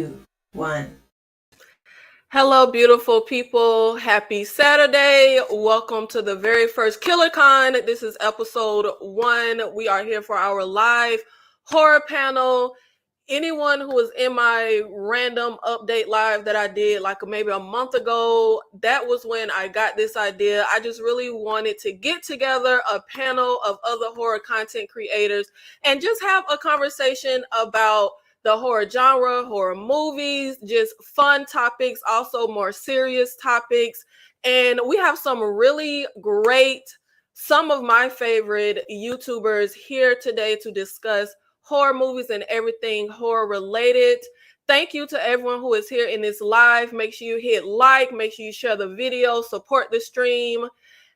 2, 1. Hello, beautiful people. Happy Saturday. Welcome to the very first KillerCon. This is episode 1. We are here for our live horror panel. Anyone who was in my random update live that I did like maybe a month ago, that was when I got this idea. I just really wanted to get together a panel of other horror content creators and just have a conversation about the horror genre, horror movies, just fun topics, also more serious topics. And we have some really great, some of my favorite YouTubers here today to discuss horror movies and everything horror related. Thank you to everyone who is here in this live. Make sure you hit like, make sure you share the video, support the stream.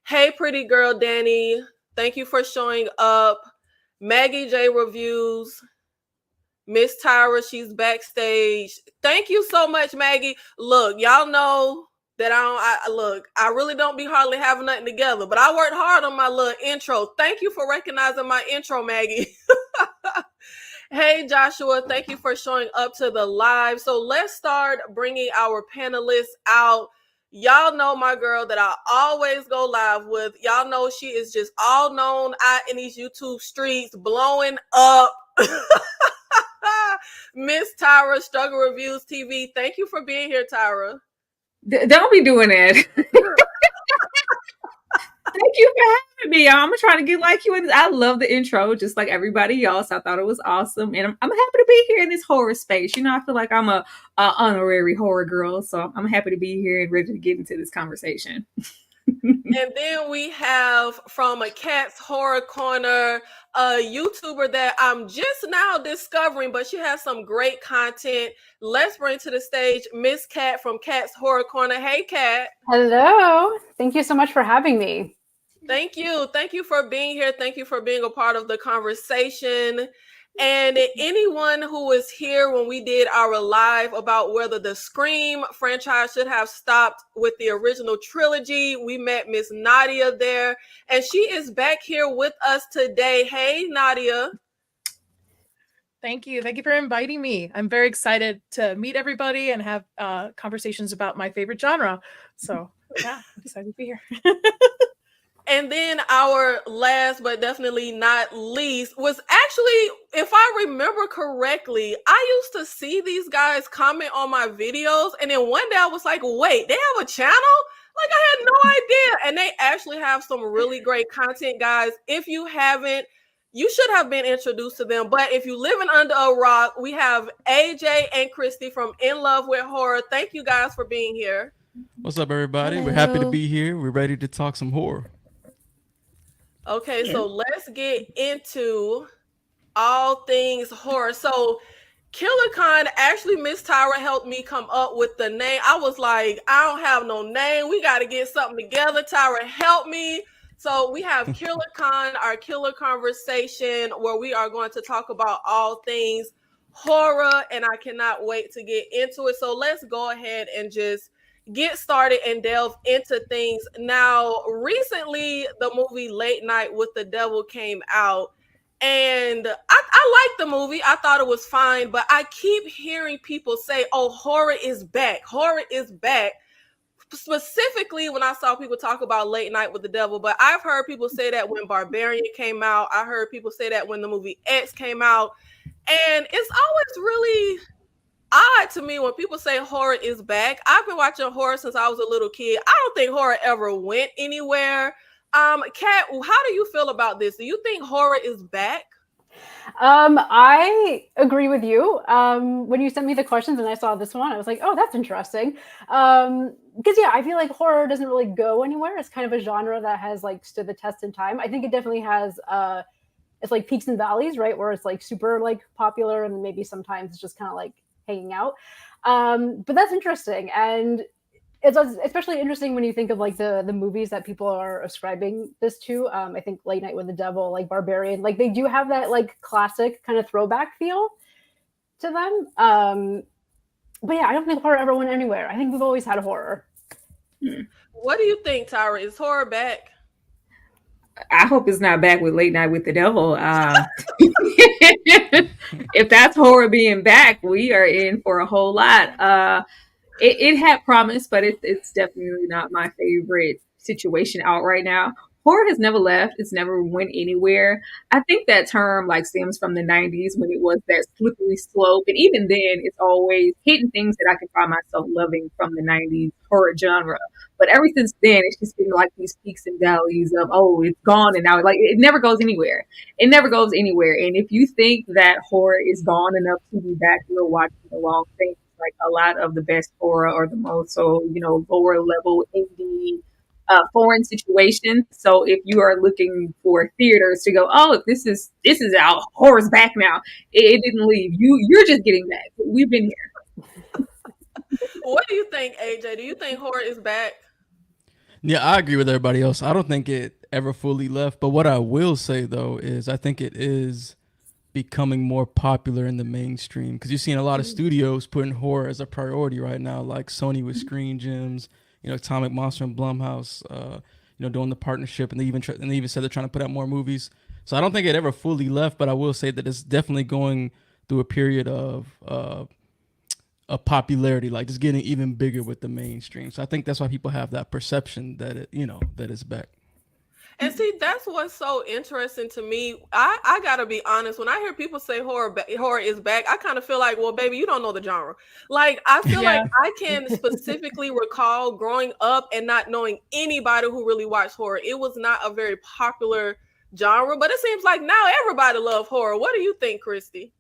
Hey, pretty girl Danny, thank you for showing up. Maggie J Reviews, Miss Tyra, she's backstage. Thank you so much, Maggie. Look, y'all know that I really don't be hardly having nothing together, but I worked hard on my little intro. Thank you for recognizing my intro, Maggie. Hey, Joshua, thank you for showing up to the live. So let's start bringing our panelists out. Y'all know my girl that I always go live with. Y'all know she is just all known out in these YouTube streets, blowing up. Miss Tyra, Struggle Reviews TV. Thank you for being here, Tyra. Don't be doing that. Thank you for having me. I'm trying to get like you. And I love the intro, just like everybody else. I thought it was awesome, and I'm happy to be here in this horror space. You know, I feel like I'm a honorary horror girl, so I'm happy to be here and ready to get into this conversation. And then we have from a Cat's Horror Corner, a YouTuber that I'm just now discovering, but she has some great content. Let's bring to the stage Miss Cat from Cat's Horror Corner. Hey, Cat. Hello. Thank you so much for having me. Thank you. Thank you for being here. Thank you for being a part of the conversation. And anyone who was here when we did our live about whether the Scream franchise should have stopped with the original trilogy, we met Miss Nadia there, and she is back here with us today. Hey, Nadia. Thank you. Thank you for inviting me. I'm very excited to meet everybody and have conversations about my favorite genre. So yeah, I'm excited to be here. And then our last but definitely not least was actually, if I remember correctly, I used to see these guys comment on my videos, and then one day I was like, wait, they have a channel? Like, I had no idea. And they actually have some really great content, guys. If you haven't, you should have been introduced to them. But if you're living under a rock, we have AJ and Christy from In Love with Horror. Thank you guys for being here. What's up, everybody? Hello. We're happy to be here. We're ready to talk some horror. Okay, so let's get into all things horror. So KillerCon, actually, Miss Tyra helped me come up with the name. I was like, I don't have no name. We got to get something together. Tyra, help me. So we have KillerCon, our killer conversation, where we are going to talk about all things horror, and I cannot wait to get into it. So let's go ahead and just get started and delve into things. Now, recently, the movie Late Night with the Devil came out, and I liked the movie. I thought it was fine, but I keep hearing people say, oh, horror is back. Horror is back. Specifically when I saw people talk about Late Night with the Devil, but I've heard people say that when Barbarian came out. I heard people say that when the movie X came out. And it's always really odd to me when people say horror is back. I've been watching horror since I was a little kid. I don't think horror ever went anywhere. Kat, how do you feel about this? Do you think horror is back? I agree with you. When you sent me the questions and I saw this one, I was like, oh, that's interesting. Because yeah, I feel like horror doesn't really go anywhere. It's kind of a genre that has like stood the test in time. I think it definitely has it's like peaks and valleys, right? Where it's like super like popular and maybe sometimes it's just kind of like hanging out. But that's interesting. And it's especially interesting when you think of like the movies that people are ascribing this to. I think Late Night with the Devil, like Barbarian, like they do have that like classic kind of throwback feel to them. But yeah, I don't think horror ever went anywhere. I think we've always had horror. What do you think, Tyra? Is horror back? I hope it's not back with Late Night with the Devil. If that's horror being back, we are in for a whole lot. It had promise, but it's definitely not my favorite situation out right now. Horror has never left. It's never went anywhere. I think that term like stems from the 90s when it was that slippery slope. And even then, it's always hitting things that I can find myself loving from the 90s horror genre. But ever since then, it's just been like these peaks and valleys of, oh, it's gone. And now like it never goes anywhere. It never goes anywhere. And if you think that horror is gone enough to be back, you're watching the wrong thing. Like a lot of the best horror or the most so lower level indie foreign situations. So if you are looking for theaters to go, oh, this is out, horror's back now. It didn't leave. You're just getting back. We've been here. What do you think, AJ? Do you think horror is back? Yeah, I agree with everybody else. I don't think it ever fully left. But what I will say though is I think it is becoming more popular in the mainstream because you're seeing a lot of studios putting horror as a priority right now, like Sony with Screen Gems, Atomic Monster and Blumhouse, doing the partnership, and they even said they're trying to put out more movies. So I don't think it ever fully left, but I will say that it's definitely going through a period of popularity, like just getting even bigger with the mainstream. So I think that's why people have that perception that that it's back. And see, that's what's so interesting to me. I gotta be honest. When I hear people say horror is back, I kind of feel like, well, baby, you don't know the genre. Like, I feel like I can specifically recall growing up and not knowing anybody who really watched horror. It was not a very popular genre, but it seems like now everybody loves horror. What do you think, Christy?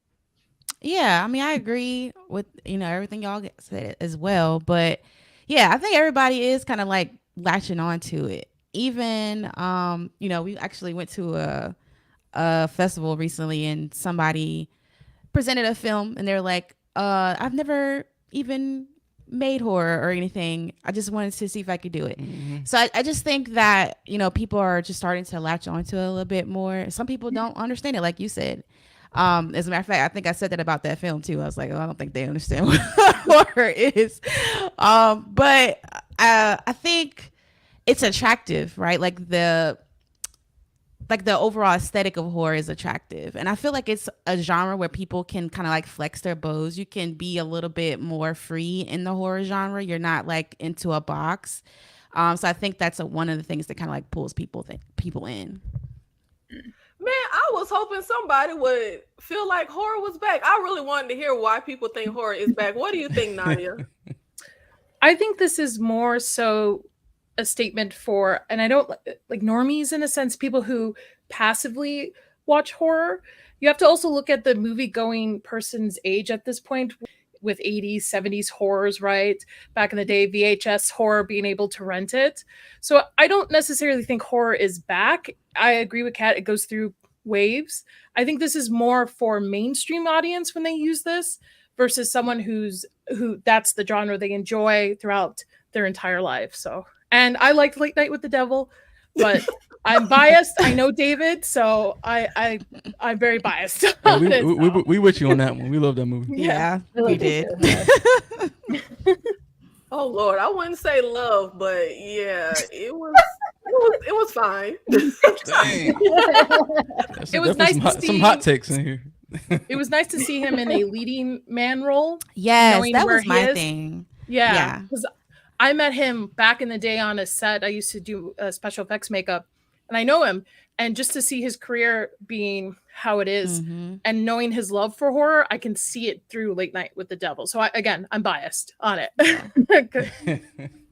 Yeah, I mean, I agree with everything y'all said as well, but yeah, I think everybody is kind of like latching on to it. Even we actually went to a festival recently, and somebody presented a film, and they're like, I've never even made horror or anything. I just wanted to see if I could do it. Mm-hmm. So I just think that people are just starting to latch onto it a little bit more. Some people don't understand it, like you said. As a matter of fact, I think I said that about that film too. I was like, oh, I don't think they understand what horror is. But I think it's attractive, right? Like the overall aesthetic of horror is attractive. And I feel like it's a genre where people can kind of like flex their bows. You can be a little bit more free in the horror genre. You're not like into a box. So I think that's one of the things that kind of like pulls people in. Man, I was hoping somebody would feel like horror was back. I really wanted to hear why people think horror is back. What do you think, Nadia? I think this is more so a statement for, and I don't like normies in a sense, people who passively watch horror. You have to also look at the movie going person's age at this point with 80s, 70s horrors, right? Back in the day, VHS horror, being able to rent it. So I don't necessarily think horror is back. I agree with Kat, it goes through waves. I think this is more for mainstream audience when they use this versus someone who that's the genre they enjoy throughout their entire life. So, and I liked Late Night with the Devil, but I'm biased. I know David, so I'm very biased. Yeah, we with you on that one. We love that movie. Yeah, we did. Oh Lord, I wouldn't say love, but yeah, it was fine. Dang. It was nice to see some hot takes in here. It was nice to see him in a leading man role. Yes, that was my thing. Yeah, because I met him back in the day on a set. I used to do special effects makeup, and I know him. And just to see his career being how it is, and knowing his love for horror, I can see it through Late Night with the Devil. So I'm biased on it.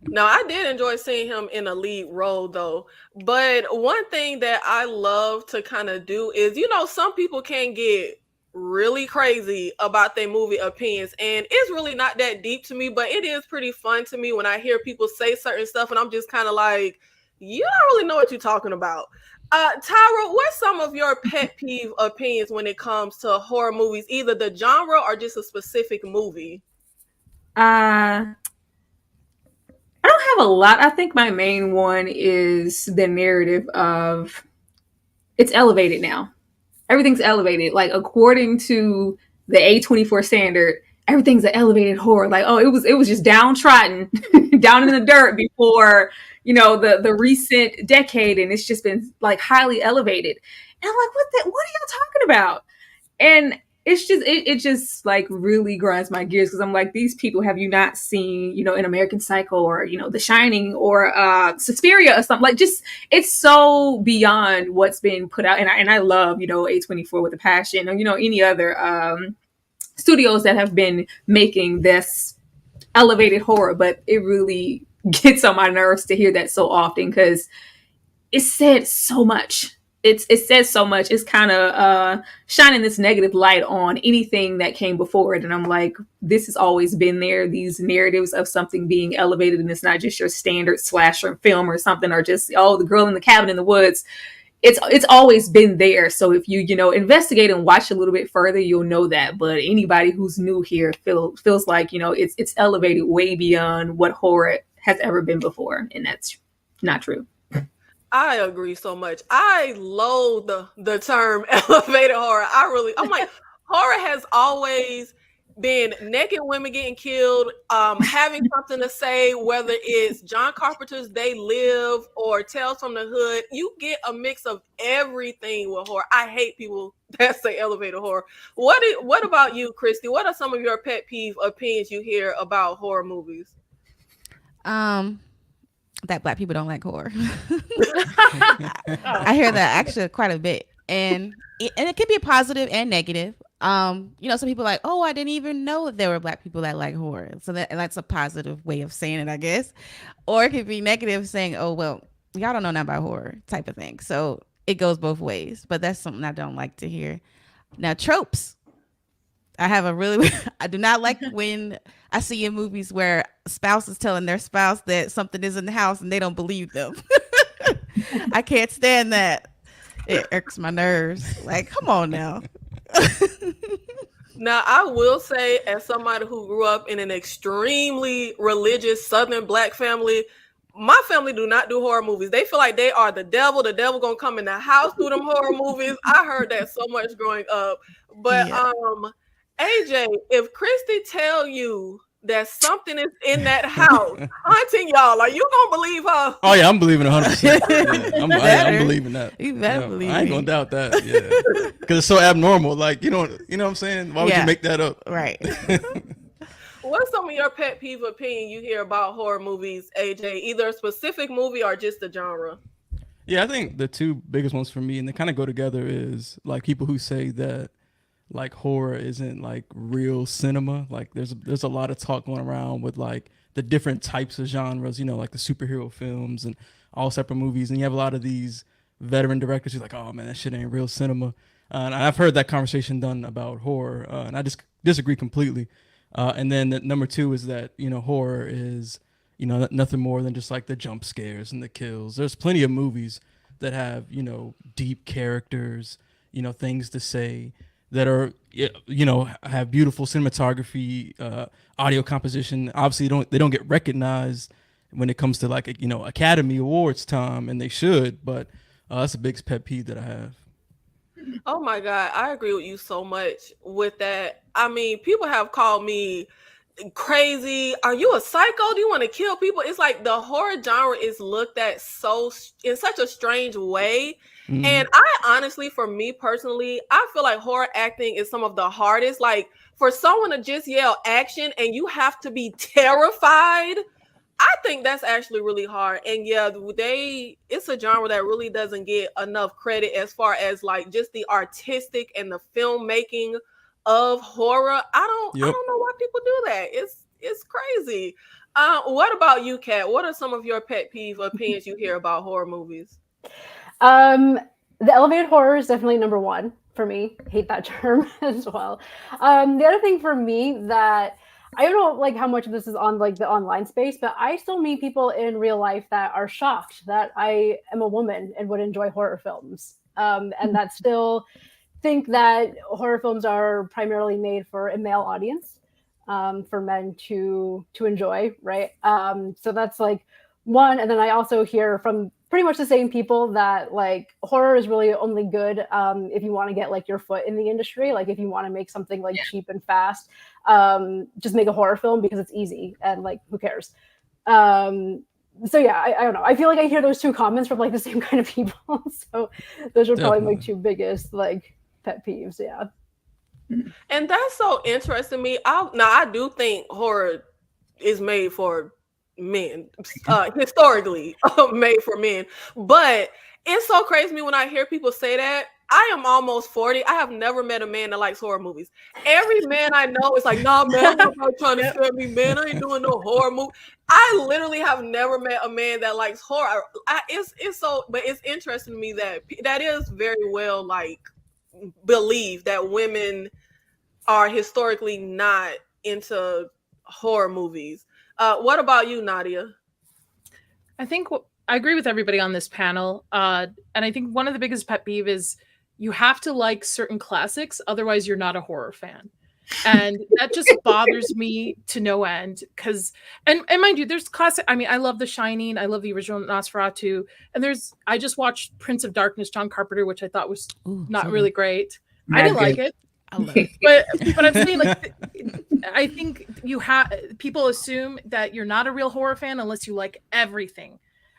No, I did enjoy seeing him in a lead role though. But one thing that I love to kind of do is, some people can get really crazy about their movie opinions, and it's really not that deep to me, but it is pretty fun to me when I hear people say certain stuff, and I'm just kind of like, you don't really know what you're talking about. Tyra, what's some of your pet peeve opinions when it comes to horror movies, either the genre or just a specific movie? I don't have a lot. I think my main one is the narrative of it's elevated now. Everything's elevated. Like according to the A24 standard, everything's an elevated horror. Like, oh, it was just downtrodden, down in the dirt before, the recent decade, and it's just been like highly elevated. And I'm like, what are y'all talking about? And it's just it just like really grinds my gears, because I'm like, these people, have you not seen, an American Psycho, or The Shining, or Suspiria, or something? Like, just, it's so beyond what's been put out. And I love, A24 with a passion, or any other studios that have been making this elevated horror. But it really gets on my nerves to hear that so often, because it said so much. It says so much. It's kind of shining this negative light on anything that came before it. And I'm like, this has always been there. These narratives of something being elevated, and it's not just your standard slasher film or something, or just, the girl in the cabin in the woods. It's always been there. So if you investigate and watch a little bit further, you'll know that. But anybody who's new here feels like it's elevated way beyond what horror has ever been before, and that's not true. I agree so much. I loathe the term elevated horror. I'm like, horror has always been naked women getting killed, having something to say, whether it's John Carpenter's They Live or Tales from the Hood. You get a mix of everything with horror. I hate people that say elevated horror. What about you, Christy? What are some of your pet peeve opinions you hear about horror movies? That Black people don't like horror. I hear that actually quite a bit, and it can be positive and negative. Some people are like, oh, I didn't even know that there were Black people that like horror, so that's a positive way of saying it, I guess. Or it could be negative, saying, oh, well, y'all don't know nothing about horror, type of thing. So it goes both ways, but that's something I don't like to hear. Now, tropes. I do not like when I see in movies where a spouse is telling their spouse that something is in the house and they don't believe them. I can't stand that. It irks my nerves. Like, come on now. Now, I will say, as somebody who grew up in an extremely religious Southern Black family, my family do not do horror movies. They feel like they are the devil. The devil gonna come in the house through them horror movies. I heard that so much growing up. But AJ, if Christy tell you that something is in that house haunting y'all, are you gonna believe her? Oh yeah, I'm believing 100%. Yeah, I'm believing that. You better believe I ain't gonna doubt that. Yeah, because it's so abnormal. Like, you know what I'm saying? Why would you make that up? Right. What's some of your pet peeve opinion you hear about horror movies, AJ? Either a specific movie or just the genre? Yeah, I think the two biggest ones for me, and they kind of go together, is like people who say that like horror isn't like real cinema. Like there's a lot of talk going around with like the different types of genres, like the superhero films and all separate movies. And you have a lot of these veteran directors who's like, oh man, that shit ain't real cinema. And I've heard that conversation done about horror, and I just disagree completely. And then number two is that, horror is, nothing more than just like the jump scares and the kills. There's plenty of movies that have, deep characters, things to say, that are, have beautiful cinematography, audio composition. Obviously, they don't get recognized when it comes to like, Academy Awards time, and they should. But that's a big pet peeve that I have. Oh my God, I agree with you so much with that. I mean, people have called me crazy. Are you a psycho? Do you want to kill people? It's like the horror genre is looked at in such a strange way. Mm-hmm. And I honestly, for me personally, I feel like horror acting is some of the hardest. Like, for someone to just yell action and you have to be terrified, I think that's actually really hard. And yeah, it's a genre that really doesn't get enough credit as far as like just the artistic and the filmmaking of horror. I don't know why people do that. It's crazy. What about you, Kat? What are some of your pet peeve opinions you hear about horror movies? The elevated horror is definitely number one for me. Hate that term as well. The other thing for me that I don't know like how much of this is on like the online space, but I still meet people in real life that are shocked that I am a woman and would enjoy horror films. And that still think that horror films are primarily made for a male audience, for men to enjoy, right? So that's like one. And then I also hear from pretty much the same people that like horror is really only good if you want to get like your foot in the industry. Like if you want to make something like cheap and fast, just make a horror film because it's easy and like who cares. So yeah, I don't know. I feel like I hear those two comments from like the same kind of people. So those are probably my two biggest like pet peeves. Yeah. And that's so interesting to me. I do think horror is made for men, historically made for men. But it's so crazy to me when I hear people say that. I am almost 40. I have never met a man that likes horror movies. Every man I know is like, nah, man, I'm not trying to scare me, man. I ain't doing no horror movie. I literally have never met a man that likes horror. But it's interesting to me that is very well like believed that women are historically not into horror movies. What about you, Nadia? I think I agree with everybody on this panel. And I think one of the biggest pet peeve is you have to like certain classics, otherwise you're not a horror fan. And that just bothers me to no end. And mind you, there's classic. I mean, I love The Shining. I love the original Nosferatu. And I just watched Prince of Darkness, John Carpenter, which I thought was not really great. I didn't like it. I love it. But I'm saying, like, I think people assume that you're not a real horror fan unless you like everything.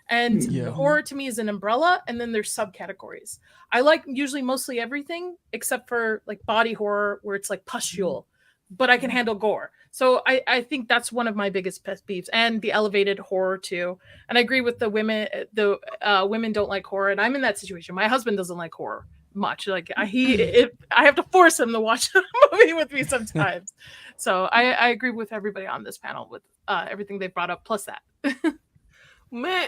And horror to me is an umbrella, and then there's subcategories. I like usually mostly everything except for like body horror, where it's like pustule, but I can handle gore. So I think that's one of my biggest pet peeves, and the elevated horror too. And I agree with the women. The women don't like horror, and I'm in that situation. My husband doesn't like horror much. Like I have to force him to watch a movie with me sometimes. So I agree with everybody on this panel with everything they've brought up, plus that. Man,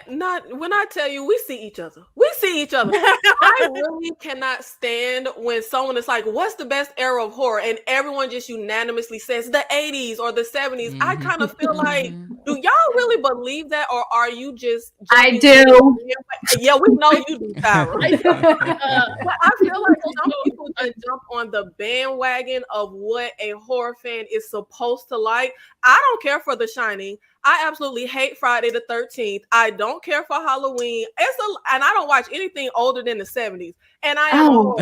when I tell you we see each other. I really cannot stand when someone is like, what's the best era of horror? And everyone just unanimously says the 80s or the 70s. I kind of feel like, do y'all really believe that? Or are you just... I do. Yeah, we know you do, Tyra. But I feel like some people just jump on the bandwagon of what a horror fan is supposed to like. I don't care for The Shining. I absolutely hate Friday the 13th. I don't care for Halloween. And I don't watch anything older than the 70s. And I am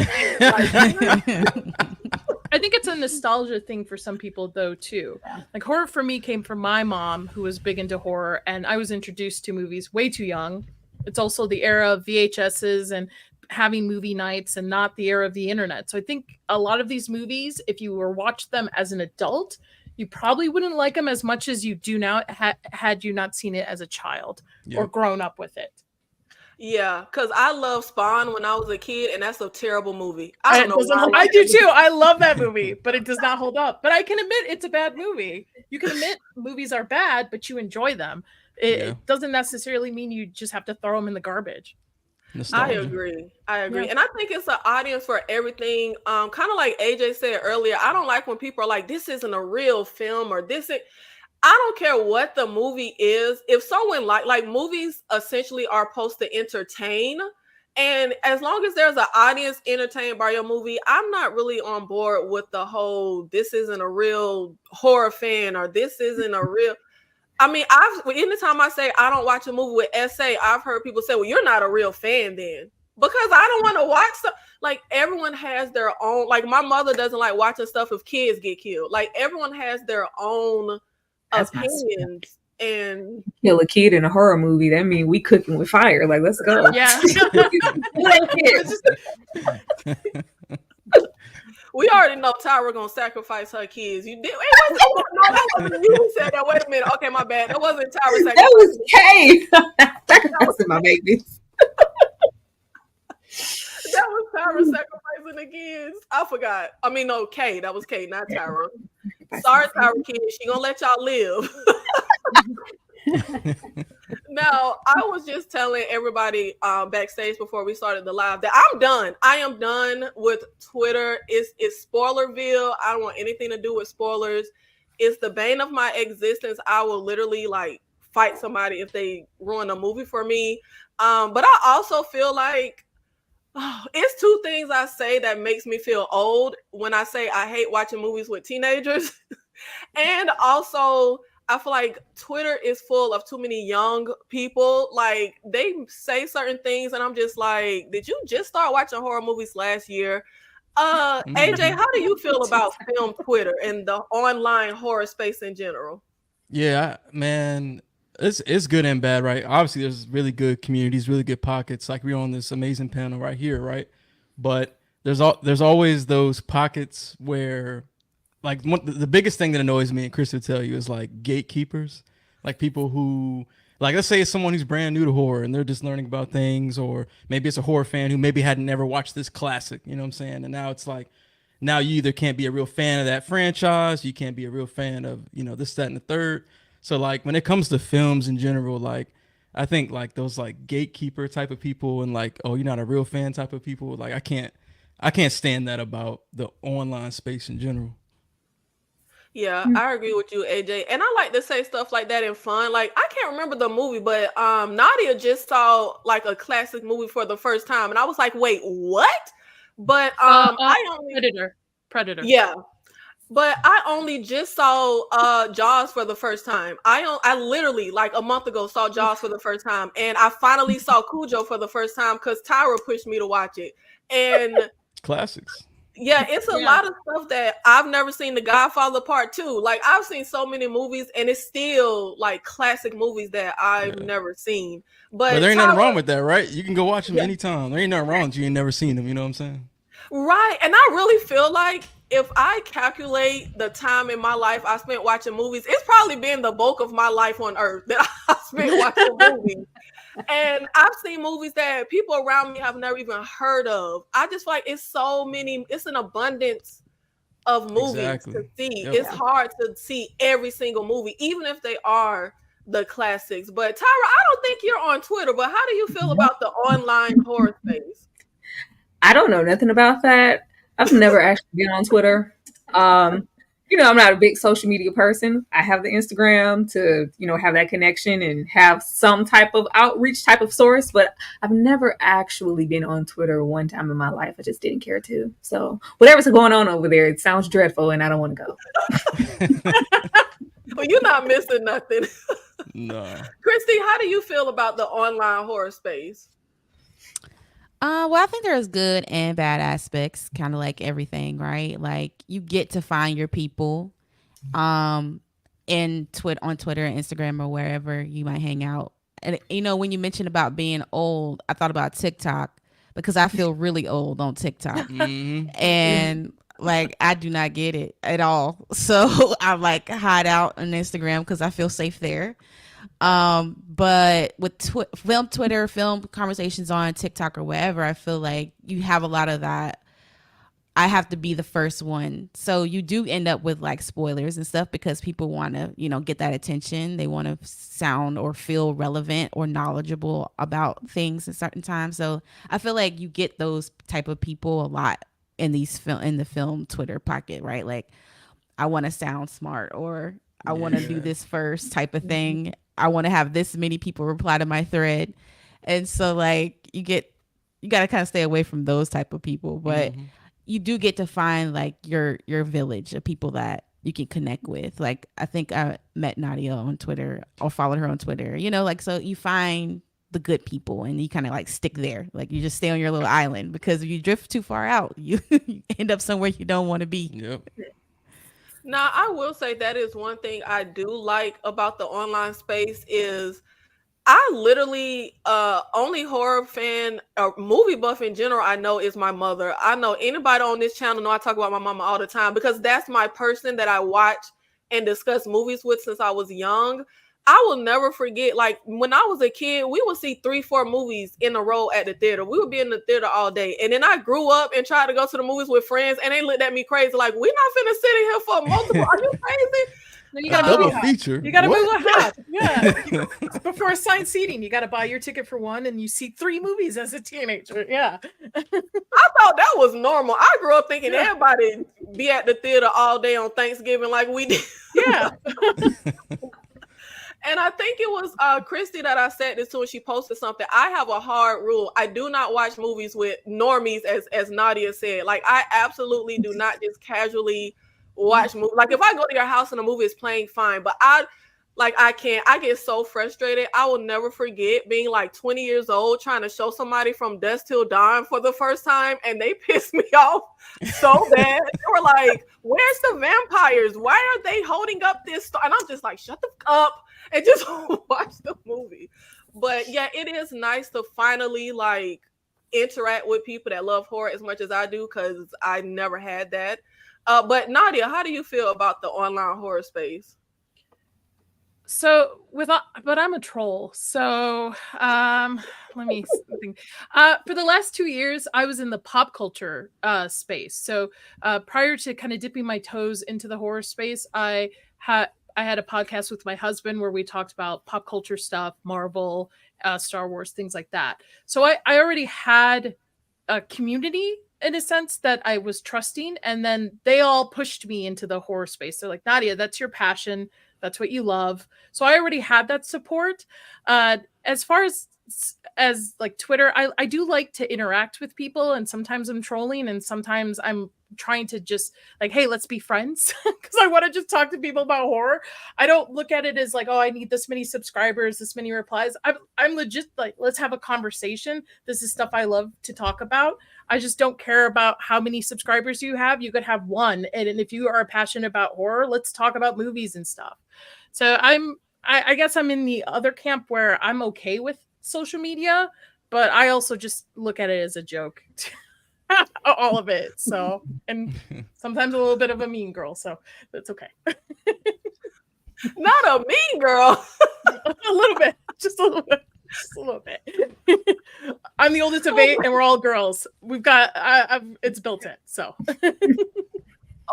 I think it's a nostalgia thing for some people though too. Like horror for me came from my mom, who was big into horror, and I was introduced to movies way too young. It's also the era of VHSs and having movie nights, and not the era of the internet. So I think a lot of these movies, if you were watched them as an adult, you probably wouldn't like them as much as you do now had you not seen it as a child or grown up with it. Yeah, because I love Spawn when I was a kid, and that's a terrible movie. I don't know why. I do too. I love that movie, but it does not hold up. But I can admit it's a bad movie. You can admit movies are bad, but you enjoy them. It doesn't necessarily mean you just have to throw them in the garbage. Nostalgia. I agree. And I think it's an audience for everything. Kind of like AJ said earlier, I don't like when people are like, this isn't a real film, or I don't care what the movie is. If someone like movies essentially are supposed to entertain, and as long as there's an audience entertained by your movie, I'm not really on board with the whole, this isn't a real horror fan, or this isn't a real... I mean, anytime I say I don't watch a movie with SA, I've heard people say, well, you're not a real fan then. Because I don't want to watch stuff. Like, everyone has their own, like, my mother doesn't like watching stuff if kids get killed. Like, everyone has their own opinions. And kill a kid in a horror movie, that means we cooking with fire. Like, let's go. Yeah. We already know Tyra gonna sacrifice her kids. You did. That wasn't you who said that. Wait a minute. Okay, my bad. That wasn't Tyra. That was Kay. Sacrificing my babies. That was Tyra sacrificing the kids. I forgot. I mean, no, Kay. That was Kay, not Tyra. Sorry, Tyra kids. She gonna let y'all live. Now, I was just telling everybody backstage before we started the live that I'm done. I am done with Twitter. It's Spoilerville. I don't want anything to do with spoilers. It's the bane of my existence. I will literally like fight somebody if they ruin a movie for me. But I also feel like it's two things I say that makes me feel old when I say I hate watching movies with teenagers. And also, I feel like Twitter is full of too many young people. Like they say certain things, and I'm just like, did you just start watching horror movies last year? AJ, how do you feel about film Twitter and the online horror space in general? Yeah, man, it's good and bad, right? Obviously, there's really good communities, really good pockets. Like we're on this amazing panel right here, right? But there's always those pockets where, like, the biggest thing that annoys me, and Chris would tell you, is like gatekeepers, like people who, like, let's say it's someone who's brand new to horror and they're just learning about things, or maybe it's a horror fan who maybe hadn't never watched this classic, you know what I'm saying? And now it's like, now you either can't be a real fan of that franchise, you can't be a real fan of, this, that, and the third. So like when it comes to films in general, like I think like those like gatekeeper type of people and like, oh, you're not a real fan type of people, like I can't stand that about the online space in general. Yeah, I agree with you, AJ. And I like to say stuff like that in fun. Like I can't remember the movie, but Nadia just saw like a classic movie for the first time, and I was like, wait, what? But I only Predator. yeah. But I only just saw Jaws for the first time. I literally like a month ago saw Jaws for the first time, and I finally saw Cujo for the first time because Tyra pushed me to watch it. And Classics. yeah, it's a lot of stuff that I've never seen. The Godfather Part 2. Like I've seen so many movies, and it's still like classic movies that I've never seen. But there ain't nothing wrong with that, right? You can go watch them anytime. There ain't nothing wrong with you ain't never seen them. You know what I'm saying? Right. And I really feel like if I calculate the time in my life I spent watching movies, it's probably been the bulk of my life on earth that I spent watching movies. And I've seen movies that people around me have never even heard of. I just feel like it's an abundance of movies to see. Yep. It's hard to see every single movie, even if they are the classics. But Tyra, I don't think you're on Twitter, but how do you feel about the online horror space? I don't know nothing about that. I've never actually been on Twitter. I'm not a big social media person. I have the Instagram to, have that connection and have some type of outreach type of source, but I've never actually been on Twitter one time in my life. I just didn't care to. So whatever's going on over there, it sounds dreadful and I don't want to go. Well, you're not missing nothing. No. Christy, how do you feel about the online horror space? Well, I think there's good and bad aspects, kind of like everything, right? Like you get to find your people, on Twitter and Instagram or wherever you might hang out. And when you mentioned about being old, I thought about TikTok because I feel really old on TikTok, and like I do not get it at all. So I like hide out on Instagram because I feel safe there. But with Twitter, film conversations on TikTok or wherever, I feel like you have a lot of that. I have to be the first one. So you do end up with like spoilers and stuff because people want to, get that attention. They want to sound or feel relevant or knowledgeable about things at certain times. So I feel like you get those type of people a lot in the film Twitter pocket, right? Like I want to sound smart, or I want to do this first type of thing. I want to have this many people reply to my thread. And so like you got to kind of stay away from those type of people, but you do get to find like your village of people that you can connect with. Like I think I met Nadia on Twitter or followed her on Twitter, so you find the good people and you kind of like stick there. Like you just stay on your little island, because if you drift too far out, you end up somewhere you don't want to be. Yep. Now, I will say that is one thing I do like about the online space is I literally only horror fan or movie buff in general I know is my mother. I know anybody on this channel know I talk about my mama all the time because that's my person that I watch and discuss movies with since I was young. I will never forget, like when I was a kid, we would see 3-4 movies in a row at the theater. We would be in the theater all day. And then I grew up and tried to go to the movies with friends, and they looked at me crazy, like, we're not finna sit in here for multiple. Are you crazy? You got a double feature. You got to move ahead. Yeah. Before assigned seating, you got to buy your ticket for one, and you see 3 movies as a teenager. Yeah. I thought that was normal. I grew up thinking everybody be at the theater all day on Thanksgiving like we did. Yeah. And I think it was Christy that I said this to when she posted something. I have a hard rule. I do not watch movies with normies, as Nadia said. Like, I absolutely do not just casually watch movies. Like, if I go to your house and a movie is playing, fine. But Like I can't. I get so frustrated. I will never forget being like 20 years old trying to show somebody From Dusk Till Dawn for the first time, and they pissed me off so bad. They were like, "Where's the vampires? Why are they holding up this?" And I'm just like, "Shut the fuck up and just watch the movie." But yeah, it is nice to finally like interact with people that love horror as much as I do, because I never had that. But Nadia, how do you feel about the online horror space? So but I'm a troll. So let me think. For the last 2 years, I was in the pop culture space. So prior to kind of dipping my toes into the horror space, I had a podcast with my husband where we talked about pop culture stuff, Marvel, Star Wars, things like that. So I already had a community in a sense that I was trusting, and then they all pushed me into the horror space. They're like, Nadia, that's your passion. That's what you love. So I already had that support. As far as like Twitter, I do like to interact with people, and sometimes I'm trolling, and sometimes I'm trying to just like, hey, let's be friends, because I want to just talk to people about horror. I don't look at it as like, oh, I need this many subscribers, this many replies. I'm legit like, let's have a conversation. This is stuff I love to talk about. I just don't care about how many subscribers you have. You could have one, and if you are passionate about horror, let's talk about movies and stuff. So I guess I'm in the other camp where I'm okay with social media, but I also just look at it as a joke. All of it. So, and sometimes a little bit of a mean girl, so that's okay. Not a mean girl. A little bit. Just a little bit. Just a little bit. I'm the oldest of 8 and we're all girls. We've got it's built in, so.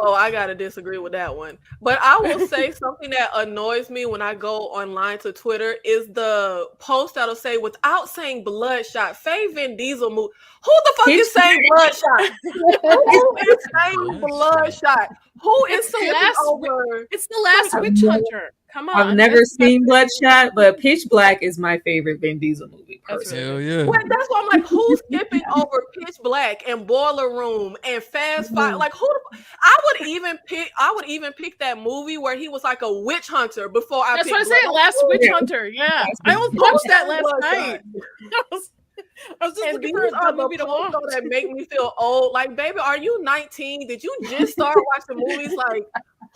Oh, I gotta disagree with that one. But I will say something that annoys me when I go online to Twitter is the post that'll say, without saying Bloodshot, Faye Vin Diesel movie. Who the fuck is saying Bloodshot? Who is saying Bloodshot? Who is it's the last Witch Hunter. Come on. I've never seen Bloodshot, but Pitch Black is my favorite Vin Diesel movie. Hell yeah. Well, that's why I'm like, who's skipping over Pitch Black and Boiler Room and Fast Five? Like, who? I would even pick that movie where he was like a witch hunter before I. That's what I say. Last Witch Hunter. Yeah, I almost watched that last night. I was just looking for a movie to watch that make me feel old. Like, baby, are you 19? Did you just start watching movies? Like,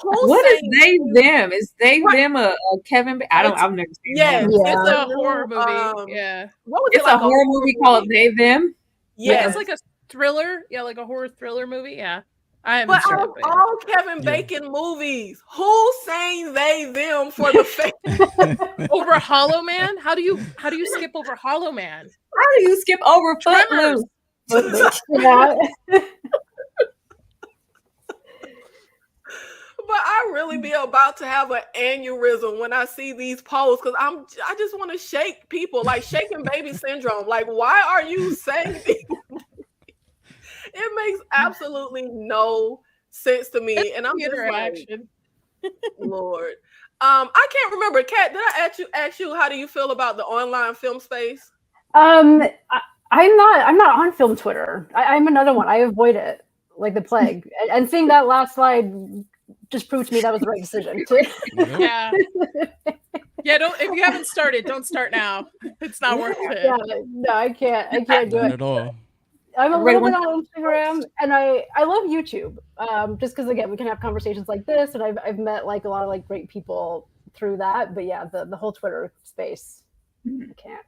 what is they them? Is they them a Kevin? I've never seen. Yes, it's a horror movie. Yeah, what was it's a horror movie called They Them. Yeah, it's like a thriller. Yeah, like a horror thriller movie. Yeah. But sure, out of all Kevin Bacon movies, who's saying they them for the face? Over Hollow Man? How do you skip over Hollow Man? How do you skip over Footloose? Yeah. But I really be about to have an aneurysm when I see these posts, because I just want to shake people, like shaking baby syndrome. Like, why are you saying these? It makes absolutely no sense to me, and I'm just like, Lord. I can't remember. Kat, did I ask you how do you feel about the online film space? I'm not on film Twitter. I'm another one. I avoid it like the plague. And seeing that last slide just proved to me that was the right decision. Yeah. Yeah, if you haven't started, don't start now. It's not worth it. Yeah, no, I can't do it at all. I'm a little bit on Instagram, and I love YouTube. Just because again, we can have conversations like this, and I've met like a lot of like great people through that. But yeah, the whole Twitter space, I can't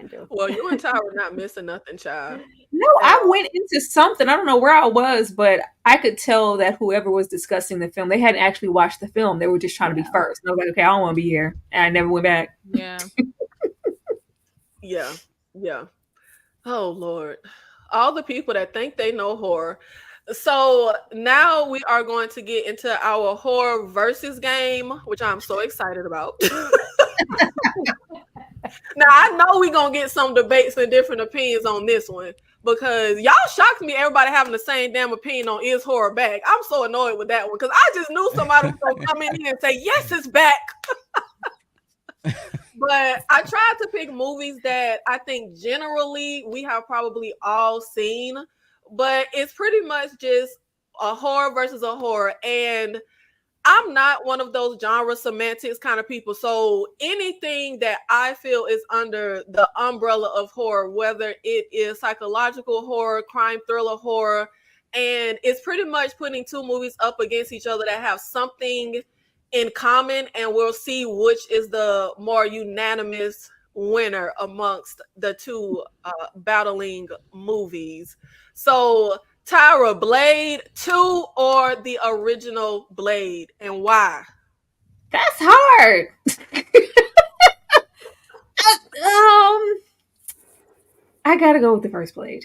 do. Well, you and Ty were not missing nothing, child. No, I went into something. I don't know where I was, but I could tell that whoever was discussing the film, they hadn't actually watched the film. They were just trying to be first. And I was like, okay, I don't want to be here, and I never went back. Yeah. Yeah. Oh Lord. All the people that think they know horror. So now we are going to get into our horror versus game, which I'm so excited about. Now I know we're gonna get some debates and different opinions on this one, because y'all shocked me everybody having the same damn opinion on is horror back. I'm so annoyed with that one, because I just knew somebody was gonna come in here and say yes, it's back. But I tried to pick movies that I think generally we have probably all seen, but it's pretty much just a horror versus a horror. And I'm not one of those genre semantics kind of people. So anything that I feel is under the umbrella of horror, whether it is psychological horror, crime thriller horror, and it's pretty much putting two movies up against each other that have something in common, and we'll see which is the more unanimous winner amongst the two battling movies. So Tyra, Blade 2 or the original Blade, and why? That's hard. I gotta go with the first Blade.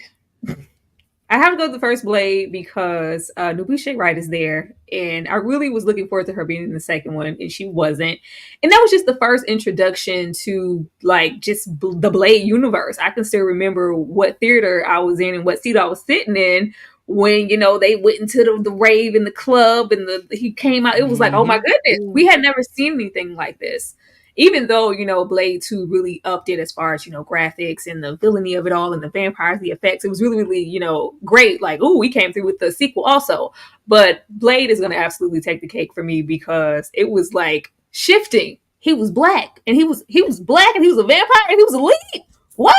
I have to go with the first Blade because Nubisha Wright is there, and I really was looking forward to her being in the second one, and she wasn't. And that was just the first introduction to like just the Blade universe. I can still remember what theater I was in and what seat I was sitting in when, you know, they went into the rave in the club and he came out. It was like, oh my goodness, we had never seen anything like this. Even though, you know, Blade 2 really upped it as far as, you know, graphics and the villainy of it all and the vampires, the effects. It was really, really, you know, great. Like, oh, we came through with the sequel also. But Blade is going to absolutely take the cake for me because it was like shifting. He was black and he was black and he was a vampire and he was a lead. What?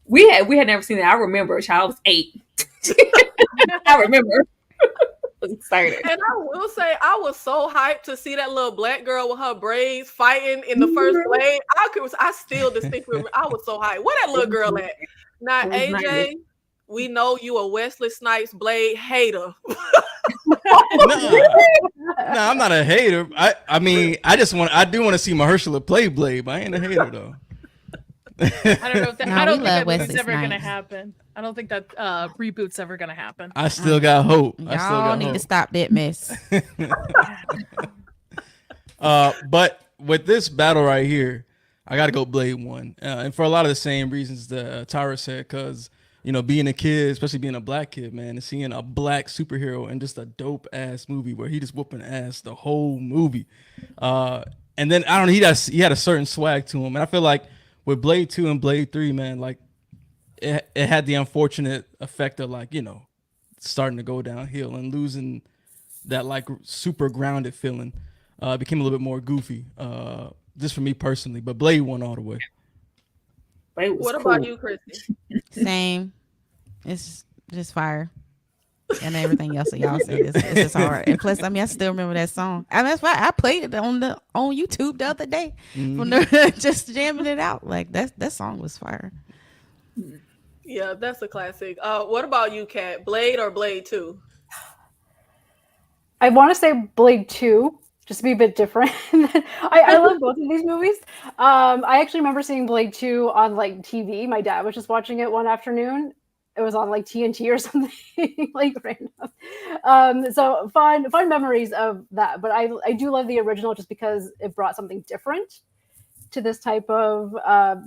We had never seen that. I remember, child, I was 8. I remember. I was excited. And I will say, I was so hyped to see that little black girl with her braids fighting in the first Blade. I still distinctly remember. I was so hyped. Where that little girl at? Now, AJ, nice. we know you a Wesley Snipes Blade hater. No, I'm not a hater. I mean, I do want to see Mahershala play Blade, but I ain't a hater though. I don't know if that, No, I don't we think love that movie's Wesley ever gonna Snipes. happen. I don't think that reboot's ever gonna happen. I still got hope. Y'all need to stop that mess. But with this battle right here, I got to go Blade 1. And for a lot of the same reasons that Tyra said, because, you know, being a kid, especially being a black kid, man, and seeing a black superhero in just a dope ass movie where he just whooping ass the whole movie. And then, I don't know, he had a certain swag to him. And I feel like with Blade 2 and Blade 3, man, like it had the unfortunate effect of like, you know, starting to go downhill and losing that like super grounded feeling. Became a little bit more goofy, just for me personally. But Blade won all the way. What about you, Christy? Same. It's just fire. And everything else that y'all said is just hard. And plus, I mean, I still remember that song. I mean, that's why I played it on YouTube the other day when they're just jamming it out. Like that song was fire. Yeah, that's a classic. What about you, Kat? Blade or Blade 2? I want to say Blade 2, just to be a bit different. I love both of these movies. I actually remember seeing Blade 2 on like TV. My dad was just watching it one afternoon. It was on like TNT or something, like random. So fun memories of that. But I do love the original just because it brought something different to this type of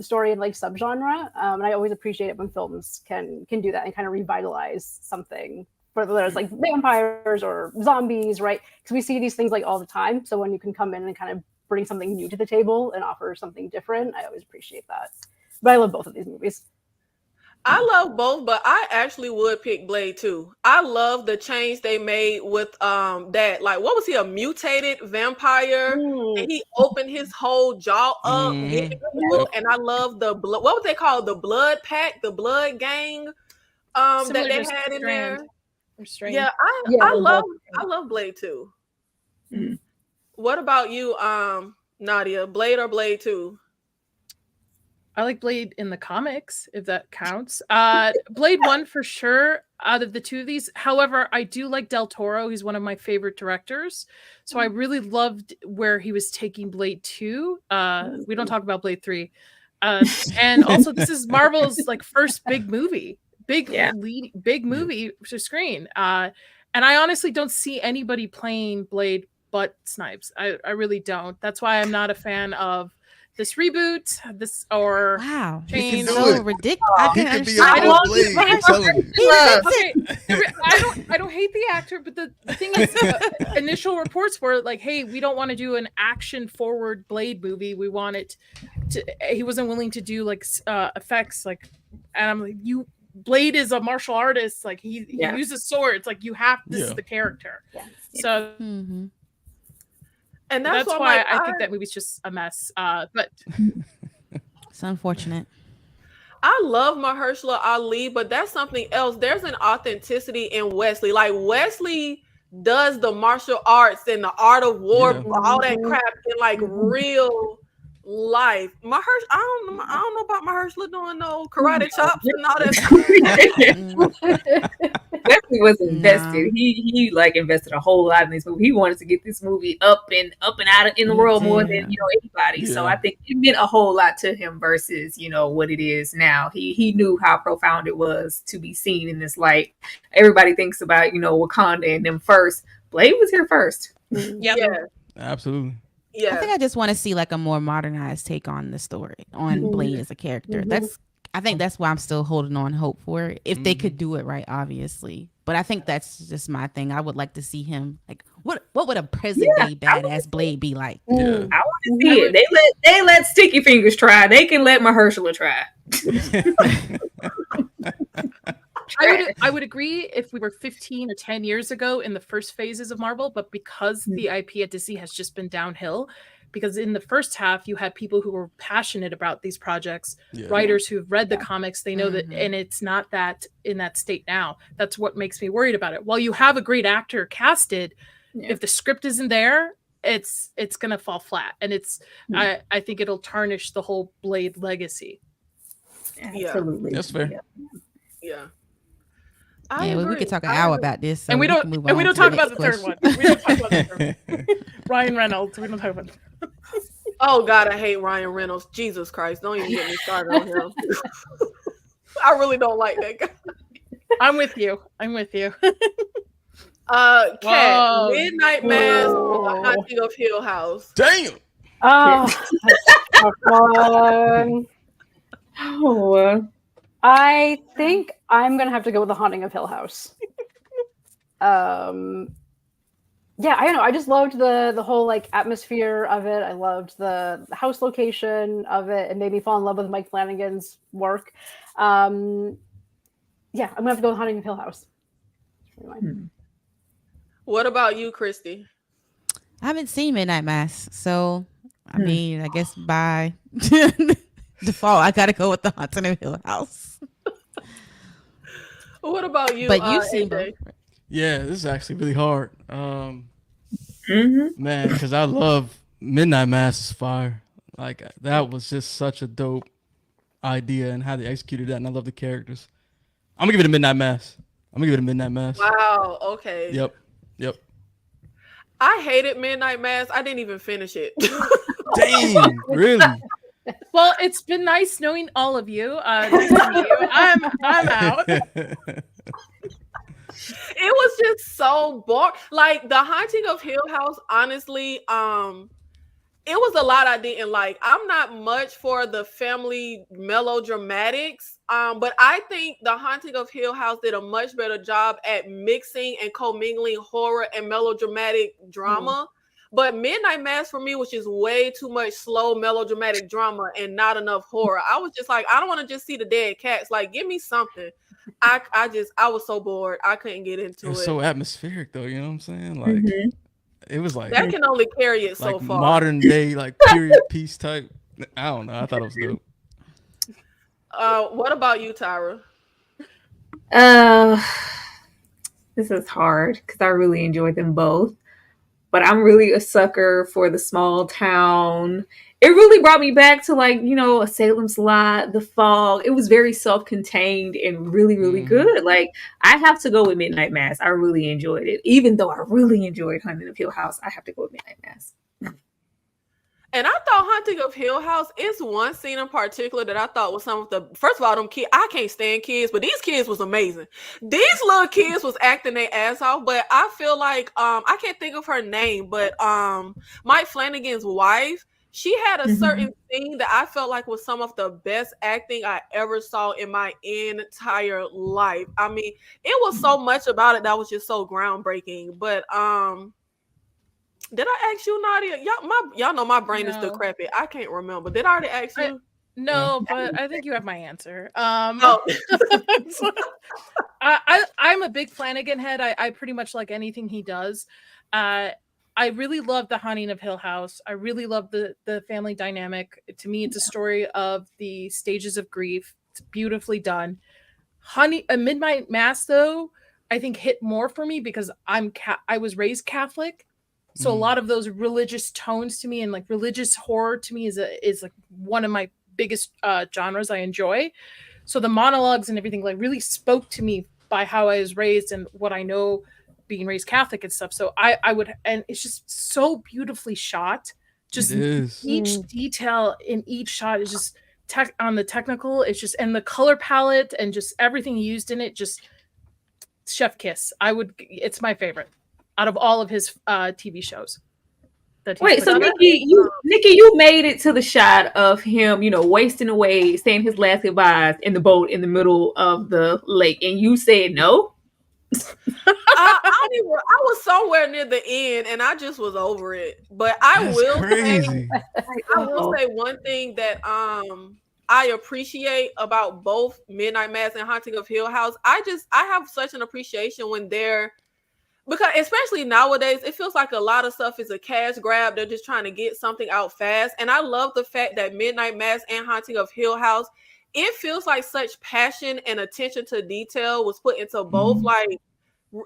story and like subgenre. And I always appreciate it when films can do that and kind of revitalize something, whether it's like vampires or zombies, right? Because we see these things like all the time. So when you can come in and kind of bring something new to the table and offer something different, I always appreciate that. But I love both of these movies. I love both, but I actually would pick Blade 2. I love the change they made with that, like, what was he, a mutated vampire? And he opened his whole jaw up. And I love the blood. What was they called? The blood pack, the blood gang that they had in there. Yeah, I love Blade 2. What about you, Nadia? Blade or Blade 2? I like Blade in the comics, if that counts. Blade 1 for sure out of the two of these. However, I do like Del Toro. He's one of my favorite directors. So I really loved where he was taking Blade 2. We don't talk about Blade 3. And also, this is Marvel's like first big movie. Big movie to screen. And I honestly don't see anybody playing Blade but Snipes. I really don't. That's why I'm not a fan of this reboot, wow, change. So ridiculous. He could be a Blade. I'm telling you. I don't hate the actor, but the thing is, initial reports were like, "Hey, we don't want to do an action-forward Blade movie. We want it to." He wasn't willing to do like effects, like, and I'm like, "You, Blade is a martial artist. Like he uses swords. Like you have this is the character." Yes. So. And That's why, why like, I think that movie's just a mess. But It's unfortunate. I love Mahershala Ali, but that's something else. There's an authenticity in Wesley. Like Wesley does the martial arts and the art of war, Yeah. all that crap in like Mhm. real life. I don't know about Mahershala doing no karate chops and all that stuff. Wesley was No. invested. He like invested a whole lot in this movie. He wanted to get this movie up and out in the He world more did. than anybody. So Yeah. I think it meant a whole lot to him versus what it is now. He knew how profound it was to be seen in this light. Everybody thinks about Wakanda and them first. Blade was here first. yeah, Yeah, Absolutely. I yeah. think I just want to see like a more modernized take on the story, on Mhm. Blade as a character. Mhm. I think that's why I'm still holding on hope for it. If they Mhm. could do it right, obviously. But I think that's just my thing. I would like to see him like what would a present day badass Blade be like? Yeah. I want to see it. They let Sticky Fingers try. They can let Mahershala try. I would agree if we were 15 or 10 years ago in the first phases of Marvel, but because the IP at Disney has just been downhill, because in the first half you had people who were passionate about these projects, Yeah. writers who've read the comics, they know that, Mhm. and it's not that in that state now. That's what makes me worried about it. While you have a great actor casted, Yeah. if the script isn't there, it's gonna fall flat, and I think it'll tarnish the whole Blade legacy. Absolutely. That's fair. Yeah. Yeah. Yeah, we could talk an I hour agree. about this. So And we can don't move and we on don't to talk next about the third question. one. We don't talk about the third one. Ryan Reynolds. We don't talk about. Oh God, I hate Ryan Reynolds. Jesus Christ, don't even get me started on him. I really don't like that guy. I'm with you. I'm with you. Cat, Whoa. Midnight Mass, or Whoa. The Haunting of Hill House. Damn. Oh, that's a tough one. Oh, I think I'm gonna have to go with The Haunting of Hill House. Yeah, I don't know. I just loved the whole like atmosphere of it. I loved the house location of it. It made me fall in love with Mike Flanagan's work. Yeah, I'm gonna have to go with Haunting of Hill House. What about you, Christy? I haven't seen Midnight Mass, so I mean, I guess by default, I gotta go with The Haunting of Hill House. What about you? But you've seen AJ? both. Yeah, this is actually really hard. Mhm. Man, because I love Midnight Mass is fire. Like that was just such a dope idea and how they executed that, and I love the characters. I'm gonna give it a Midnight Mass. Wow. Okay. Yep. I hated Midnight Mass. I didn't even finish it. Dang, really? Well, it's been nice knowing all of you. Nice to meet you. I'm out. It was just so boring. Like The Haunting of Hill House, honestly, it was a lot I didn't like. I'm not much for the family melodramatics, but I think The Haunting of Hill House did a much better job at mixing and commingling horror and melodramatic drama. But Midnight Mass for me was just way too much slow melodramatic drama and not enough horror. I was just like, I don't want to just see the dead cats. Like, give me something. I was so bored. I couldn't get into It was it. so atmospheric, though. You know what I'm saying? Like it was like That can only carry it so like far. modern day, like period piece type. I don't know. I thought it was dope. What about you, Tyra? This is hard because I really enjoyed them both. But I'm really a sucker for the small town. It really brought me back to a Salem's Lot, The Fog. It was very self-contained and really, really good. Like I have to go with Midnight Mass. I really enjoyed it. Even though I really enjoyed Haunting of Hill House, I have to go with Midnight Mass. And I thought Haunting of Hill House is one scene in particular that I thought was some of the first of all, them kids. I can't stand kids, but these kids was amazing. These little kids was acting their ass off. But I feel like I can't think of her name, but Mike Flanagan's wife, she had a certain scene that I felt like was some of the best acting I ever saw in my entire life. I mean, it was so much about it that was just so groundbreaking. But did I ask you, Nadia? Y'all know my brain is still No. crappy. I can't remember. Did I already ask you? No, but I think you have my answer. Oh. I'm a big Flanagan head. I pretty much like anything he does. I really love The Haunting of Hill House. I really love the family dynamic. To me, it's a story of the stages of grief. It's beautifully done. A Midnight Mass, though, I think hit more for me because I was raised Catholic, so a lot of those religious tones to me and like religious horror to me is like one of my biggest genres I enjoy. So the monologues and everything like really spoke to me by how I was raised and what I know being raised Catholic and stuff. So I would, and it's just so beautifully shot. Just each detail in each shot is just on the technical. It's just, and the color palette and just everything used in it, just chef kiss. It's my favorite out of all of his TV shows. Wait, so Nikki, you made it to the shot of him, wasting away, saying his last goodbyes in the boat in the middle of the lake, and you said no? I was somewhere near the end, and I just was over it. But I will say one thing that I appreciate about both Midnight Mass and Haunting of Hill House. I have such an appreciation when they're, because especially nowadays, it feels like a lot of stuff is a cash grab. They're just trying to get something out fast. And I love the fact that Midnight Mass and Haunting of Hill House, it feels like such passion and attention to detail was put into both. Like,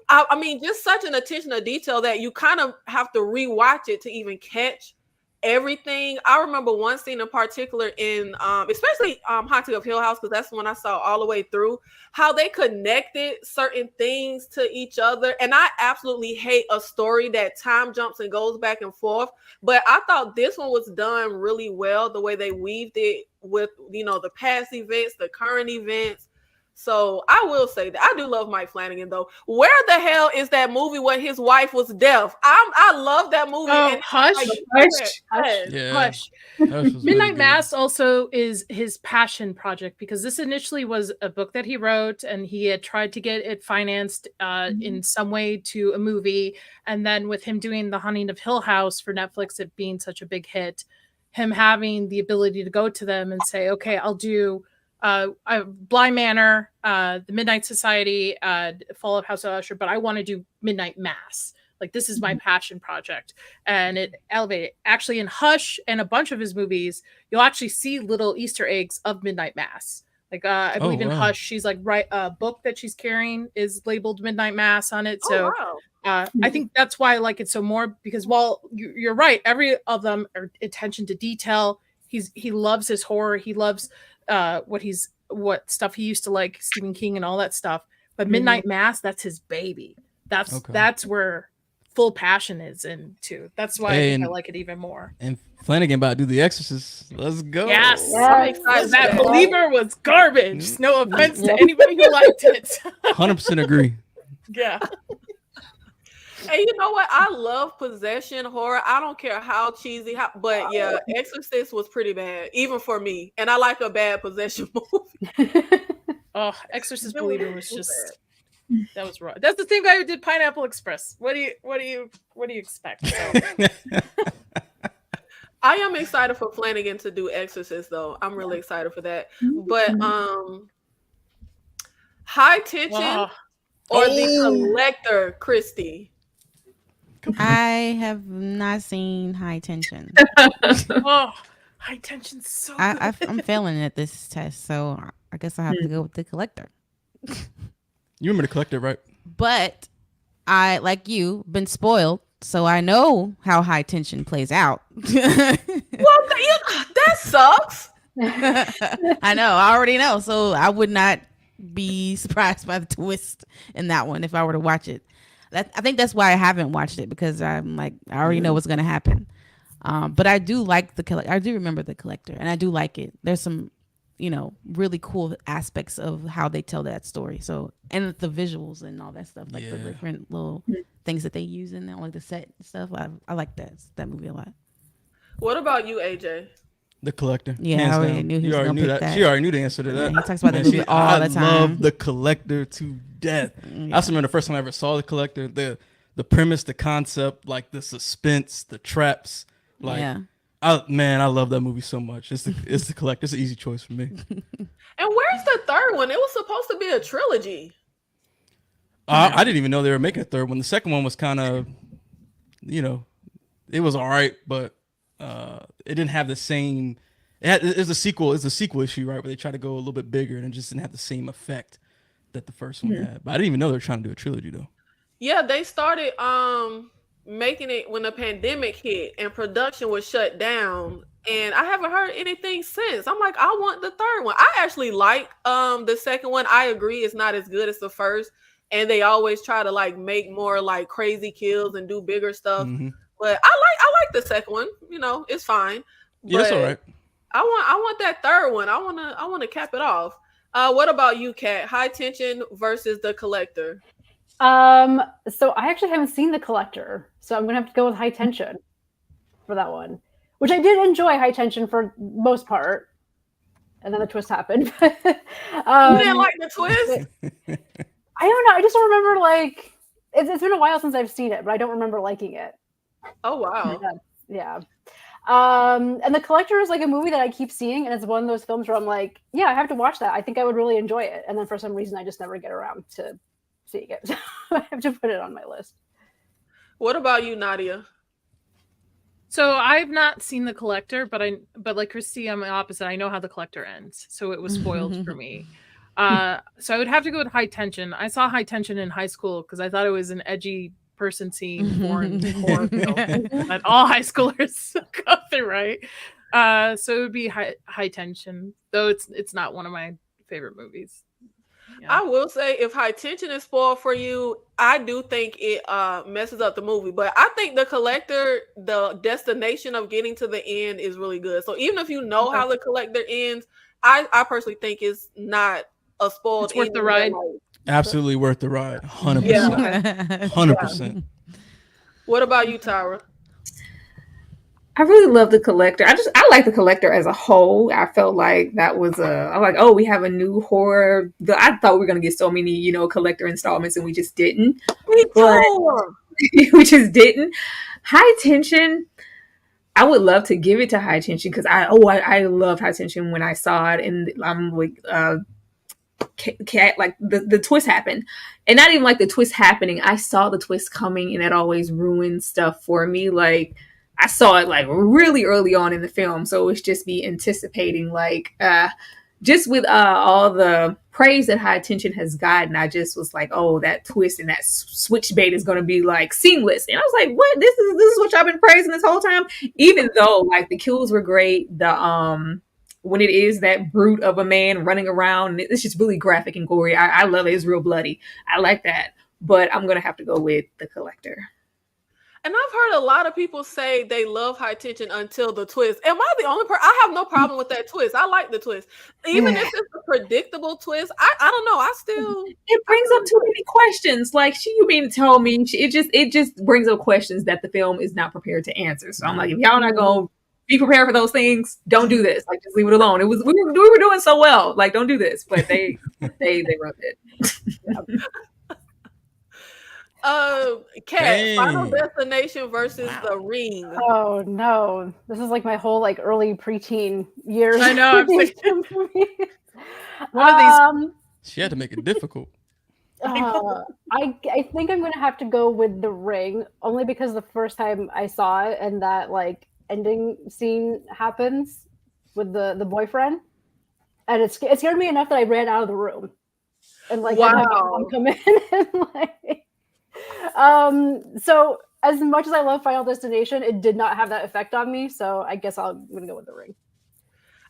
I mean, just such an attention to detail that you kind of have to rewatch it to even catch everything. I remember one scene in particular in especially Haunting of Hill House, because that's the one I saw all the way through, how they connected certain things to each other. And I absolutely hate a story that time jumps and goes back and forth, but I thought this one was done really well, the way they weaved it with the past events, the current events. So I will say that I do love Mike Flanagan, though. Where the hell is that movie where his wife was deaf? I love that movie. Oh, Hush. Yeah. Hush. Midnight Mass also is his passion project, because this initially was a book that he wrote and he had tried to get it financed in some way to a movie. And then with him doing The Haunting of Hill House for Netflix, it being such a big hit, him having the ability to go to them and say, okay, I'll do Bly Manor, the Midnight Society, Fall of House of Usher, but I want to do Midnight Mass. Like, this is my passion project. And it elevated. Actually, in Hush and a bunch of his movies, you'll actually see little Easter eggs of Midnight Mass. Like, I believe in Hush, she's like, a book that she's carrying is labeled Midnight Mass on it. So I think that's why I like it so more, because while you're right, every of them are attention to detail. He loves his horror. He loves what stuff he used to like, Stephen King and all that stuff. But Midnight Mass, that's his baby. That's where full passion is into. That's why I think I like it even more. And Flanagan about to do The Exorcist. Let's go. Yes. That Believer was garbage. No offense to anybody who liked it. 100% agree. Yeah. And you know what? I love possession horror. I don't care how cheesy, but yeah, Exorcist was pretty bad, even for me. And I like a bad possession movie. Oh, Exorcist Believer was just that was raw. That's the same guy who did Pineapple Express. What do you expect? So. I am excited for Flanagan to do Exorcist, though. I'm really excited for that. But High Tension or The Collector, Christy? I have not seen High Tension. High Tension's so good. I'm failing at this test, so I guess I have to go with The Collector. You remember The Collector, right? But I, like you, been spoiled, so I know how High Tension plays out. Well, that sucks. I know. I already know. So I would not be surprised by the twist in that one if I were to watch it. I think that's why I haven't watched it, because I'm like, I already know what's going to happen. But I do like The Collector. I do remember The Collector, and I do like it. There's some, really cool aspects of how they tell that story. So, and the visuals and all that stuff, like the different little things that they use in there, like the set and stuff. I like that movie a lot. What about you, AJ? The Collector. Yeah, I already knew he was going to pick that. She already knew the answer to that. Yeah, he talks about the movie all the time. I love The Collector to death. I also remember the first time I ever saw The Collector, the premise, the concept, like the suspense, the traps. Like, I love that movie so much. It's The Collector. It's an easy choice for me. And where's the third one? It was supposed to be a trilogy. I didn't even know they were making a third one. The second one was kind of, it was all right, but it didn't have the same. It's a sequel. It's a sequel issue, right? Where they try to go a little bit bigger, and it just didn't have the same effect that the first one had. But I didn't even know they were trying to do a trilogy, though. Yeah, they started making it when the pandemic hit and production was shut down. And I haven't heard anything since. I'm like, I want the third one. I actually like the second one. I agree it's not as good as the first. And they always try to like make more like crazy kills and do bigger stuff. Mm-hmm. But I like the second one. You know, it's fine. Yeah, it's all right. I want that third one. I wanna cap it off. What about you, Kat? High Tension versus The Collector. So I actually haven't seen The Collector, so I'm gonna have to go with High Tension for that one. Which I did enjoy High Tension for most part, and then the twist happened. You didn't like the twist? I don't know. I just don't remember like it's been a while since I've seen it, but I don't remember liking it. Oh wow. Yeah. And The Collector is like a movie that I keep seeing, and it's one of those films where I'm like, yeah, I have to watch that. I think I would really enjoy it. And then for some reason I just never get around to seeing it. So I have to put it on my list. What about you, Nadia? So I've not seen The Collector, but like Christy, I'm the opposite. I know how The Collector ends, so it was spoiled for me. So I would have to go with High Tension. I saw High Tension in high school because I thought it was an edgy person seeing foreign horror film that all high schoolers go through, right? So it would be High Tension, though it's not one of my favorite movies. Yeah. I will say, if High Tension is spoiled for you, I do think it messes up the movie. But I think The Collector, the destination of getting to the end is really good. So even if you know how The Collector ends, I personally think it's not a spoiled. It's worth the ride. Absolutely worth the ride. 100%. Yeah. 100%. What about you, Tyra? I really love The Collector. I like The Collector as a whole. I felt like that was I'm like, oh, we have a new horror. I thought we were gonna get so many, Collector installments, and we just didn't. Me too. We just didn't. High Tension. I would love to give it to High Tension because I love High Tension when I saw it, and I'm like, like the twist happened, and not even like the twist happening. I saw the twist coming, and it always ruined stuff for me. Like, I saw it like really early on in the film, so it's just me anticipating like just with all the praise that High Tension has gotten. I just was like, oh, that twist and that switch bait is going to be like seamless, and I was like, what? This is what y'all been praising this whole time. Even though like the kills were great, the when it is that brute of a man running around, it's just really graphic and gory. I love it. It's real bloody. I like that, but I'm gonna have to go with The Collector. And I've heard a lot of people say they love High Tension until the twist. Am I the only person? I have no problem with that twist. I like the twist. Even if it's a predictable twist, I don't know. I still... It brings up too many questions. Like, you mean to tell me, it just brings up questions that the film is not prepared to answer. So I'm like, if y'all not going to be prepared for those things, don't do this. Like, just leave it alone. We were doing so well. Like, don't do this. But they wrote it. Kat, Final Destination versus The Ring. Oh no, this is like my whole like early preteen years. I know. I'm thinking, one of these. She had to make it difficult. I think I'm gonna have to go with The Ring, only because the first time I saw it and that like ending scene happens with the boyfriend, and it scared me enough that I ran out of the room and like had my mom come in and like. So as much as I love Final Destination, it did not have that effect on me. So I guess I'm gonna go with The Ring.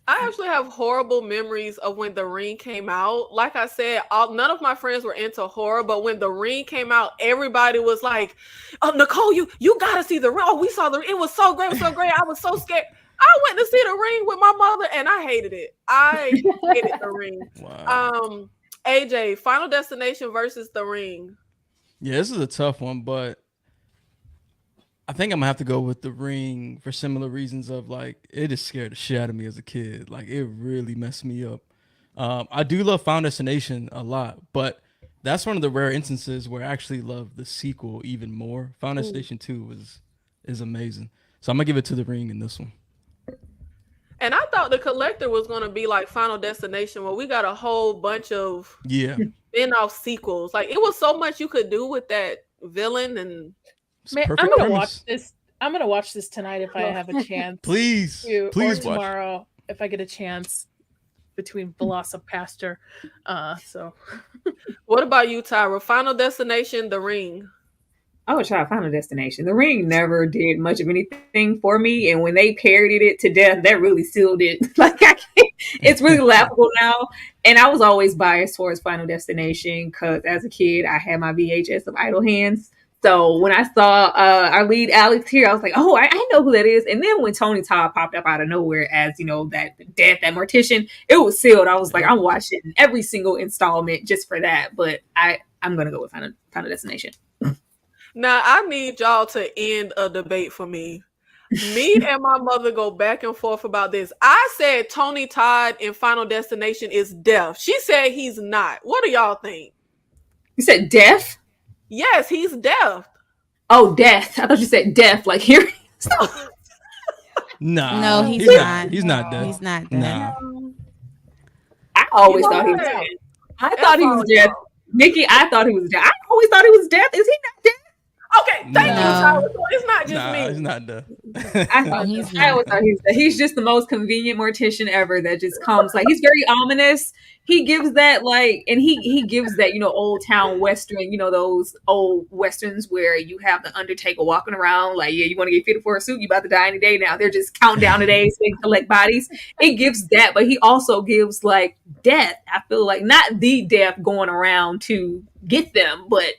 I actually have horrible memories of when The Ring came out. Like I said, none of my friends were into horror, but when The Ring came out, everybody was like, "Oh, Nicole, you gotta see The Ring." Oh, we saw The Ring. It was so great. It was so great. I was so scared. I went to see The Ring with my mother, and I hated it. I hated The Ring. Wow. AJ, Final Destination versus The Ring. Yeah, this is a tough one, but I think I'm gonna have to go with The Ring for similar reasons of like it just scared the shit out of me as a kid. Like it really messed me up. I do love Final Destination a lot, but that's one of the rare instances where I actually love the sequel even more. Final Destination 2 is amazing. So I'm gonna give it to The Ring in this one. And I thought The Collector was gonna be like Final Destination, where we got a whole bunch of spin-off sequels. Like it was so much you could do with that villain, and Man, I'm gonna watch this. I'm gonna watch this tonight if I have a chance. Please, Or please watch. tomorrow if I get a chance between Velocipaster. So What about you, Tyra? Final Destination, The Ring. I would try Final Destination. The Ring never did much of anything for me, and when they parodied it to death, that really sealed it. Like I can't, it's really laughable now. And I was always biased towards Final Destination because as a kid, I had my VHS of Idle Hands. So when I saw our lead Alex here, I was like, "Oh, I know who that is." And then when Tony Todd popped up out of nowhere as that that mortician, it was sealed. I was like, "I'm watching every single installment just for that." But I'm gonna go with Final Destination. Now, I need y'all to end a debate for me. Me and my mother go back and forth about this. I said Tony Todd in Final Destination is deaf. She said he's not. What do y'all think? You said deaf? Yes, he's deaf. Oh, death. I thought you said deaf, like hearing. Nah, No, he's not. He's not dead. He's not dead. Nah. I always You know thought he was what? deaf. I That's thought he was all deaf. y'all. Nikki, I thought he was deaf. I always thought he was deaf. Is he not deaf? Okay, thank you, No. Tyra. So it's not just Nah, me. he's not dead. I, No, thought, he's I always not. thought he was deaf. He's just the most convenient mortician ever that just comes like he's very ominous. He gives that and he gives that old town western, those old westerns where you have the Undertaker walking around like, yeah, you want to get fitted for a suit, you about to die any day now. They're just counting down the days so they can collect bodies. It gives that, but he also gives like death. I feel like not the death going around to get them, but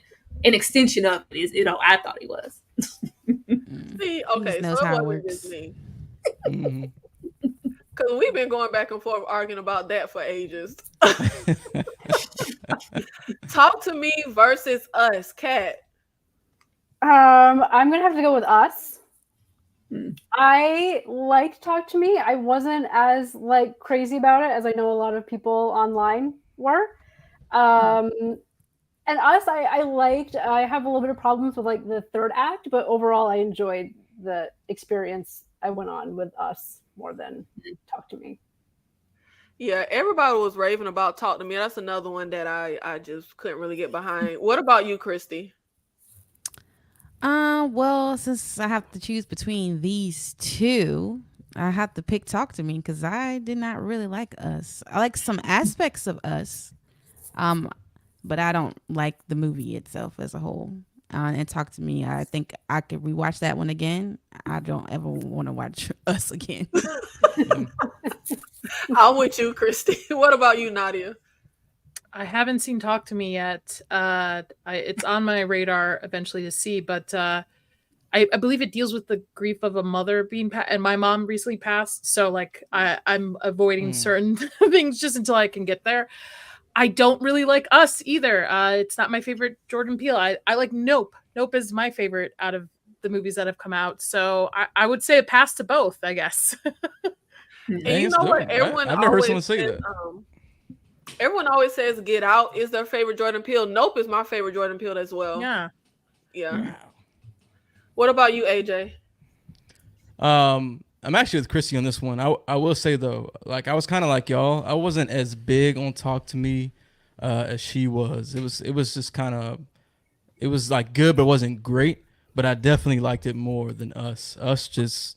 an extension of it is, I thought he was. See, okay, knows so how it it wasn't works. just me. Mhm. Because we've been going back and forth arguing about that for ages. Talk to Me versus Us, Kat. I'm gonna have to go with Us. Hmm. I liked Talk to Me. I wasn't as crazy about it as I know a lot of people online were. And Us, I liked. I have a little bit of problems with the third act, but overall, I enjoyed the experience I went on with Us more than Talk to Me. Yeah, everybody was raving about Talk to Me. That's another one that I just couldn't really get behind. What about you, Christy? Well, since I have to choose between these two, I have to pick Talk to Me because I did not really like Us. I like some aspects of Us, but I don't like the movie itself as a whole. And Talk to Me, I think I could rewatch that one again. I don't ever want to watch Us again. I'm with you, Christy. What about you, Nadia? I haven't seen Talk to Me yet. It's on my radar eventually to see, but I believe it deals with the grief of a mother being and my mom recently passed, so I'm avoiding certain things just until I can get there. I don't really like Us either. It's not my favorite Jordan Peele. I like Nope. Nope is my favorite out of the movies that have come out, so I would say a pass to both, I guess. And Dang, you it's know what? dope. Everyone I've never heard always someone say says, that. everyone always says Get Out is their favorite Jordan Peele. Nope is my favorite Jordan Peele as well. Yeah. Yeah. What about you, AJ? I'm actually with Chrissy on this one. I will say though, I was kind of like y'all. I wasn't as big on Talk to Me as she was. It was just kind of, it was good, but it wasn't great. But I definitely liked it more than Us. Us is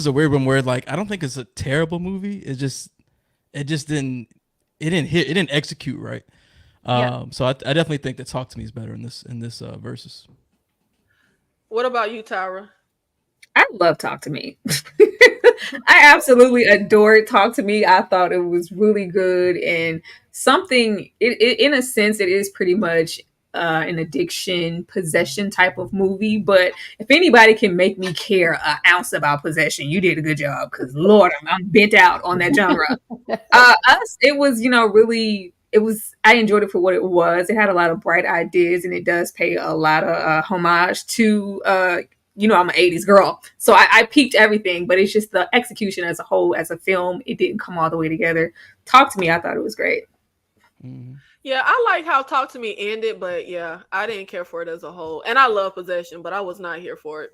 a weird one where I don't think it's a terrible movie. It didn't execute right. So I definitely think that Talk to Me is better in this versus. What about you, Tyra? I love Talk to Me. I absolutely adored Talk to Me. I thought it was really good and something. It in a sense, it is pretty much an addiction, possession type of movie. But if anybody can make me care an ounce about possession, you did a good job. Because Lord, I'm bent out on that genre. Us, it was really. It was. I enjoyed it for what it was. It had a lot of bright ideas, and it does pay a lot of homage to. I'm an 80s girl, so I peeped everything, but it's just the execution as a whole, as a film, it didn't come all the way together. Talk to Me, I thought it was great. Mm-hmm. Yeah, I like how Talk to Me ended, but yeah, I didn't care for it as a whole. And I love Possession, but I was not here for it.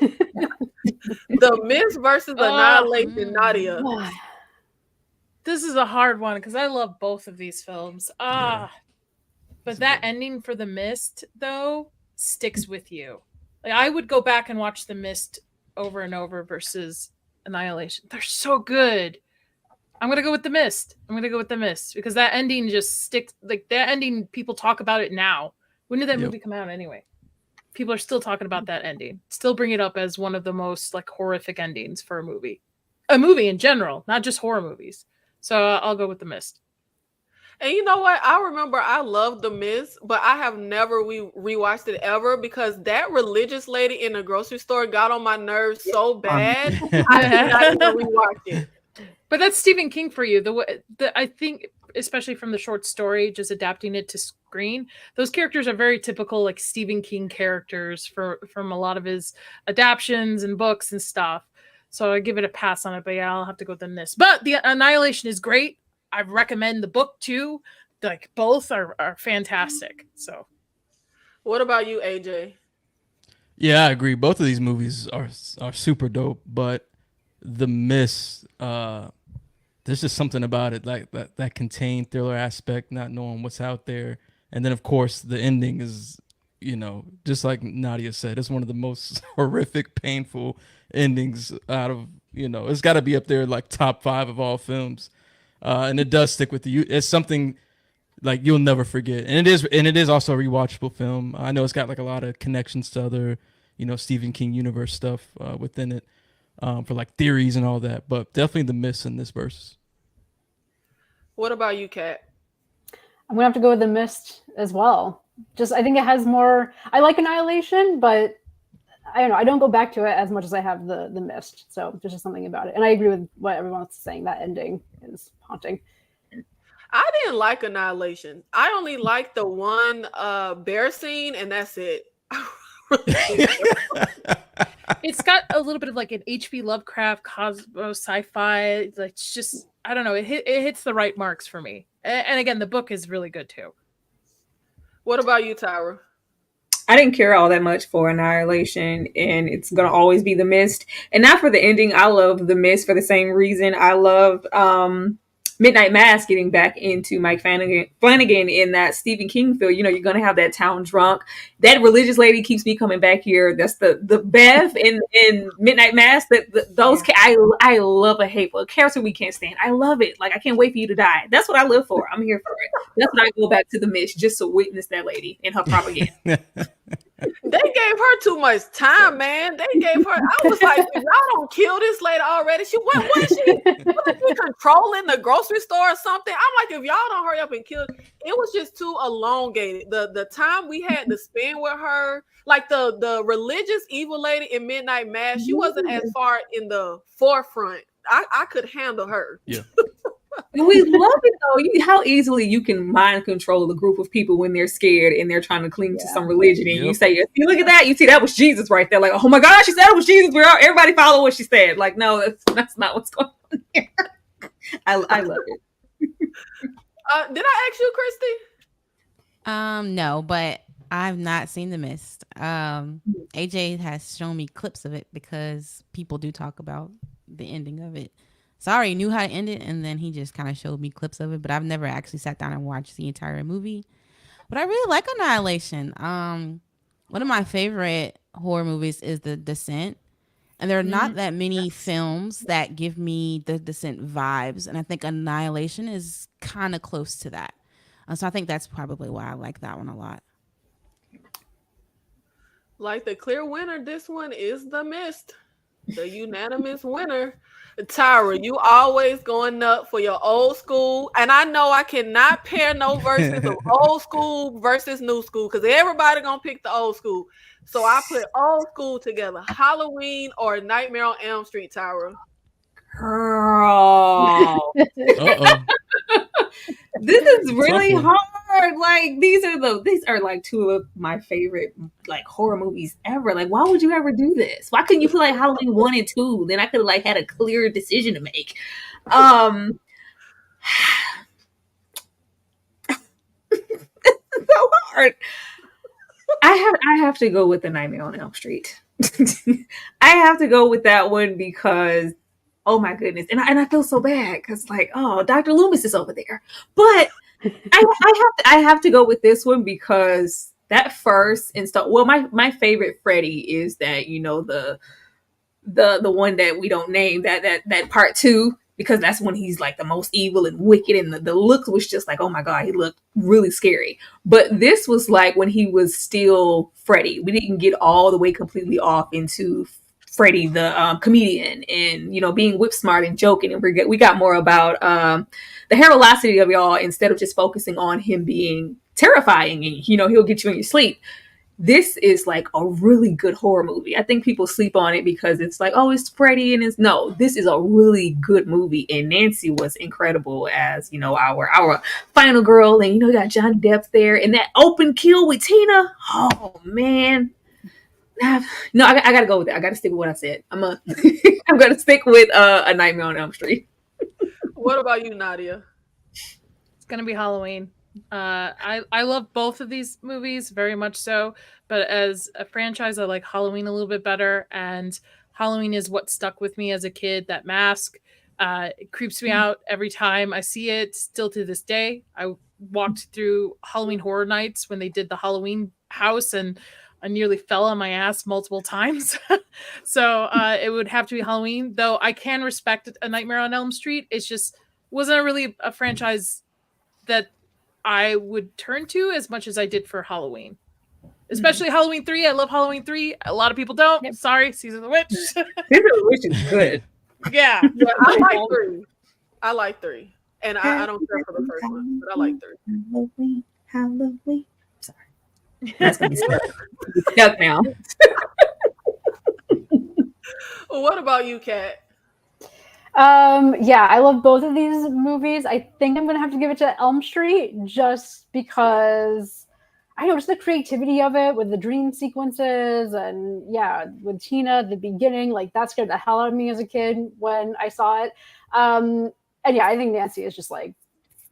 The Miz versus Annihilation, Nadia. This is a hard one because I love both of these films. But that ending for The Mist, though, sticks with you. Like I would go back and watch The Mist over and over versus Annihilation. They're so good. I'm gonna go with The Mist. Because that ending just sticks. Like that ending, people talk about it now. When did that movie come out anyway? People are still talking about that ending. Still bring it up as one of the most like horrific endings for a movie in general, not just horror movies. So I'll go with The Mist. And you know what? I remember I loved The Mist, but I have never rewatched it ever because that religious lady in the grocery store got on my nerves so bad. I did not even rewatch it. But that's Stephen King for you. I think, especially from the short story, just adapting it to screen, those characters are very typical, like Stephen King characters from a lot of his adaptions and books and stuff. So I give it a pass on it. But yeah, I'll have to go with The Mist. But the Annihilation is great. I recommend the book too. Like both are fantastic. So, what about you, AJ? Yeah, I agree. Both of these movies are super dope, but The Mist, there's just something about it like that contained thriller aspect, not knowing what's out there, and then of course the ending is, just like Nadia said, it's one of the most horrific, painful endings out of it's got to be up there like top 5 of all films, and it does stick with you. It's something like you'll never forget, and it is also a rewatchable film. I know it's got like a lot of connections to other Stephen King universe stuff within it. For like theories and all that, but definitely The Mist in this verse. What about you, Kat? I'm gonna have to go with The Mist as well. Just I think it has more. I like Annihilation, but I don't know. I don't go back to it as much as I have the Mist. So there's just something about it, and I agree with what everyone's saying. That ending is haunting. I didn't like Annihilation. I only liked the one bear scene, and that's it. It's got a little bit of like an H.P. Lovecraft Cosmo sci-fi. It's just, I don't know. It hits the right marks for me. And again, the book is really good too. What about you, Tyra? I didn't care all that much for Annihilation, and it's going to always be The Mist. And not for the ending. I love The Mist for the same reason. I love Midnight Mass getting back into Mike Flanagan in that Stephen King film. You're going to have that town drunk. That religious lady keeps me coming back here. That's the Bev in Midnight Mass. I love a hateful character we can't stand. I love it. Like, I can't wait for you to die. That's what I live for. I'm here for it. That's what I go back to The Mist just to witness that lady and her propaganda. They gave her too much time, man. They gave her. I was like, if y'all don't kill this lady already, what is she controlling the grocery store or something? I'm like, if y'all don't hurry up and kill, it was just too elongated. The time we had to spend with her, like the religious evil lady in Midnight Mass, she wasn't as far in the forefront. I could handle her. Yeah. And we love it though. How easily you can mind control a group of people when they're scared and they're trying to cling to some religion. And you say, "See, look at that! You see, that was Jesus right there." Like, oh my God, she said it was Jesus. Everybody follow what she said. Like, no, that's not what's going on here. I love it. Did I ask you, Christy? No, but I've not seen The Mist. AJ has shown me clips of it because people do talk about the ending of it. So I already knew how to end it, and then he just kind of showed me clips of it, but I've never actually sat down and watched the entire movie. But I really like Annihilation. One of my favorite horror movies is The Descent, and there are not that many films that give me The Descent vibes, and I think Annihilation is kind of close to that. So I think that's probably why I like that one a lot. Like the clear winner, this one is The Mist, the unanimous winner. Tyra, you always going up for your old school. And I know I cannot pair no verses of old school versus new school because everybody going to pick the old school. So I put old school together. Halloween or Nightmare on Elm Street, Tyra. Girl. This is really hard. Like these are like two of my favorite like horror movies ever. Like, why would you ever do this? Why couldn't you put like Halloween 1 and 2? Then I could have like had a clear decision to make. It's so hard. I have to go with the Nightmare on Elm Street. I have to go with that one because oh my goodness. And I feel so bad because like, oh, Dr. Loomis is over there. But I have to go with this one because that first install. Well, my favorite Freddy is that, you know, the one that we don't name, that part 2, because that's when he's like the most evil and wicked, and the look was just like, oh my god, he looked really scary. But this was like when he was still Freddy. We didn't get all the way completely off into Freddy the comedian, and, you know, being whip smart and joking, and we got more about the hairlocity of y'all, instead of just focusing on him being terrifying and, you know, he'll get you in your sleep. This is like a really good horror movie. I think people sleep on it because it's like, oh, it's Freddy, and it's no. This is a really good movie, and Nancy was incredible as, you know, our final girl, and, you know, you got Johnny Depp there, and that open kill with Tina. Oh man, no, I gotta go with it. I gotta stick with what I said. I'm gonna stick with A Nightmare on Elm Street. What about you, Nadia? It's gonna be Halloween. I love both of these movies very much so, but as a franchise, I like Halloween a little bit better. And Halloween is what stuck with me as a kid. That mask, it creeps me out every time I see it. Still to this day, I walked through Halloween Horror Nights when they did the Halloween house, and I nearly fell on my ass multiple times. So it would have to be Halloween, though I can respect A Nightmare on Elm Street. It's just wasn't really a franchise that I would turn to as much as I did for Halloween. Especially Halloween 3. I love Halloween 3. A lot of people don't. Yep. Sorry, Season of the Witch. Season of the Witch is good. Yeah. Yeah, I like 3. I like 3. And I don't care for the first one, but I like 3. Halloween. Sorry. That's going to be stuck now. What about you, Kat? Yeah, I love both of these movies. I think I'm gonna have to give it to Elm Street, just because I know just the creativity of it with the dream sequences, and yeah, with Tina at the beginning, like that scared the hell out of me as a kid when I saw it. And yeah, I think Nancy is just like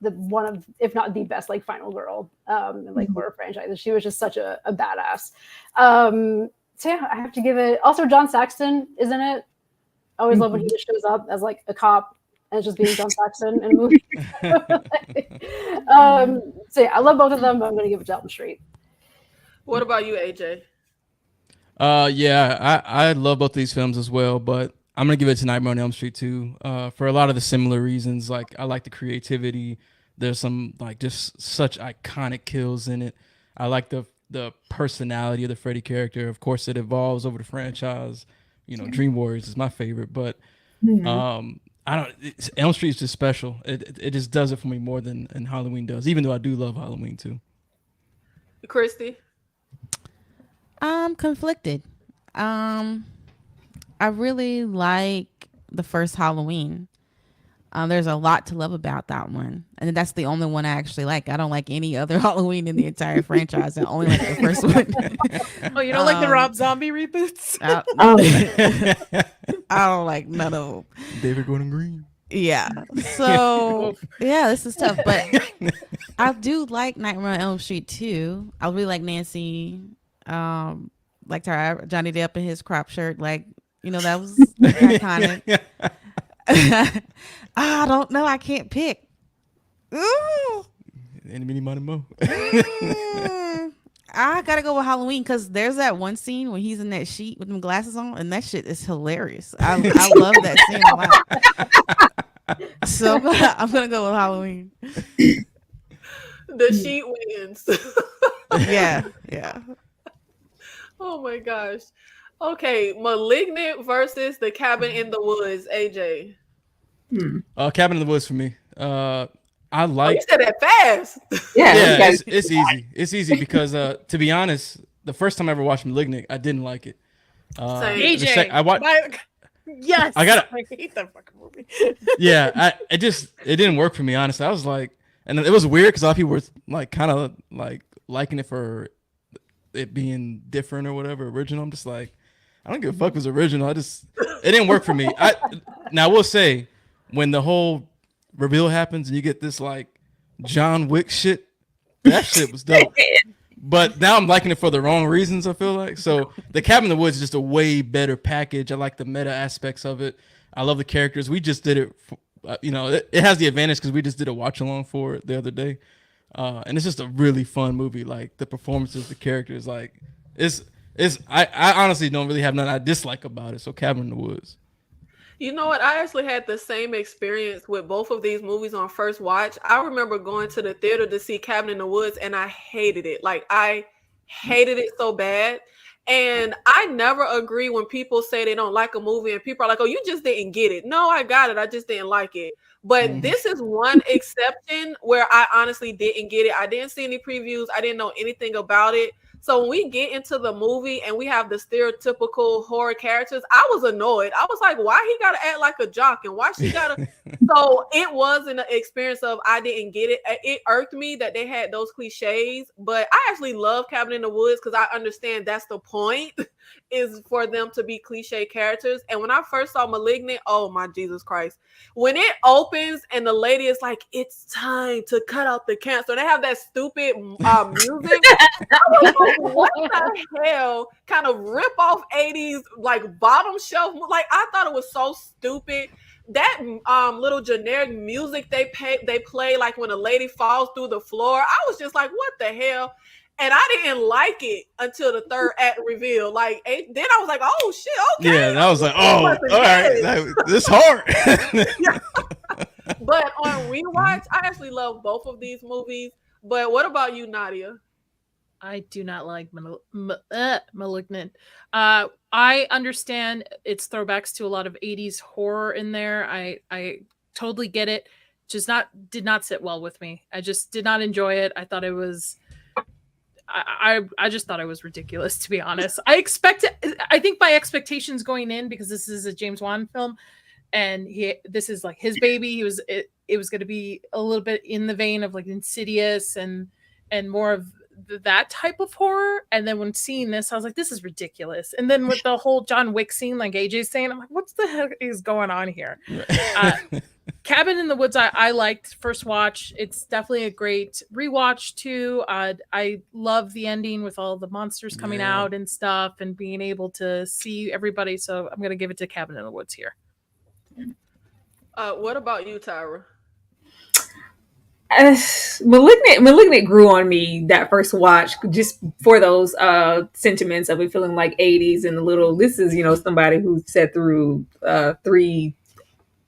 the one of, if not the best, like final girl in like horror franchises. She was just such a badass. So yeah, I have to give it. Also, John Saxon is in it. I always love when he just shows up as like a cop and it's just being John Saxon in a movie. So yeah, I love both of them, but I'm going to give it to Elm Street. What about you, AJ? Yeah, I love both these films as well, but I'm gonna give it to Nightmare on Elm Street too. For a lot of the similar reasons. Like, I like the creativity. There's some like just such iconic kills in it. I like the personality of the Freddy character. Of course, it evolves over the franchise. You know, Dream Warriors is my favorite, but Elm Street is just special. It just does it for me more than Halloween does, even though I do love Halloween too. Christy? I'm conflicted. I really like the first Halloween. There's a lot to love about that one, and that's the only one I actually like. I don't like any other Halloween in the entire franchise. I only like the first one. Oh, you don't like the Rob Zombie reboots? I don't like none of them. David Gordon Green. Yeah. So yeah, this is tough, but I do like Nightmare on Elm Street too. I really like Nancy. Liked her Johnny Depp in his crop shirt. Like, you know, that was iconic. I don't know. I can't pick. Ooh. Any, mini, money, mo. I gotta go with Halloween because there's that one scene when he's in that sheet with them glasses on, and that shit is hilarious. I love that scene a lot. So I'm gonna go with Halloween. The sheet wins. Yeah. Oh my gosh. Okay, Malignant versus The Cabin in the Woods. AJ. Cabin in the Woods for me. I like. You said that fast. Yeah, it's easy. It's easy because to be honest, the first time I ever watched Malignant, I didn't like it. AJ, I watched. Yes, I hate that fucking movie. Yeah, it didn't work for me. Honestly, I was like, and it was weird because a lot of people were like kind of like liking it for it being different or whatever, original. I'm just like, I don't give a fuck if it was original. It didn't work for me. Now I will say, when the whole reveal happens and you get this like John Wick shit, that shit was dope. But now I'm liking it for the wrong reasons, I feel like. So The Cabin in the Woods is just a way better package. I like the meta aspects of it. I love the characters. We just did it, it has the advantage because we just did a watch along for it the other day. And it's just a really fun movie. Like the performances, the characters, like it's I honestly don't really have nothing I dislike about it. So Cabin in the Woods. You know what? I actually had the same experience with both of these movies on first watch. I remember going to the theater to see Cabin in the Woods, and I hated it. Like, I hated it so bad. And I never agree when people say they don't like a movie and people are like, oh, you just didn't get it. No, I got it. I just didn't like it. But this is one exception where I honestly didn't get it. I didn't see any previews. I didn't know anything about it. So when we get into the movie and we have the stereotypical horror characters, I was annoyed. I was like, why he gotta act like a jock and why she gotta so it was an experience of I didn't get it. It irked me that they had those cliches, but I actually love Cabin in the Woods because I understand that's the point is for them to be cliche characters. And when I first saw Malignant, oh my Jesus Christ. When it opens and the lady is like, it's time to cut out the cancer, they have that stupid music. I was like, what the hell kind of rip off 80s like bottom shelf? Like, I thought it was so stupid. That little generic music they play like when a lady falls through the floor. I was just like, what the hell? And I didn't like it until the third act reveal. Like, then I was like, oh shit, okay. Yeah, and I was like, oh, all right, this hard. But on rewatch, I actually love both of these movies. But what about you, Nadia? I do not like Malignant. I understand it's throwbacks to a lot of 80s horror in there. I totally get it. Just did not sit well with me. I just did not enjoy it. I thought it was I just thought it was ridiculous, to be honest. I think my expectations going in, because this is a James Wan film and this is like his baby. It was going to be a little bit in the vein of like Insidious and more of that type of horror. And then when seeing this, I was like, this is ridiculous. And then with the whole John Wick scene, like AJ's saying, I'm like, what the heck is going on here? Cabin in the Woods, I liked first watch. It's definitely a great rewatch too. I love the ending with all the monsters coming out and stuff and being able to see everybody. So I'm going to give it to Cabin in the Woods here. What about you, Tyra? Malignant grew on me that first watch just for those sentiments of it feeling like 80s and this is somebody who sat through 3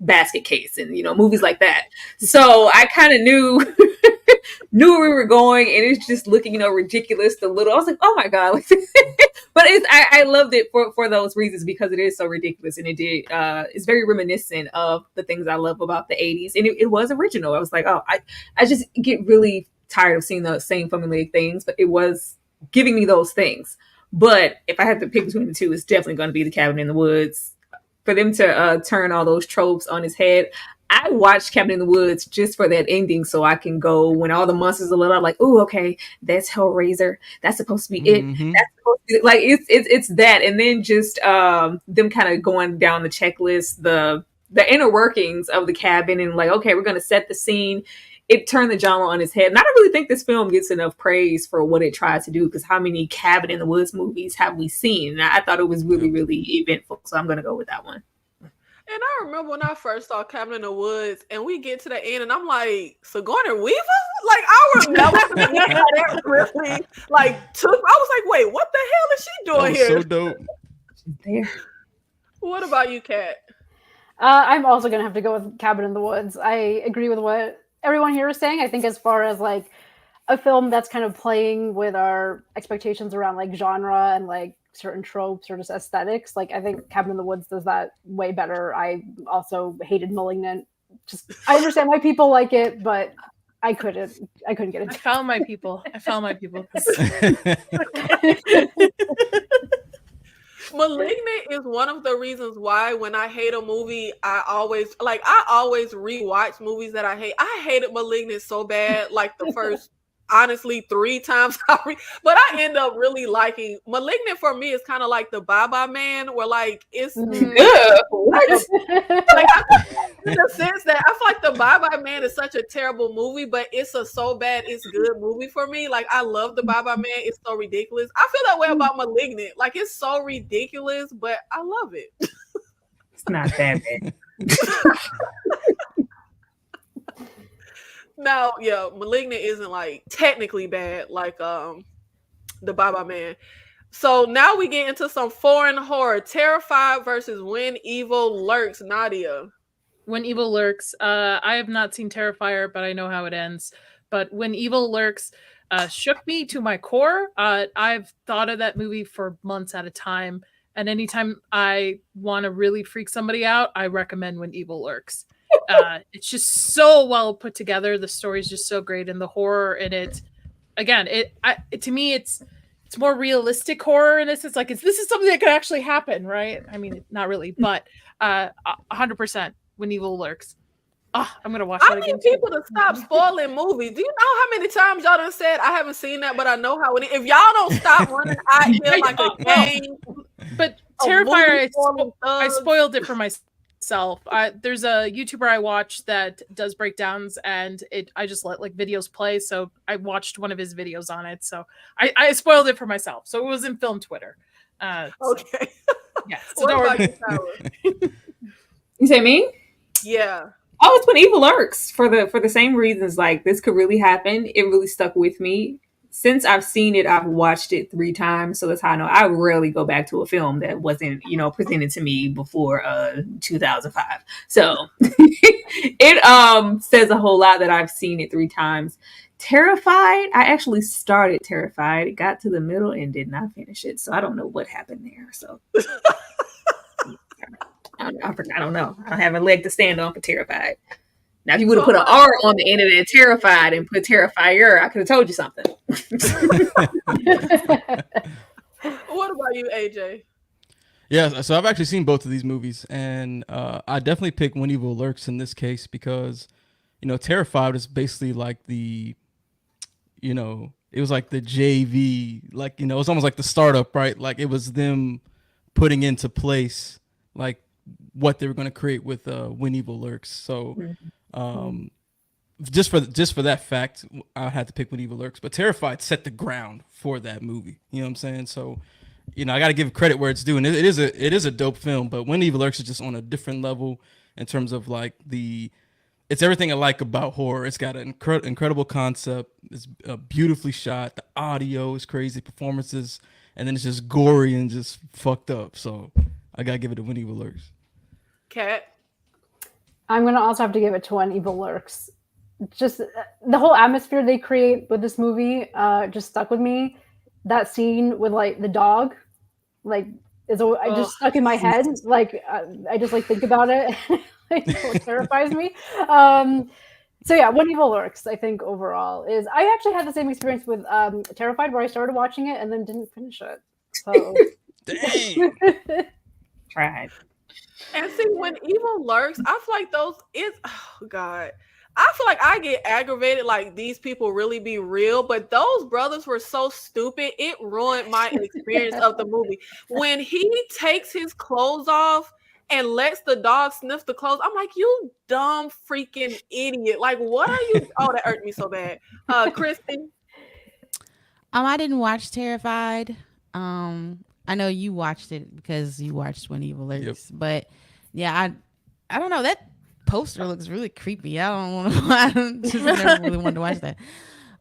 Basket Case and movies like that. So I kind of knew where we were going, and it's just looking ridiculous. I was like, oh my god. But I loved it for those reasons, because it is so ridiculous, and it's very reminiscent of the things I love about the 80s, and it was original. I was like, oh, I just get really tired of seeing the same formulaic things, but it was giving me those things. But if I had to pick between the two, it's definitely going to be the Cabin in the Woods. For them to turn all those tropes on his head. I watched Cabin in the Woods just for that ending, so I can go when all the monsters are little. I'm like, oh, okay, that's Hellraiser. That's supposed to be it. That's supposed to be like it's that, and then just them kind of going down the checklist, the inner workings of the cabin, and like, okay, we're gonna set the scene. It turned the genre on its head. And I don't really think this film gets enough praise for what it tried to do, because how many Cabin in the Woods movies have we seen? And I thought it was really, really eventful. So I'm going to go with that one. And I remember when I first saw Cabin in the Woods and we get to the end and I'm like, Sigourney Weaver? Like, I would never forget how that really took. I was like, wait, what the hell is she doing here? So dope. There. What about you, Kat? I'm also going to have to go with Cabin in the Woods. I agree with what everyone here is saying. I think as far as like a film that's kind of playing with our expectations around like genre and like certain tropes or just aesthetics, like I think Cabin in the Woods does that way better. I also hated Malignant. I understand why people like it, but I couldn't get it. I found my people. Malignant is one of the reasons why when I hate a movie, I always rewatch movies that I hate. I hated Malignant so bad, like the first, honestly, 3 times. But I end up really liking Malignant. For me, is kind of like the Bye Bye Man, where like it's in the sense that I feel like the Bye Bye Man is such a terrible movie, but it's a so bad it's good movie for me. Like, I love the Bye Bye Man. It's so ridiculous. I feel that way about Malignant. Like, it's so ridiculous, but I love it. It's not that bad. Now, yeah, Malignant isn't like technically bad like the Baba Man. So now we get into some foreign horror. Terrified versus When Evil Lurks. Nadia. When Evil Lurks, I have not seen Terrifier, but I know how it ends. But When Evil Lurks shook me to my core. I've thought of that movie for months at a time. And anytime I want to really freak somebody out, I recommend When Evil Lurks. It's just so well put together. The story's just so great, and the horror in it. Again, to me, it's more realistic horror in this. It's like this is something that could actually happen, right? I mean, not really, but 100% When Evil Lurks. Oh, I'm gonna watch that I again. need people to stop spoiling movies. Do you know how many times y'all done said I haven't seen that, but I know how it is? If y'all don't stop running, I feel like a game. But a Terrifier, movie spoiling I thugs. spoiled it for myself. There's a YouTuber I watch that does breakdowns, and I just let like videos play. So I watched one of his videos on it. So I spoiled it for myself. So it was in film Twitter. Okay. Yeah. So What don't about worry. you, Tyler? You say me? Yeah. Oh, it's When Evil Lurks for the same reasons. Like, this could really happen. It really stuck with me. Since I've seen it, I've watched it 3 times, so that's how I know. I rarely go back to a film that wasn't, presented to me before 2005. So it says a whole lot that I've seen it 3 times. Terrified, I actually started Terrified, got to the middle and did not finish it, so I don't know what happened there. So I don't know. I don't have a leg to stand on for Terrified. Now, if you would have put an R on the end of it, Terrified, and put Terrifier, I could have told you something. What about you, AJ? Yeah, so I've actually seen both of these movies, and I definitely pick When Evil Lurks in this case because, Terrified is basically like it was like the JV, like, it was almost like the startup, right? Like it was them putting into place like what they were going to create with When Evil Lurks. So just for that fact, I had to pick When Evil Lurks, but Terrified set the ground for that movie. You know what I'm saying? So, I got to give credit where it's due, and it is a dope film. But When Evil Lurks is just on a different level in terms of like it's everything I like about horror. It's got an incredible concept. It's beautifully shot. The audio is crazy, performances, and then it's just gory and just fucked up. So I gotta give it to When Evil Lurks. Kat? I'm going to also have to give it to When Evil Lurks. Just the whole atmosphere they create with this movie just stuck with me. That scene with like the dog, like I just stuck in my head. Like I just like think about it. It terrifies me. So yeah, When Evil Lurks, I think overall is. I actually had the same experience with Terrified, where I started watching it and then didn't finish it. So Dang. Tried. And see, When Evil Lurks, I feel like oh God. I feel like I get aggravated, like these people really be real, but those brothers were so stupid, it ruined my experience of the movie. When he takes his clothes off and lets the dog sniff the clothes, I'm like, you dumb freaking idiot. Like, what are you? Oh, that hurt me so bad. Christy? I didn't watch Terrified. I know you watched it because you watched When Evil Lurks, but yeah, I don't know, that poster looks really creepy. I don't want to. Just never really wanted to watch that.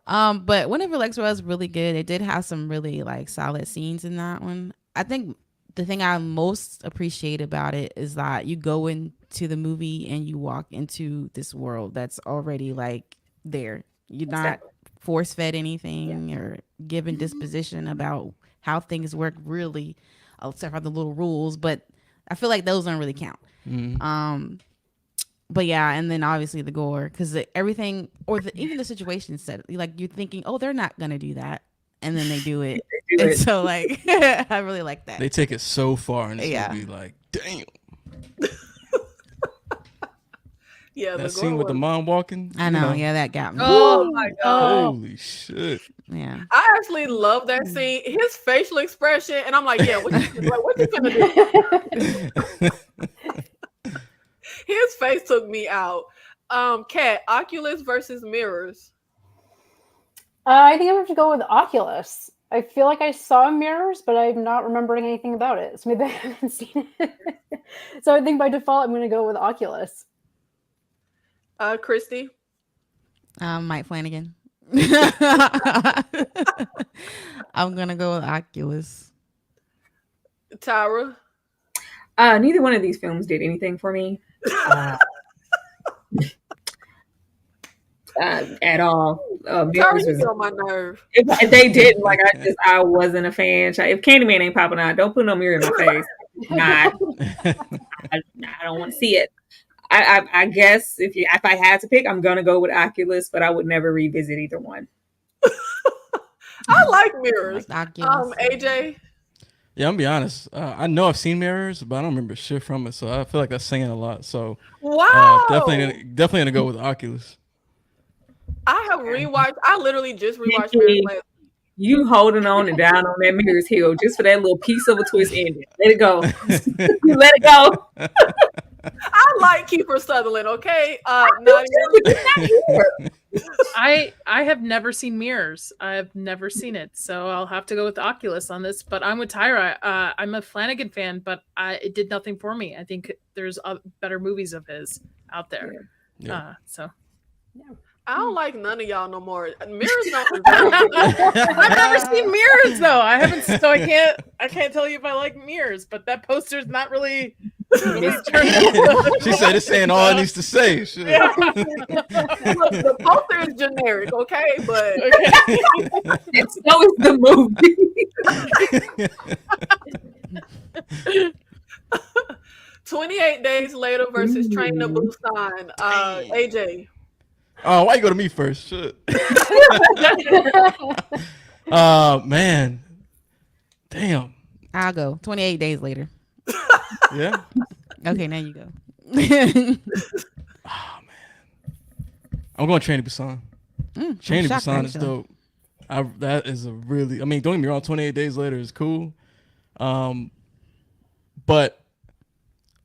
But When Evil Lurks was really good. It did have some really like solid scenes in that one. I think the thing I most appreciate about it is that you go into the movie and you walk into this world that's already like there. You're not force fed anything or given disposition about how things work really, except for the little rules. But I feel like those don't really count. Mm-hmm. But yeah, and then obviously the gore, because everything, or even the situation set, like you're thinking, oh, they're not gonna do that, and then they do it. And so like, I really like that. They take it so far in this Yeah. movie, like, damn. Yeah, That scene with the mom walking. I know, yeah, that got me. Oh my God. Holy shit. Yeah. I actually love that scene. His facial expression, and I'm like, yeah, what you gonna do? His face took me out. Kat, Oculus versus Mirrors. I think I'm going to go with Oculus. I feel like I saw Mirrors, but I'm not remembering anything about it. So maybe I haven't seen it. So I think by default, I'm going to go with Oculus. Christy? Mike Flanagan. I'm gonna go with Oculus. Tyra. Neither one of these films did anything for me. At all. Tyra, Mirrors you was, get on my nerve. if they didn't, like I wasn't a fan. If Candyman ain't popping out, don't put no mirror in my face. Not, I don't want to see it. I guess if I had to pick, I'm gonna go with Oculus, but I would never revisit either one. I like mirrors. Oculus. AJ. Yeah, I'm gonna be honest. I know I've seen Mirrors, but I don't remember shit from it. So I feel like that's saying a lot. So Wow. definitely gonna go with Oculus. I have rewatched. I literally just rewatched Mirrors last. You holding on and down on that Mirrors hill just for that little piece of a twist ending. Let it go. Let it go. I like Kiefer Sutherland. Okay. I have never seen Mirrors. I've never seen it, so I'll have to go with Oculus on this. But I'm with Tyra. I'm a Flanagan fan, but it did nothing for me. I think there's better movies of his out there. Yeah. So I don't like none of y'all no more. Mirrors don't. I've never seen Mirrors though. I haven't, so I can't tell you if I like Mirrors. But that poster's not really. She said it's saying all it needs to say. Shit. Yeah. Look, the poster is generic, okay, but It's always the movie. 28 Days Later versus Train to Busan. AJ. Oh, why you go to me first? Shit. Man. Damn. I'll go. 28 days later. Yeah. Okay, now you go. Oh man. I'm going Train to Busan. Train to Busan is dope. That is a really. I mean, don't get me wrong. 28 Days Later is cool. But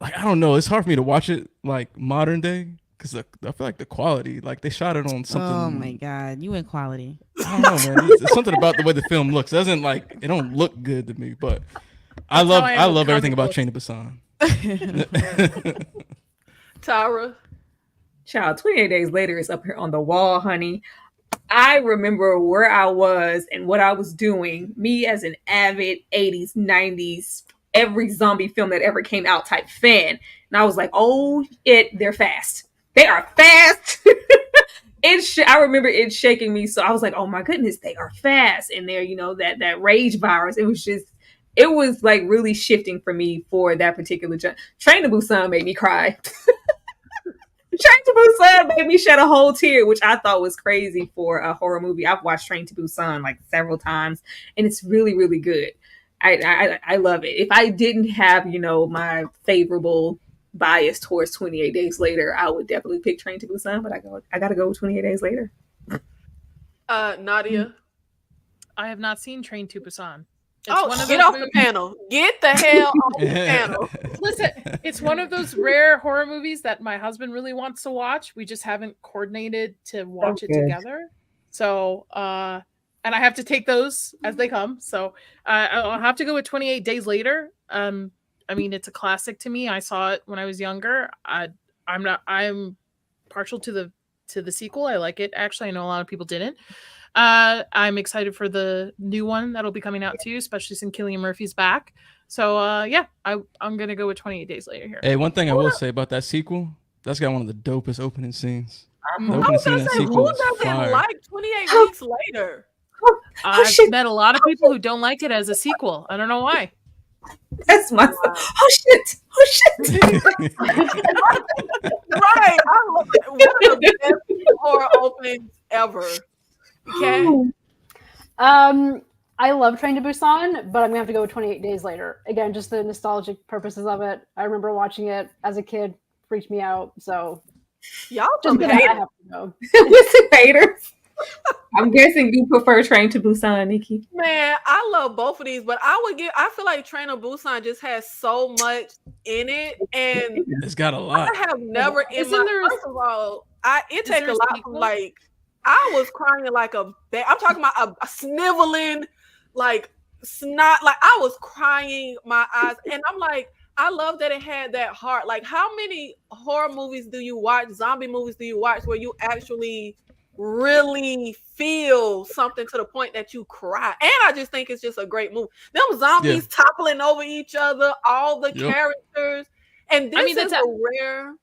like I don't know. It's hard for me to watch it like modern day. Because I feel like the quality, like they shot it on something. Oh my god, you in quality. I don't know, man. It's something about the way the film looks. It doesn't like it don't look good to me, but I love everything about Train to Busan. Tyra. Child, 28 Days Later is up here on the wall, honey. I remember where I was and what I was doing. Me as an avid 80s, 90s, every zombie film that ever came out type fan. And I was like, oh, they're fast. They are fast. I remember it shaking me. So I was like, oh my goodness, they are fast. And they're, that rage virus. It was like really shifting for me for that particular Train to Busan made me cry. Train to Busan made me shed a whole tear, which I thought was crazy for a horror movie. I've watched Train to Busan like several times, and it's really, really good. I love it. If I didn't have, my favorable bias towards 28 Days Later, I would definitely pick Train to Busan, but I gotta go with 28 Days Later. Nadia. I have not seen Train to Busan. Get off the panel. Get the hell off the panel. Listen, it's one of those rare horror movies that my husband really wants to watch. We just haven't coordinated to watch it together. So, and I have to take those as they come. So I'll have to go with 28 Days Later. I mean, it's a classic to me. I saw it when I was younger. I'm partial to the sequel. I like it. Actually, I know a lot of people didn't. I'm excited for the new one that'll be coming out too, especially since Cillian Murphy's back. So yeah, I'm gonna go with 28 Days Later here. Hey, one thing I will say about that sequel, that's got one of the dopest opening scenes. The I opening was scene gonna in that say, sequel who is doesn't fire. like 28 Weeks Later? I've met a lot of people who don't like it as a sequel. I don't know why. That's my oh shit. Right. I love it. One of the best horror openings ever. Okay. I love Train to Busan, but I'm gonna have to go with 28 Days Later. Again, just the nostalgic purposes of it. I remember watching it as a kid, freaked me out. So Y'all just some I haters. have to go. Listen, haters. I'm guessing you prefer Train to Busan, Nikki. Man, I love both of these, but I feel like Train to Busan just has so much in it, and It's got a lot. I have never First of all, it is take there a a lot from sequel? like I was crying like I'm talking about a sniveling, like snot, like I was crying my eyes, and I'm like, I love that it had that heart. Like, how many horror movies do you watch, zombie movies do you watch where you actually really feel something to the point that you cry. And I just think it's just a great movie. Them zombies toppling over each other, all the characters. And this is a rare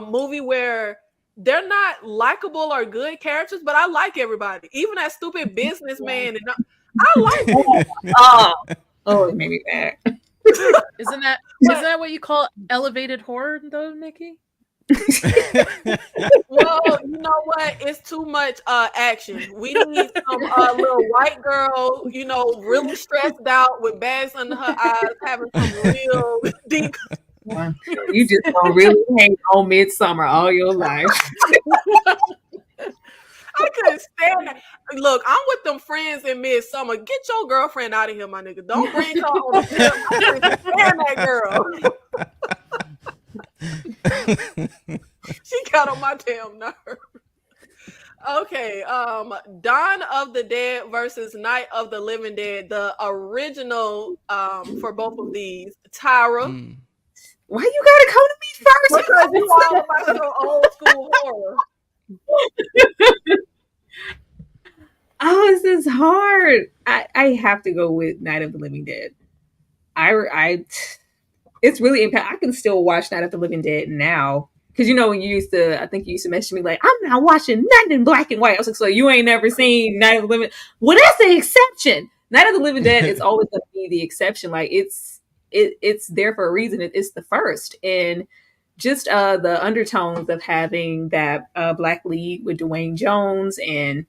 movie where they're not likable or good characters, but I like everybody. Even that stupid businessman. And I like it. It made me mad. Isn't that what you call elevated horror, though, Nikki? Well, you know what? It's too much action. We need some little white girl, really stressed out with bags under her eyes, having some real deep. You just gonna really hang on Midsummer all your life. I couldn't stand that. Look, I'm with them friends in Midsummer. Get your girlfriend out of here, my nigga. Don't bring her on the trip. I couldn't stand that girl. She got on my damn nerve. Okay, Dawn of the Dead versus Night of the Living Dead. The original for both of these. Tyra. Why you gotta come to me first? Because you all about your old school horror. Oh, this is hard. I have to go with Night of the Living Dead. It's really impact. I can still watch Night of the Living Dead now. Because when I think you used to message me like, I'm not watching nothing in black and white. I was like, so you ain't never seen Night of the Living? Well, that's the exception. Night of the Living Dead is always going to be the exception. Like it's there for a reason. It's the first, and just the undertones of having that black lead with Dwayne Jones, and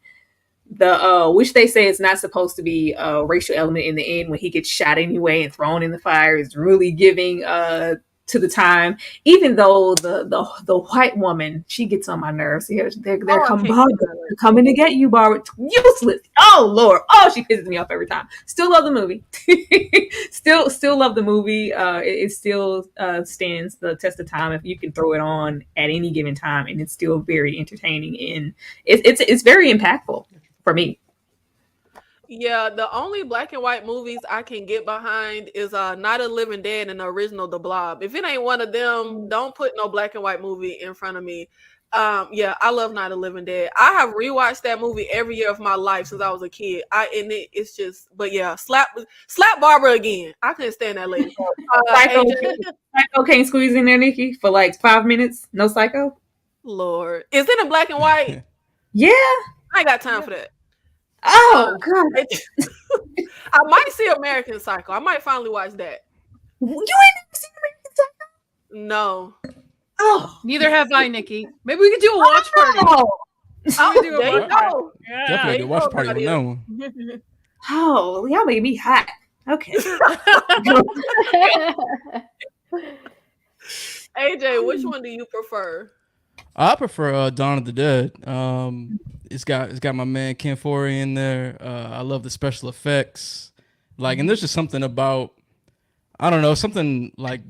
the which they say is not supposed to be a racial element in the end when he gets shot anyway and thrown in the fire is really giving to the time, even though the white woman, she gets on my nerves. They're coming to get you, Barbara. Useless. Oh Lord. Oh, she pisses me off every time. Still love the movie. still love the movie. It still stands the test of time if you can throw it on at any given time, and it's still very entertaining, and it's very impactful for me. Yeah, the only black and white movies I can get behind is Night of the Living Dead and the original The Blob. If it ain't one of them, don't put no black and white movie in front of me. Yeah, I love Night of the Living Dead. I have rewatched that movie every year of my life since I was a kid. It's just, but yeah, slap Barbara again. I couldn't stand that lady. Psycho can't squeeze in there, Nikki, for like 5 minutes. No Psycho. Lord, is it in black and white? Yeah, I ain't got time for that. Oh God! I might see American Psycho. I might finally watch that. You ain't never seen American Psycho? No. Oh, neither have I, Nikki. Maybe we could do a watch party. There you go. Definitely a watch party with that one. Oh, y'all made me hot. Okay. AJ, which one do you prefer? I prefer Dawn of the Dead. It's got my man Ken Foree in there. I love the special effects. And there's just something about, I don't know, something like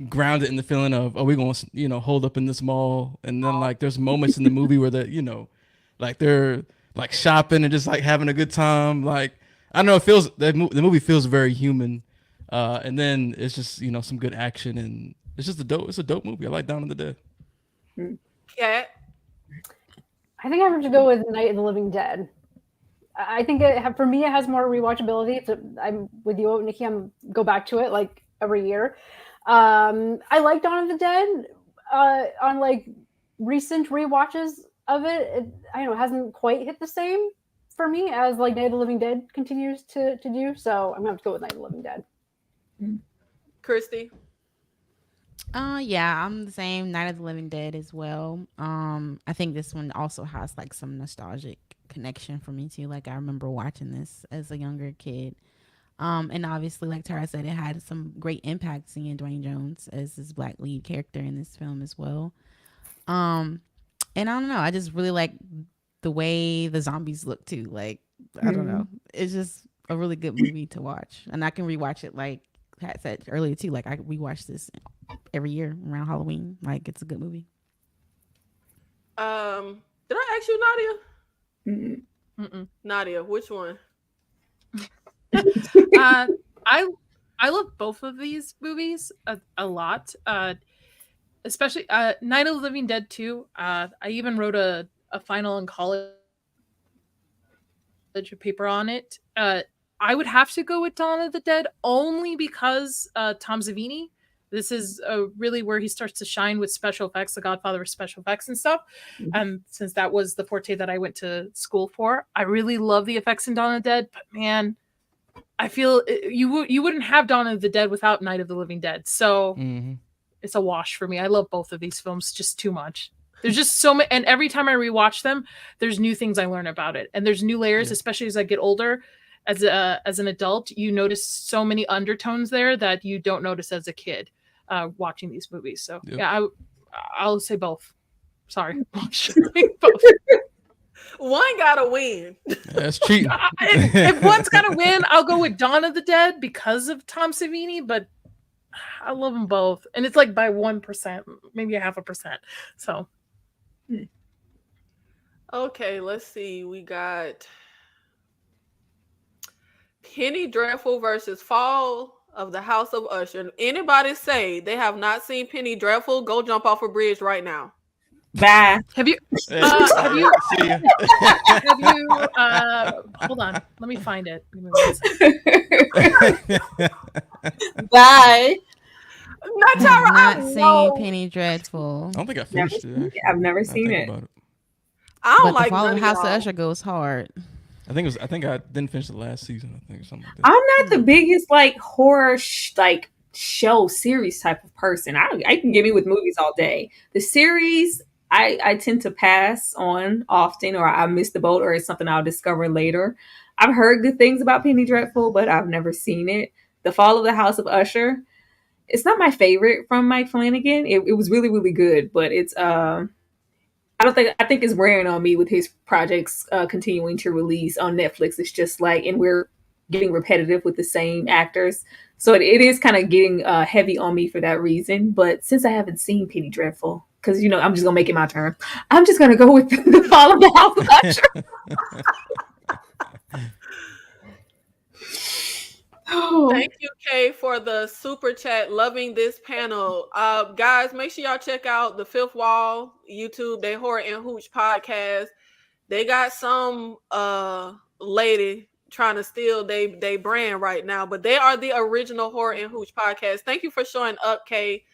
grounded in the feeling of, we going to, hold up in this mall. And then there's moments in the movie where they're shopping and just having a good time. I don't know, the movie feels very human. And then it's just, some good action, and it's just a dope movie. I like Dawn of the Dead. Yeah. I think I have to go with Night of the Living Dead. I think for me, it has more rewatchability. I'm with you, Nikki. I'm go back to it every year. I like Dawn of the Dead. On recent rewatches of it, I don't know, hasn't quite hit the same for me as Night of the Living Dead continues to do. So I'm gonna have to go with Night of the Living Dead. Christy. Yeah, I'm the same. Night of the Living Dead as well. I think this one also has some nostalgic connection for me too. I remember watching this as a younger kid. And obviously, like Tara said, it had some great impact seeing Dwayne Jones as this black lead character in this film as well. And I don't know, I just really like the way the zombies look too. I don't know, it's just a really good movie to watch, and I can rewatch it Pat said earlier too. I rewatch this every year around Halloween. It's a good movie. Did I ask you, Nadia? Mm-mm. Nadia, which one? I love both of these movies a lot. Especially Night of the Living Dead 2. I even wrote a final in college paper on it. I would have to go with Dawn of the Dead only because Tom Savini. This is really where he starts to shine with special effects, the godfather of special effects and stuff. Since that was the forte that I went to school for, I really love the effects in Dawn of the Dead. But man, I feel you wouldn't have Dawn of the Dead without Night of the Living Dead. So it's a wash for me. I love both of these films just too much. There's just so many, and every time I rewatch them, there's new things I learn about it, and there's new layers, especially as I get older. As an adult, you notice so many undertones there that you don't notice as a kid watching these movies. So I'll say both. Sorry, both. One gotta win. That's cheating. If one's gotta win, I'll go with Dawn of the Dead because of Tom Savini, but I love them both, and it's like by 1%, maybe 0.5%. So, okay, let's see. We got Penny Dreadful versus Fall of the House of Usher. Anybody say they have not seen Penny Dreadful? Go jump off a bridge right now. Bye. have you? See ya. Have you? Hold on, let me find it. Give me 1 second. Bye. Not Not seen Penny Dreadful. I don't think I finished it. I've never seen it. About it. I don't But like the Fall of none House of y'all. Usher goes hard. I think I didn't finish the last season. I think or something like that. I'm not the biggest like horror show series type of person. I can get me with movies all day. The series I tend to pass on often, or I miss the boat, or it's something I'll discover later. I've heard good things about Penny Dreadful, but I've never seen it. The Fall of the House of Usher. It's not my favorite from Mike Flanagan. It was really, really good, but it's I think it's wearing on me with his projects continuing to release on Netflix. It's just like, and we're getting repetitive with the same actors. So it is kind of getting heavy on me for that reason. But since I haven't seen Penny Dreadful, because, I'm just going to make it my turn. I'm just going to go with the Fall of the House of Usher. Thank you, Kay, for the super chat. Loving this panel. Guys, make sure y'all check out the Fifth Wall YouTube, they Horror and Hooch podcast. They got some lady trying to steal they brand right now, but they are the original Horror and Hooch podcast. Thank you for showing up, Kay.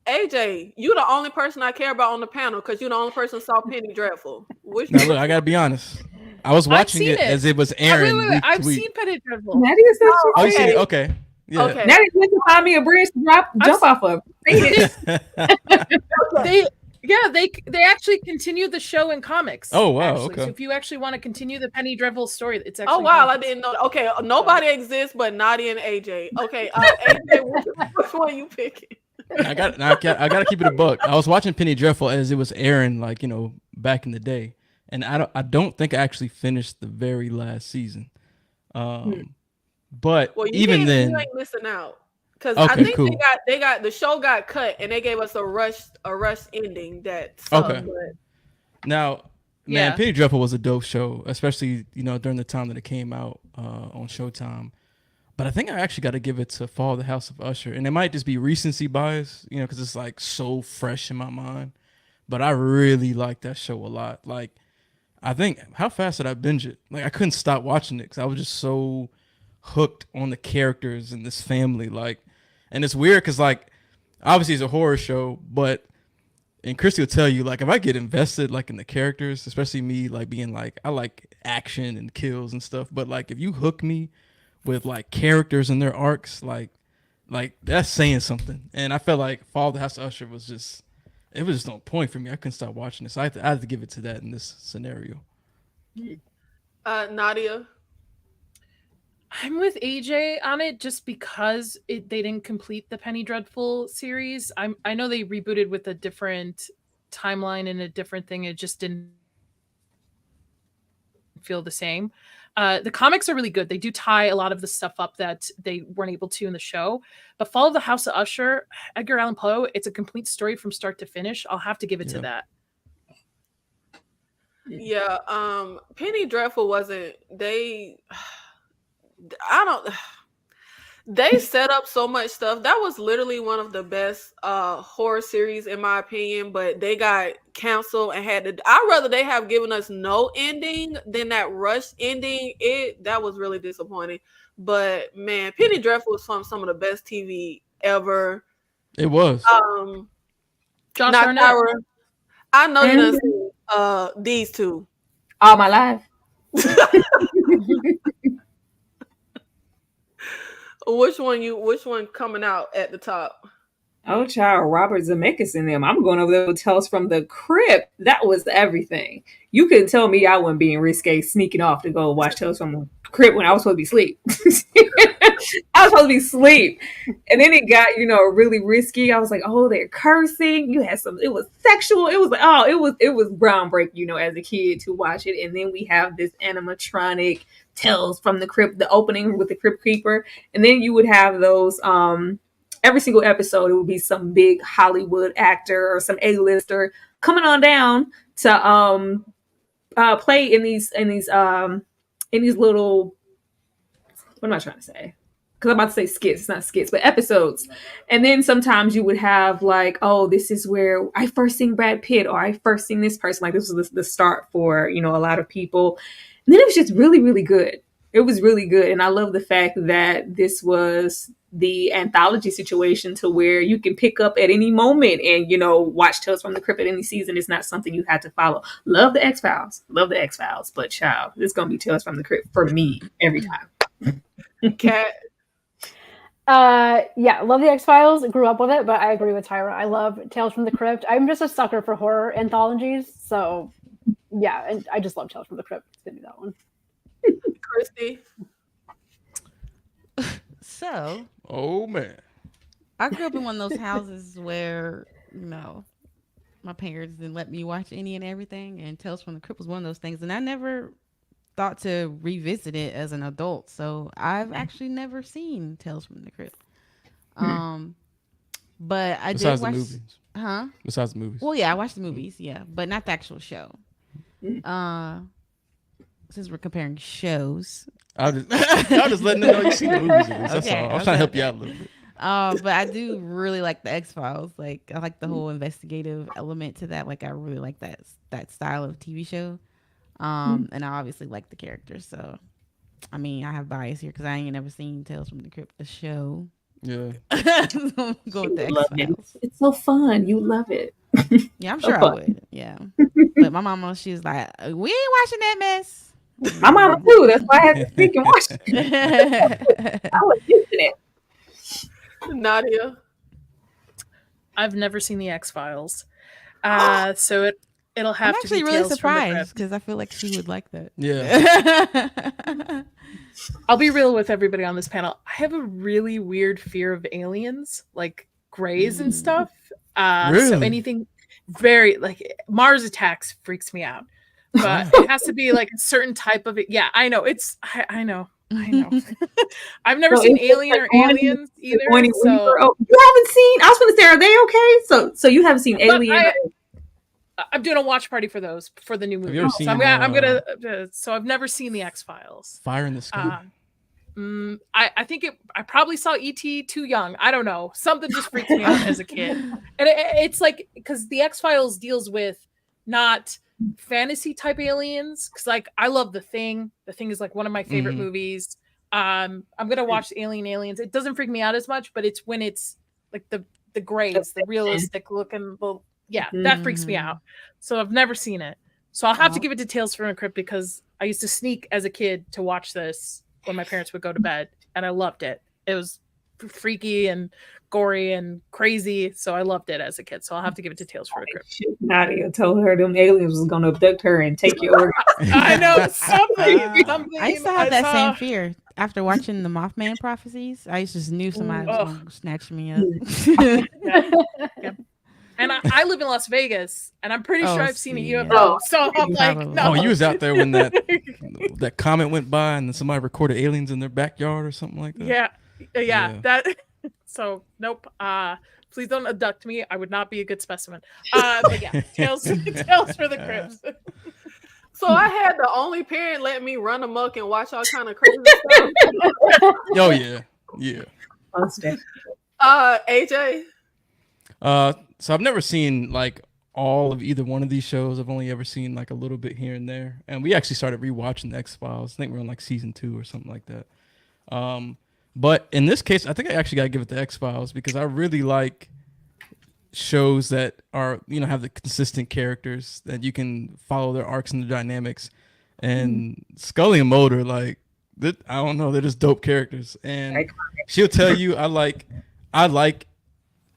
AJ, you the only person I care about on the panel because you're the only person who saw Penny Dreadful. Now look, I gotta be honest. I was watching seen it as it was Wait, airing. wait. week to I've week. seen Penny Dreadful. Nadia said Oh, you she seen did. it? Okay. Yeah. Okay. Nadia said to find me a bridge to jump off of. They actually continue the show in comics. Oh, wow, actually. okay. So if you actually want to continue the Penny Dreadful story, it's actually. Oh wow, I comics. didn't know. Okay, nobody exists but Nadia and AJ. Okay, AJ, which one you picking? I gotta keep it a buck. I was watching Penny Dreadful as it was airing, back in the day, and I don't think I actually finished the very last season. But Well, even then, you ain't missing out because Okay, I think cool. they got the show got cut and they gave us a rush ending that sucked. Okay. But now, man, Yeah. Penny Dreadful was a dope show, especially during the time that it came out on Showtime. But I think I actually got to give it to Fall of the House of Usher, and it might just be recency bias, because it's like so fresh in my mind. But I really like that show a lot. Like, I think how fast did I binge it? Like, I couldn't stop watching it because I was just so hooked on the characters and this family. Like, and it's weird because obviously it's a horror show, and Christy will tell you, if I get invested in the characters, especially me, being I like action and kills and stuff. But if you hook me with characters and their arcs, that's saying something. And I felt like Fall of the House of Usher was just on point for me. I couldn't stop watching this. I had to give it to that in this scenario. Nadia, I'm with AJ on it just because they didn't complete the Penny Dreadful series. I know they rebooted with a different timeline and a different thing. It just didn't feel the same. The comics are really good. They do tie a lot of the stuff up that they weren't able to in the show. But Fall of the House of Usher, Edgar Allan Poe, it's a complete story from start to finish. I'll have to give it to that. yeah, Penny Dreadful wasn't. I don't. They set up so much stuff. That was literally one of the best horror series in my opinion, but they got canceled and had to. I'd rather they have given us no ending than that rushed ending. That was really disappointing. But man, Penny Dreadful was some of the best TV ever. It was. Josh Not Arnett. Tyra. I know you done seen these two. All my life. Which one coming out at the top? Oh, child, Robert Zemeckis in them. I'm going over there with Tales from the Crypt. That was everything. You couldn't tell me I wasn't being risque, sneaking off to go watch Tales from the Crypt when I was supposed to be asleep. I was supposed to be asleep. And then it got, really risky. I was like, oh, they're cursing. You had it was sexual. It was like, it was groundbreaking, as a kid to watch it. And then we have this animatronic Tales from the Crypt, the opening with the Crypt Keeper. And then you would have those, every single episode, it would be some big Hollywood actor or some A-lister coming on down to play in these little, what am I trying to say? Because I'm about to say skits, it's not skits, but episodes. And then sometimes you would have like, oh, this is where I first seen Brad Pitt, or I first seen this person. Like this was the start for, a lot of people. And then it was just really, really good. It was really good. And I love the fact that this was the anthology situation to where you can pick up at any moment and, watch Tales from the Crypt at any season. It's not something you had to follow. Love the X-Files. But child, it's going to be Tales from the Crypt for me every time. Cat. Yeah, love the X-Files. Grew up with it, but I agree with Tyra. I love Tales from the Crypt. I'm just a sucker for horror anthologies. So yeah, and I just love Tales from the Crypt. It's going to be that one. Christy. So, Oh man. I grew up in one of those houses where, my parents didn't let me watch any and everything, and Tales from the Crypt was one of those things, and I never thought to revisit it as an adult. So I've actually never seen Tales from the Crypt. But I Besides did watch the movies. Huh? Besides the movies. Well, yeah, I watched the movies, yeah, but not the actual show. Since we're comparing shows. I was just letting them know you seen the movies at least. That's Okay, all. I was trying to help you out a little bit. But I do really like the X-Files. Like, I like the whole investigative element to that. Like, I really like that style of TV show. And I obviously like the characters. So, I mean, I have bias here because I ain't never seen Tales from the Crypt, the show. Yeah. So I'm going with the Love it. X-Files. It's so fun. You love it. Yeah, I'm So sure I fun. would. Yeah. But my mama, she's like, we ain't watching that mess. My mama too. That's why I had to speak and watch it. I was used to that. Nadia. I've never seen the X-Files. So it'll have I'm to actually be really Tales from the surprised Crypt. because I feel like she would like that. Yeah. I'll be real with everybody on this panel. I have a really weird fear of aliens, like grays and stuff. So Really? anything very like Mars Attacks freaks me out. But it has to be like a certain type of it. Yeah, I know. I know. I've never So seen is it Alien or like Aliens either. Sigourney So Weaver. Oh, you haven't seen? I was going to say, are they okay? So you haven't seen But Alien? I'm doing a watch party for those for the new Have movie. you ever So seen, I'm gonna. So I've never seen the X-Files. Fire in the Sky. I think I probably saw E.T. too young. I don't know. Something just freaked me out as a kid. And it's like, because the X-Files deals with not fantasy type aliens. Because like, I love The Thing. The Thing is like one of my favorite movies. I'm going to watch Aliens. It doesn't freak me out as much, but it's when it's like the grays, the realistic looking, that freaks me out. So I've never seen it. So I'll have to give it to Tales from the Crypt because I used to sneak as a kid to watch this when my parents would go to bed, and I loved it. It was freaky and gory and crazy, so I loved it as a kid. So I'll have to give it to Tales from the Crypt. Nadia told her them aliens was going to abduct her and take your organs. I know something. I used to have that same fear after watching the Mothman prophecies. I just knew somebody was going to snatch me up. Yeah. And I live in Las Vegas, and I'm pretty sure I've seen a UFO. yeah. So I'm like, Probably. no. Oh, you was out there when that comet went by and then somebody recorded aliens in their backyard or something like that. Yeah. That. So nope. Please don't abduct me. I would not be a good specimen. But yeah, Tales for the Crypt. So I had the only parent let me run amok and watch all kind of crazy stuff. Oh yeah. Yeah. AJ. So I've never seen like all of either one of these shows. I've only ever seen like a little bit here and there. And we actually started rewatching the X-Files. I think we're on like season 2 or something like that. But in this case, I think I actually gotta give it to X-Files because I really like shows that are, you know, have the consistent characters that you can follow their arcs and the dynamics. And Scully and Mulder, like, I don't know, they're just dope characters. And she'll tell you, I like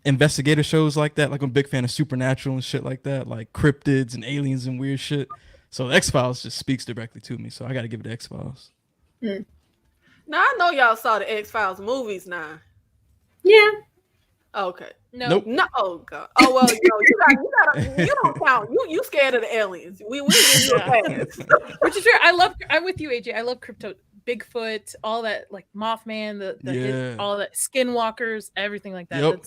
investigative shows like that. Like I'm a big fan of Supernatural and shit like that, like cryptids and aliens and weird shit. So X-Files just speaks directly to me. So I got to give it to X-Files. Now I know y'all saw the X-Files movies now. Yeah. Okay. Nope. No. Oh God. Oh well. You don't count. You scared of the aliens. We give you a pass. Which is fair. I'm with you, AJ. I love crypto, Bigfoot, all that, like Mothman, all that, Skinwalkers, everything like that. Yep.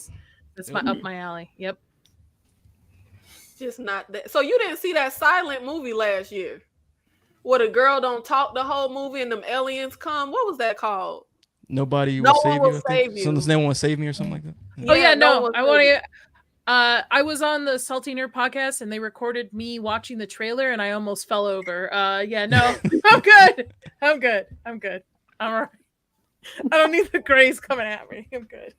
That's up my alley. Yep. Just not that. So you didn't see that Silent movie last year, where the girl don't talk the whole movie and them aliens come? What was that called? Nobody No will one save will you. I think. save you. Someone's name won't save me or something like that. Oh yeah, no no. one I will want save you. to. I was on the Salty Nerd podcast and they recorded me watching the trailer and I almost fell over. Yeah, no, I'm good. I'm good. I'm all right. I don't need the grays coming at me. I'm good.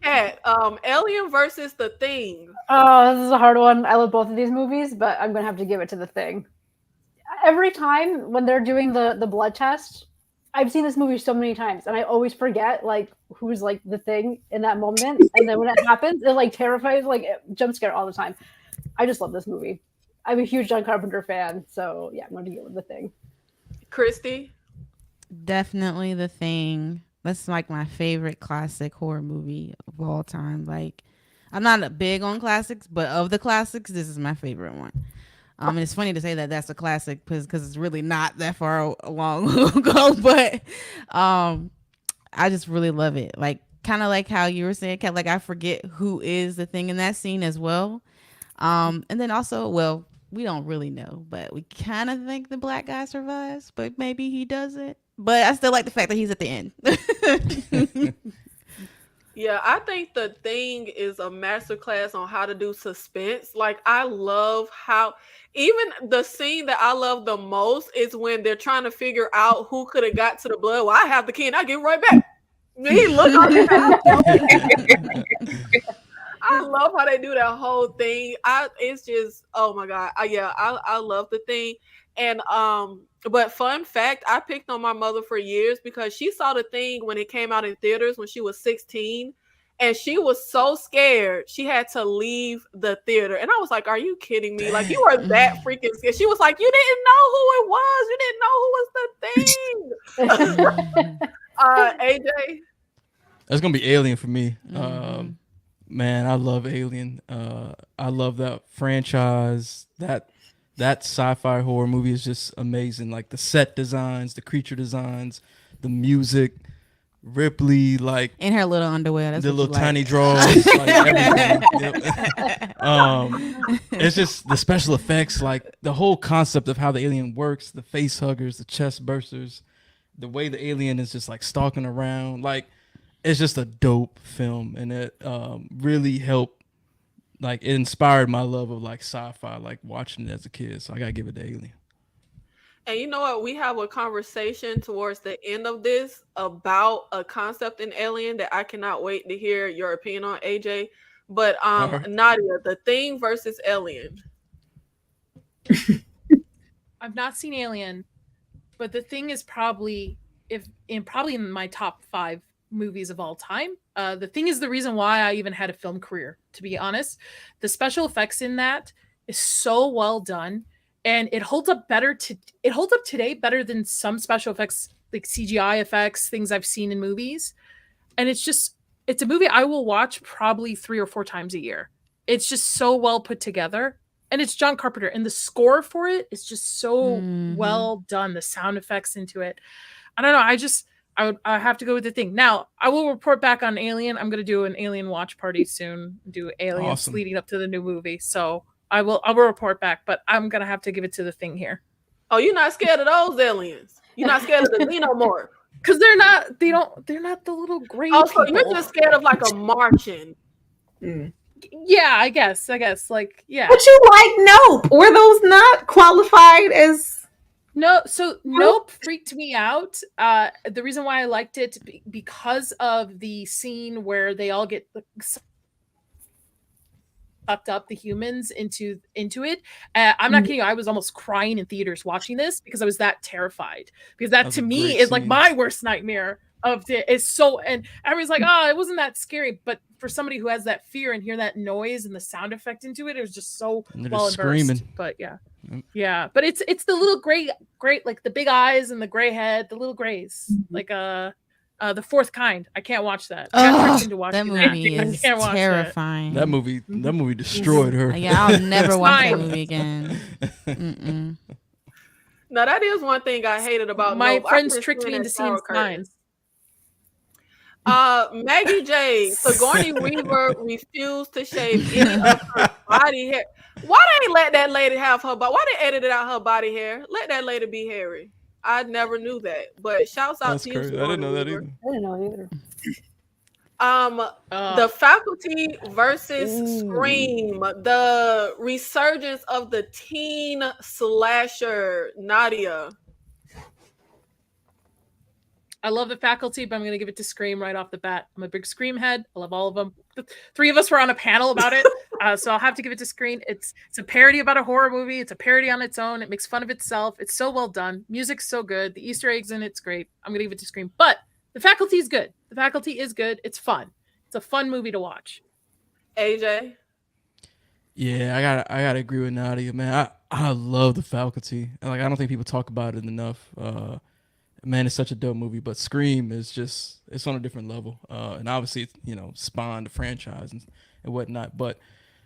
Kat, Alien versus The Thing. Oh, this is a hard one. I love both of these movies, but I'm gonna have to give it to The Thing. Every time when they're doing the blood test, I've seen this movie so many times, and I always forget like who's like the thing in that moment. And then when it happens, it like terrifies, like jump scare all the time. I just love this movie. I'm a huge John Carpenter fan, so yeah, I'm going to go with The Thing. Christy. Definitely The Thing. That's like my favorite classic horror movie of all time. Like, I'm not big on classics, but of the classics, this is my favorite one. And it's funny to say that that's a classic because it's really not that far long ago, but I just really love it. Like, kind of like how you were saying, Kat, like I forget who is the thing in that scene as well. And then also, well, we don't really know, but we kind of think the black guy survives, but maybe he doesn't. But I still like the fact that he's at the end. Yeah, I think The Thing is a masterclass on how to do suspense. Like, I love how even the scene that I love the most is when they're trying to figure out who could have got to the blood. Well, I have the key and I get right back. He look I love how they do that whole thing. It's just, oh my God. I love The Thing. And but fun fact, I picked on my mother for years because she saw The Thing when it came out in theaters when she was 16, and she was so scared she had to leave the theater. And I was like, are you kidding me? Like, you are that freaking scared. She was like, you didn't know who it was. You didn't know who was the thing. AJ. That's gonna be Alien for me. Man, I love Alien. I love that franchise. That sci-fi horror movie is just amazing. Like the set designs, the creature designs, the music, Ripley, like in her little underwear, that's the what little you tiny like. drawers, like everything. It's just the special effects, like the whole concept of how the alien works, the face huggers, the chest bursters, the way the alien is just like stalking around. Like, it's just a dope film, and it really helped. Like, it inspired my love of like sci-fi, like watching it as a kid. So I gotta give it to Alien. And you know what? We have a conversation towards the end of this about a concept in Alien that I cannot wait to hear your opinion on, AJ. But Nadia, The Thing versus Alien. I've not seen Alien, but The Thing is probably in my top 5 movies of all time. The Thing is the reason why I even had a film career, to be honest. The special effects in that is so well done, and it holds up today better than some special effects, like CGI effects, things I've seen in movies. And it's a movie I will watch probably 3 or 4 times a year. It's just so well put together, and it's John Carpenter, and the score for it is just so well done. The sound effects into it, I don't know. I have to go with The Thing. Now, I will report back on Alien. I'm going to do an Alien watch party soon. Do Aliens leading up to the new movie. So I will report back, but I'm going to have to give it to The Thing here. Oh, you're not scared of those aliens? You're not scared of the xenomorph? because they're not the little gray Oh, so people. you're just scared of like a Martian. Yeah, I guess. Like, yeah. But you like Nope. Were those not qualified as? No, so Nope freaked me out. The reason why I liked it because of the scene where they all get sucked up, the humans into it. I'm not kidding you. I was almost crying in theaters watching this because I was that terrified. Because that That's to a me great is like scene. my worst nightmare of it. Is so, and everyone's like, oh, it wasn't that scary. But for somebody who has that fear and hear that noise and the sound effect into it, it was just so And they're well just immersed. screaming. But yeah. Yep. Yeah, but it's the little gray, like the big eyes and the gray head, the little grays, like the fourth kind. I can't watch that. I got tricked into watching That movie I is can't watch terrifying. That movie destroyed her. Yeah, I'll never watch that fine. movie again. Mm-mm. Now that is one thing I hated about My Nope. I friends couldn't tricked stand me that into seeing shower curtain. signs. Maggie J. Sigourney Weaver refused to shave any of her body hair. Why they ain't let that lady have her body? Why they edited out her body hair? Let that lady be hairy. I never knew that. But shouts out That's to you, crazy. I didn't know that Sigourney either. I didn't know either. Weaver. The Faculty versus Scream, the resurgence of the teen slasher. Nadia. I love The Faculty, but I'm going to give it to Scream right off the bat. I'm a big Scream head. I love all of them. The three of us were on a panel about it, so I'll have to give it to Scream. It's a parody about a horror movie. It's a parody on its own. It makes fun of itself. It's so well done. Music's so good. The Easter eggs in it's great. I'm going to give it to Scream. But The Faculty is good. The Faculty is good. It's fun. It's a fun movie to watch. AJ. Yeah, I gotta agree with Nadia, man. I love The Faculty. Like, I don't think people talk about it enough. Man, it's such a dope movie, but Scream is just, it's on a different level. And obviously, it's spawned the franchise and whatnot. But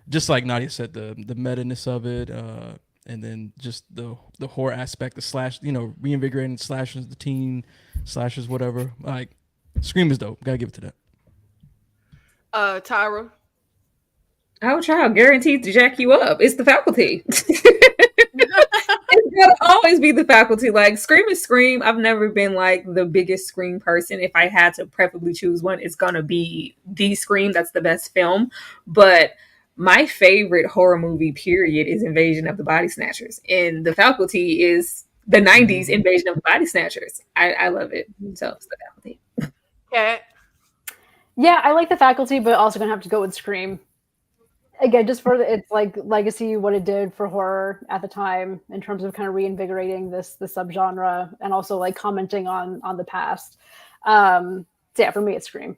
just like Nadia said, the meta-ness of it, and then just the horror aspect, the slash, reinvigorating slashers, the teen slashers, whatever. Like, Scream is dope. Gotta give it to that. Tyra. Oh, child, guaranteed to jack you up. It's The Faculty. It's gonna always be The Faculty. Like, Scream is Scream. I've never been like the biggest Scream person. If I had to preferably choose one, it's gonna be the Scream. That's the best film. But my favorite horror movie, period, is Invasion of the Body Snatchers, and The Faculty is the '90s Invasion of the Body Snatchers. I love it. So it's The Faculty. Cat. Yeah, I like The Faculty, but also gonna have to go with Scream. Again, just for its like legacy, what it did for horror at the time in terms of kind of reinvigorating the subgenre and also like commenting on the past. So yeah, for me, it's Scream.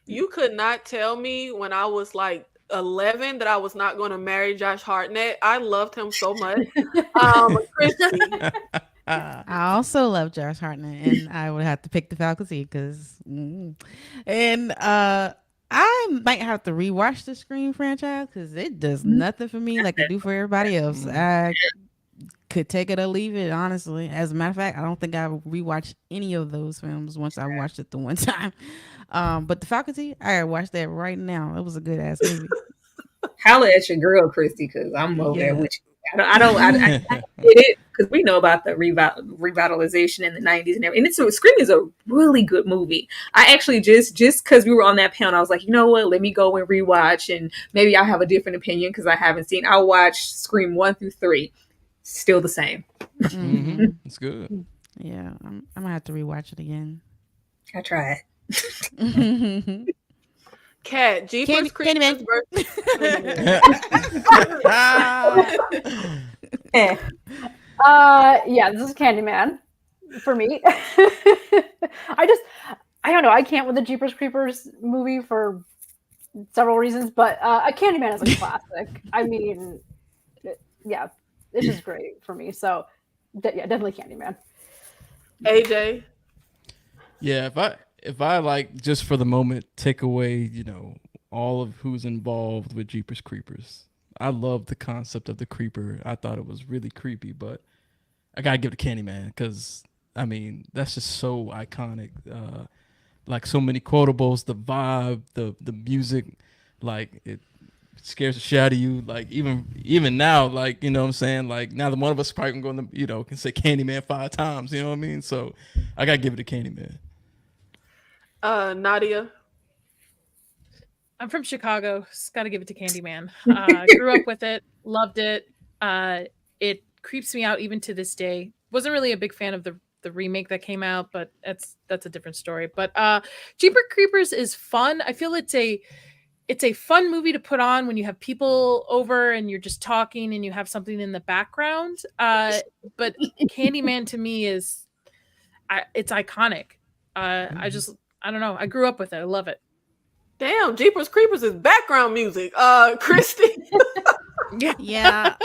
You could not tell me when I was like 11 that I was not going to marry Josh Hartnett. I loved him so much. Christy. I also love Josh Hartnett, and I would have to pick The Faculty because, I might have to rewatch the Scream franchise because it does nothing for me like it do for everybody else. I could take it or leave it, honestly. As a matter of fact, I don't think I rewatched any of those films once I watched it the one time. But The Faculty, I watched that right now. It was a good ass movie. Holla at your girl, Christy, because I'm over there with you. I get it because we know about the revitalization in the '90s and everything. And Scream is a really good movie. I actually just because we were on that panel, I was like, you know what? Let me go and rewatch, and maybe I'll have a different opinion because I haven't seen. I'll watch Scream 1 through 3. Still the same. Mm-hmm. It's good. Yeah, I'm gonna have to rewatch it again. I tried. Cat. Jeepers Creepers versus. Yeah, this is Candyman for me. I don't know. I can't with the Jeepers Creepers movie for several reasons, but a Candyman is a classic. I mean, yeah, it's just great for me. So, yeah, definitely Candyman. AJ. Yeah, if I like just for the moment take away, all of who's involved with Jeepers Creepers. I love the concept of the creeper. I thought it was really creepy, but I gotta give it to Candyman because I mean that's just so iconic. Like so many quotables, the vibe, the music, like scares the shit out of you. Like even now, like you know what I'm saying. Like now, the one of us probably going to can say Candyman 5 times. You know what I mean? So I gotta give it to Candyman. Nadia. I'm from Chicago. Got to give it to Candyman. Grew up with it, loved it. It creeps me out even to this day. Wasn't really a big fan of the remake that came out, but that's a different story. But Jeepers Creepers is fun. I feel it's a fun movie to put on when you have people over and you're just talking and you have something in the background. But Candyman to me is it's iconic. I don't know. I grew up with it. I love it. Damn, Jeepers Creepers is background music. Christy. Yeah,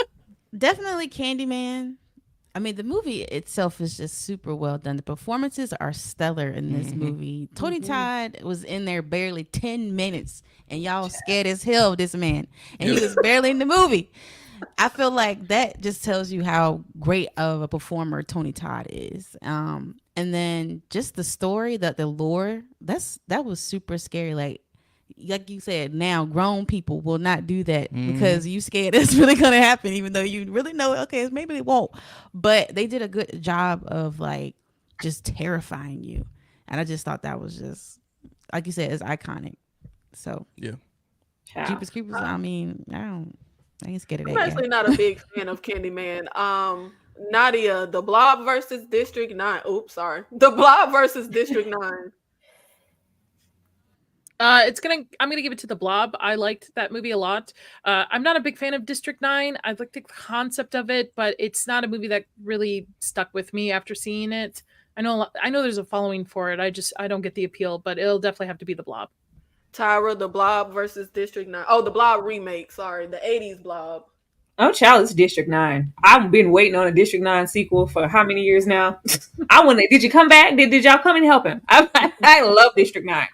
definitely Candyman. I mean, the movie itself is just super well done. The performances are stellar in this movie. Tony Todd was in there barely 10 minutes, and y'all scared as hell of this man. And he was barely in the movie. I feel like that just tells you how great of a performer Tony Todd is. And then just the story, the lore, that was super scary. Like you said, now grown people will not do that because you scared it's really gonna happen, even though you really know okay, maybe it won't. But they did a good job of like just terrifying you, and I just thought that was just like you said, it's iconic. So yeah, Jeepers Creepers. I mean, I ain't scared of that. I'm actually not a big fan of Candyman. Nadia, The Blob versus District 9. Oops, sorry. The Blob versus District 9. I'm gonna give it to The Blob. I liked that movie a lot. I'm not a big fan of District 9. I like the concept of it, but it's not a movie that really stuck with me after seeing it. I know there's a following for it. I don't get the appeal, but it'll definitely have to be The Blob. Tyra, The Blob versus District 9. Oh, the Blob remake. Sorry, the 80s Blob. Oh, child, it's District 9. I've been waiting on a District 9 sequel for how many years now? Did you come back? Did y'all come and help him? I love District 9.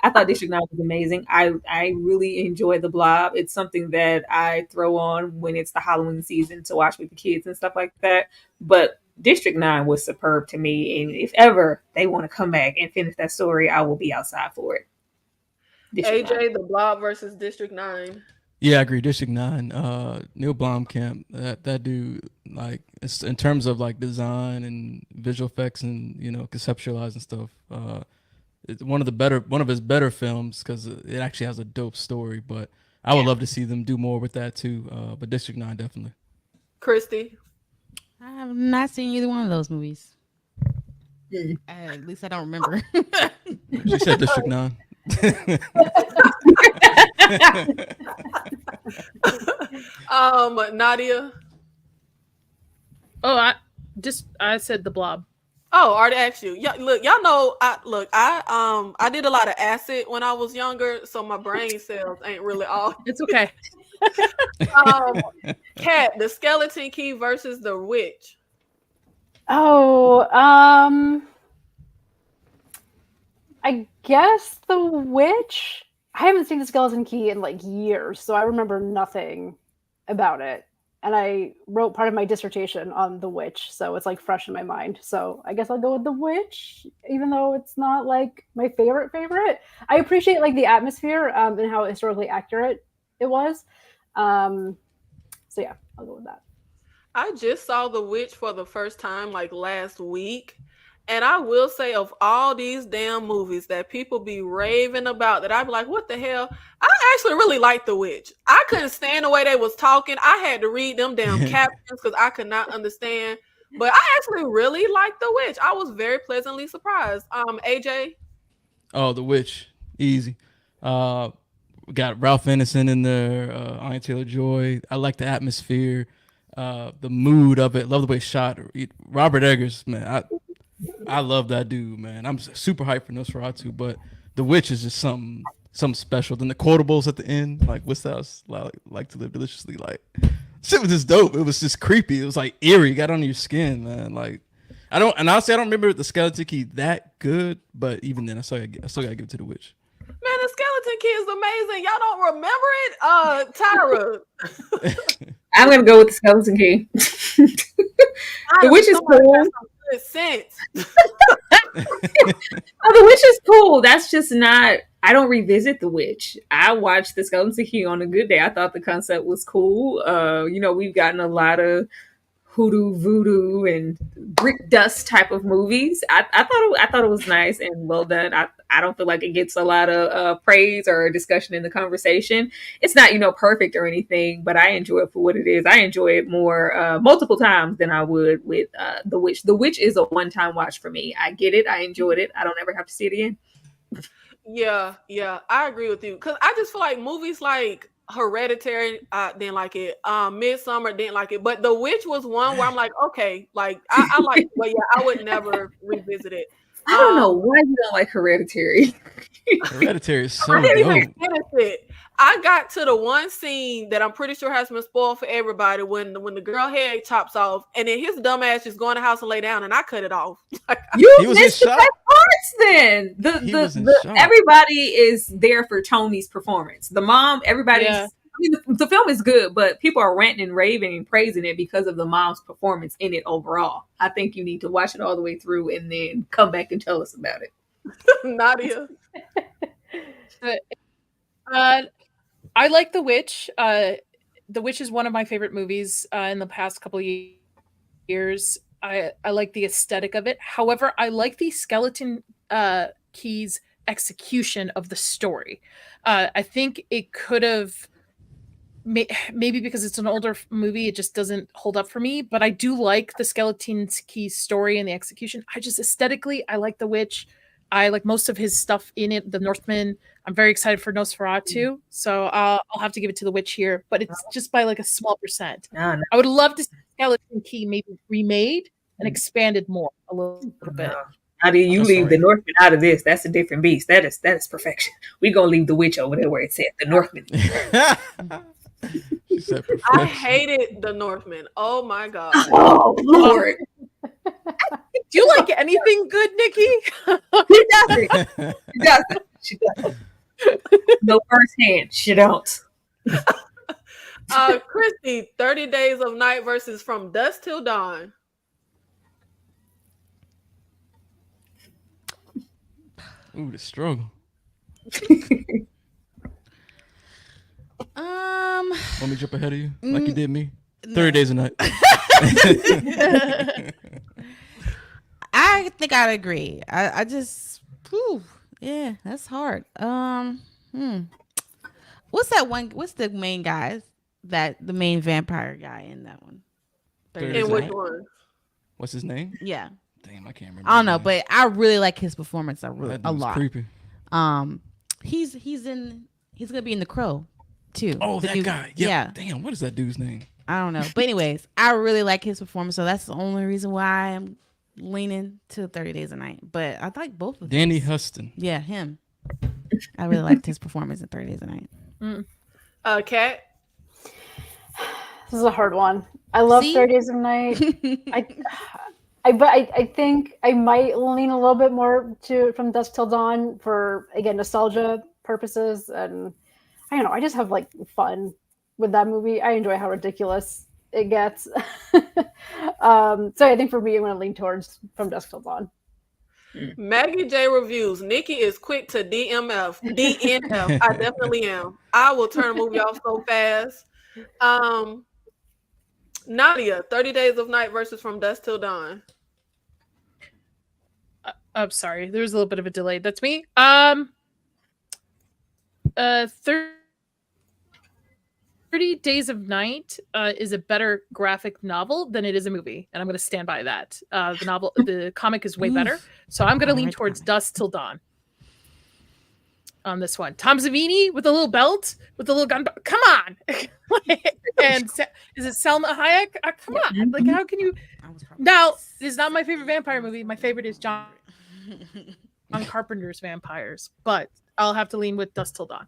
I thought District 9 was amazing. I really enjoy The Blob. It's something that I throw on when it's the Halloween season to watch with the kids and stuff like that. But District 9 was superb to me. And if ever they want to come back and finish that story, I will be outside for it. District AJ, 9. The Blob versus District 9. Yeah, I agree. District 9, Neil Blomkamp, that dude, like, it's, in terms of like design and visual effects and conceptualizing stuff, it's one of his better films because it actually has a dope story. But I would love to see them do more with that too. But District 9 definitely. Christy, I have not seen either one of those movies. At least I don't remember. She said District 9. Nadia. Oh, I said The Blob. Oh, I already asked you. Yeah, look, y'all know. I did a lot of acid when I was younger, so my brain cells ain't really all. It's okay. Kat, The Skeleton Key versus The Witch. Oh, I guess The Witch. I haven't seen The Skeleton Key in like years, so I remember nothing about it. And I wrote part of my dissertation on The Witch, so it's like fresh in my mind. So I guess I'll go with The Witch, even though it's not like my favorite. I appreciate like the atmosphere and how historically accurate it was. So yeah, I'll go with that. I just saw The Witch for the first time like last week. And I will say, of all these damn movies that people be raving about, that I'd be like, what the hell? I actually really liked The Witch. I couldn't stand the way they was talking. I had to read them damn captions because I could not understand. But I actually really liked The Witch. I was very pleasantly surprised. AJ? Oh, The Witch. Easy. We got Ralph Ineson in there, Anya Taylor-Joy. I like the atmosphere, the mood of it. Love the way it's shot. Robert Eggers, man, I love that dude, man. I'm super hyped for Nosferatu, but The Witch is just something special. Then the quotables at the end, like "What's that? Like to live deliciously." Like shit was just dope. It was just creepy. It was like eerie. Got on your skin, man. Like honestly, I don't remember the Skeleton Key that good, but even then, I still gotta give it to The Witch. Man, the Skeleton Key is amazing. Y'all don't remember it? Tyra. I'm gonna go with the Skeleton Key. The Witch is cool. Sense. Oh, The Witch is cool. That's just not. I don't revisit The Witch. I watched The Skeleton Key on a good day. I thought the concept was cool. We've gotten a lot of hoodoo, voodoo, and brick dust type of movies. I thought it was nice and well done. I don't feel like it gets a lot of praise or discussion in the conversation. It's not perfect or anything, but I enjoy it for what it is. I enjoy it more multiple times than I would with The Witch. The Witch is a one-time watch for me. I get it. I enjoyed it. I don't ever have to see it again. Yeah, I agree with you because I just feel like movies like Hereditary, I didn't like it. Midsummer, didn't like it. But The Witch was one where I'm like, okay, like I like it, but yeah, I would never revisit it. I don't know why you don't like Hereditary. Hereditary is so I didn't dope. even finish it. I got to the one scene that I'm pretty sure has been spoiled for everybody when the girl head chops off, and then his dumb ass just go in the house and lay down, and I cut it off. You He was in missed the shock. best parts then. He was in shock. Everybody is there for Tony's performance. The mom, everybody's. Yeah. I mean, the film is good, but people are ranting and raving and praising it because of the mom's performance in it overall. I think you need to watch it all the way through and then come back and tell us about it. Nadia. I like The Witch. The Witch is one of my favorite movies in the past couple of years. I like the aesthetic of it. However, I like the Skeleton Key's execution of the story. I think it could have maybe because it's an older movie, it just doesn't hold up for me. But I do like the Skeleton Key's story and the execution. I just aesthetically, I like The Witch. I like most of his stuff in it. The Northman. I'm very excited for Nosferatu, so I'll have to give it to The Witch here, but it's just by like a small percent. No. I would love to see Skeleton Key maybe remade and expanded more a little bit. How do you I'm leave sorry. the Northman out of this? That's a different beast. That is perfection. We're gonna leave The Witch over there where it's at. The Northman. She said I perfection. hated The Northman. Oh my god. Oh Lord. Do you like anything good, Nikki? She doesn't. She doesn't. She doesn't. No firsthand. She don't. Christy, 30 Days of Night versus From Dusk Till Dawn. Ooh, the struggle. Want me to jump ahead of you like you did me? 30 days a night. I think I'd agree. I just, yeah, that's hard. What's that one? What's the main guy? The main vampire guy in that one? 30 In Days In a which Night? one? What's his name? Yeah, Damn, I can't remember. I don't know, his name. but I really like his performance a That dude a was lot. creepy. He's gonna be in The Crow too. Oh, The that new- guy. Yeah, Damn, what is that dude's name? I don't know, but anyways, I really like his performance, so that's the only reason why I'm leaning to 30 Days a Night. But I like both of them. Danny Huston. Yeah, him. I really liked his performance in 30 Days a Night. Kat? This is a hard one. I love See? 30 Days of Night. I think I might lean a little bit more to From Dusk Till Dawn for, again, nostalgia purposes, and I don't know. I just have like fun with that movie. I enjoy how ridiculous it gets. So I think for me, I'm going to lean towards From Dusk Till Dawn. Maggie J reviews. Nikki is quick to DNF. I definitely am. I will turn a movie off so fast. Nadia, 30 Days of Night versus From Dusk Till Dawn. I'm sorry, there's a little bit of a delay. That's me. 30 Days of Night is a better graphic novel than it is a movie, and I'm going to stand by that. The comic is way better, so I'm going to I lean read the towards comic. Dusk Till Dawn on this one. Tom Savini with a little belt, with a little gun. Come on, and is it Selma Hayek? Come on, like how can you? I was probably- Now, this is not my favorite vampire movie. My favorite is John Carpenter's Vampires, but I'll have to lean with Dusk Till Dawn.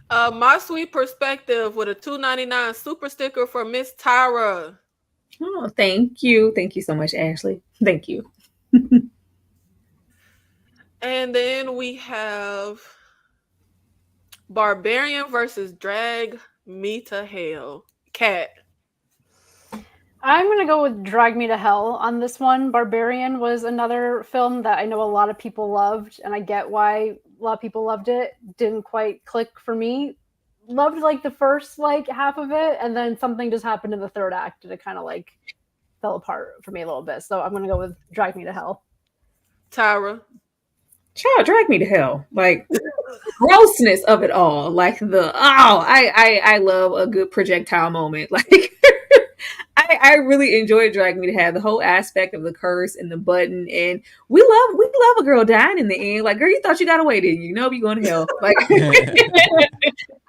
My Sweet Perspective with a $2.99 super sticker for Miss Tyra. Oh, thank you. Thank you so much, Ashley. Thank you. And then we have Barbarian versus Drag Me to Hell. Kat. I'm going to go with Drag Me to Hell on this one. Barbarian was another film that I know a lot of people loved, and I get why A lot of people loved it. Didn't quite click for me. Loved like the first like half of it, and then something just happened in the third act, and it kind of like fell apart for me a little bit. So I'm gonna go with Drag Me to Hell. Tyra. Child, drag me to hell. Like grossness of it all. Like I love a good projectile moment. Like I really enjoyed Drag Me to Hell. The whole aspect of the curse and the button, and we love a girl dying in the end. Like, girl, you thought you got away, didn't you? Nope, you going to hell. Like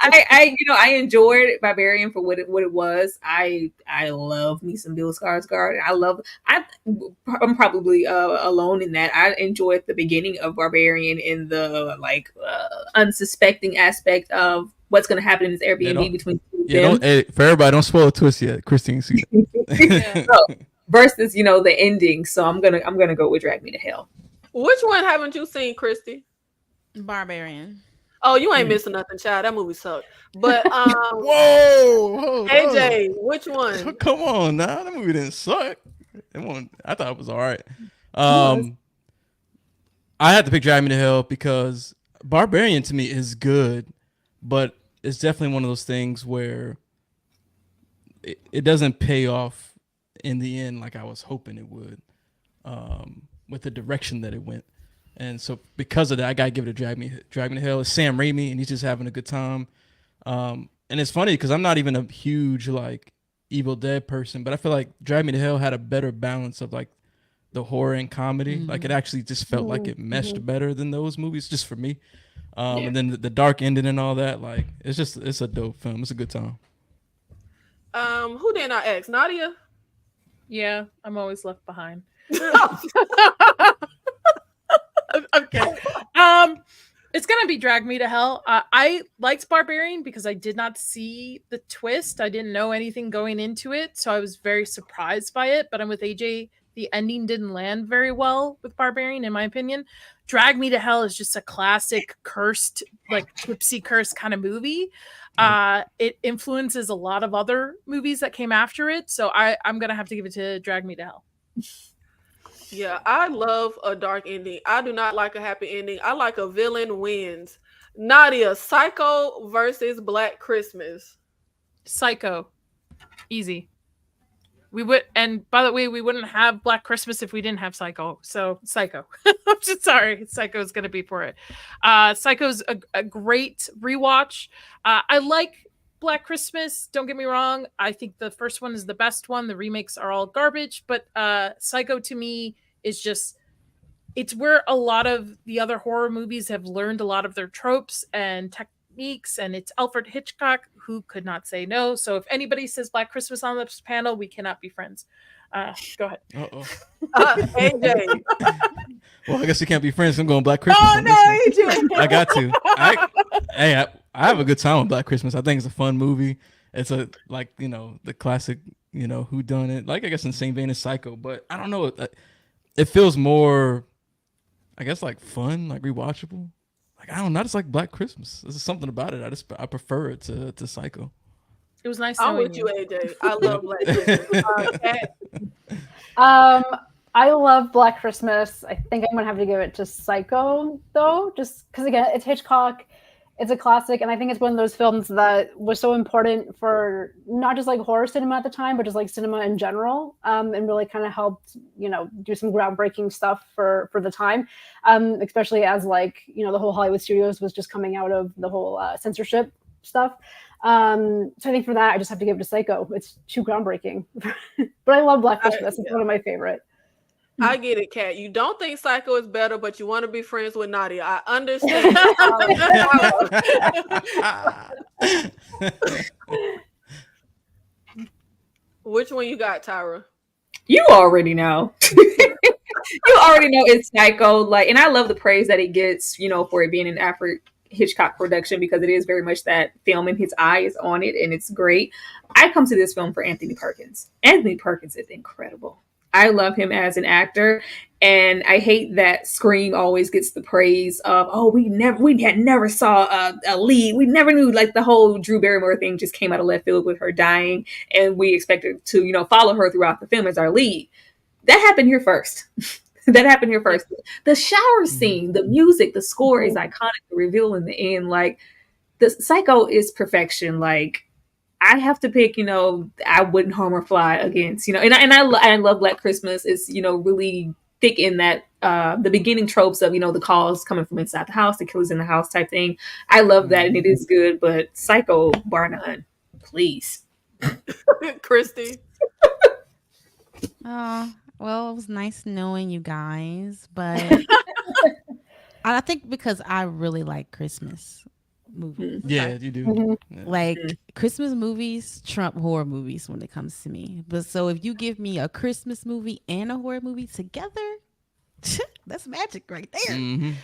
I enjoyed Barbarian for what it was. I love me some Bill Skarsgård. I'm probably alone in that. I enjoyed the beginning of Barbarian in the unsuspecting aspect of what's going to happen in this Airbnb between them. For everybody, don't spoil a twist yet. Christine, see it. So, versus the ending. So I'm gonna go with Drag Me to Hell. Which one haven't you seen, Christy? Barbarian. Oh, you ain't missing nothing, child. That movie sucked. But Whoa, AJ, which one? Come on, now that movie didn't suck. I thought it was all right. I had to pick Drag Me to Hell because Barbarian to me is good, but it's definitely one of those things where it doesn't pay off in the end like I was hoping it would, with the direction that it went. And so because of that, I gotta give it a Drag Me to Hell. It's Sam Raimi, and he's just having a good time. And it's funny because I'm not even a huge like Evil Dead person, but I feel like Drag Me to Hell had a better balance of like the horror and comedy. Mm-hmm. Like it actually just felt like it meshed better than those movies, just for me. And then the dark ending and all that, like it's a dope film. It's a good time. Who did I ask? Nadia? Yeah, I'm always left behind. Okay. It's gonna be Drag Me to Hell. I liked Barbarian because I did not see the twist. I didn't know anything going into it, so I was very surprised by it. But I'm with AJ. The ending didn't land very well with Barbarian, in my opinion. Drag Me to Hell is just a classic cursed, like gypsy curse kind of movie. It influences a lot of other movies that came after it, so I'm gonna have to give it to Drag Me to Hell. Yeah, I love a dark ending. I do not like a happy ending. I like a villain wins. Nadia, Psycho versus Black Christmas. Psycho. Easy. We would, and by the way, we wouldn't have Black Christmas if we didn't have Psycho. So Psycho. I'm just sorry. Psycho is going to be for it. Psycho's a great rewatch. I like Black Christmas. Don't get me wrong. I think the first one is the best one. The remakes are all garbage, but Psycho to me is just, it's where a lot of the other horror movies have learned a lot of their tropes and techniques, and it's Alfred Hitchcock, who could not say no. So if anybody says Black Christmas on this panel, we cannot be friends. Go ahead. AJ. Well, I guess we can't be friends. I'm going Black Christmas. Oh no, AJ. I got to. I have a good time with Black Christmas. I think it's a fun movie. It's a the classic who done it. Like I guess in the same vein as Psycho, but I don't know. It feels more, I guess, like fun, like rewatchable. Like I don't know, it's like Black Christmas. There's something about it. I prefer it to Psycho. It was nice. I'm with you, AJ. I love Black Christmas. I love Black Christmas. I think I'm gonna have to give it to Psycho though, just because again, it's Hitchcock. It's a classic, and I think it's one of those films that was so important for not just like horror cinema at the time, but just like cinema in general, and really kind of helped, do some groundbreaking stuff for the time, especially as the whole Hollywood studios was just coming out of the whole censorship stuff. So I think for that, I just have to give it to Psycho. It's too groundbreaking, but I love Black Christmas. It's one of my favorite. I get it, Kat. You don't think Psycho is better, but you want to be friends with Nadia. I understand. Which one you got, Tyra? You already know. You already know it's Psycho. And I love the praise that it gets, for it being an Alfred Hitchcock production, because it is very much that film, and his eye is on it, and it's great. I come to this film for Anthony Perkins. Anthony Perkins is incredible. I love him as an actor, and I hate that Scream always gets the praise of, we had never saw a lead. We never knew, the whole Drew Barrymore thing just came out of left field with her dying, and we expected to, follow her throughout the film as our lead. That happened here first. That happened here first. The shower scene, the music, the score is iconic. The reveal in the end, like the Psycho is perfection. Like I have to pick, I wouldn't harm or fly against, I love Black Christmas. It's really thick in that the beginning tropes of the calls coming from inside the house, the killers in the house type thing. I love that, and it is good. But Psycho, bar none, please. Christy. Well, it was nice knowing you guys, but I think because I really like Christmas movies. Yeah, you do. Mm-hmm. Yeah. Like Christmas movies trump horror movies when it comes to me. But so if you give me a Christmas movie and a horror movie together, that's magic right there. Mhm.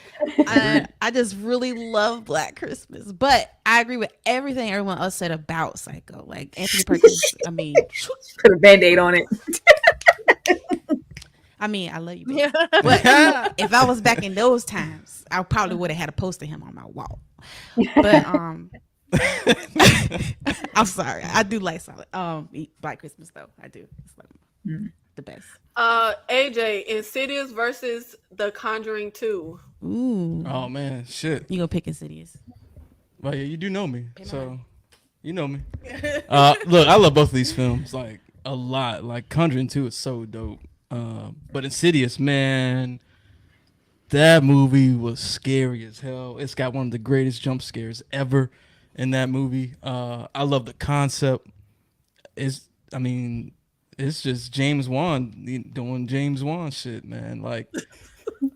I just really love Black Christmas. But I agree with everything everyone else said about Psycho. Like Anthony Perkins, Put a Band-Aid on it. I love you, baby. Yeah. But if I was back in those times, I probably would have had a poster of him on my wall. But I'm sorry. I do like solid Black Christmas though. I do. It's like the best. AJ, Insidious versus The Conjuring 2. Ooh. Oh man, shit. You gonna pick Insidious. Well, yeah, you do know me, so you know me. Look, I love both of these films like a lot. Like Conjuring 2 is so dope. But Insidious, man, that movie was scary as hell. It's got one of the greatest jump scares ever in that movie. I love the concept. It's just James Wan doing James Wan shit, man. Like,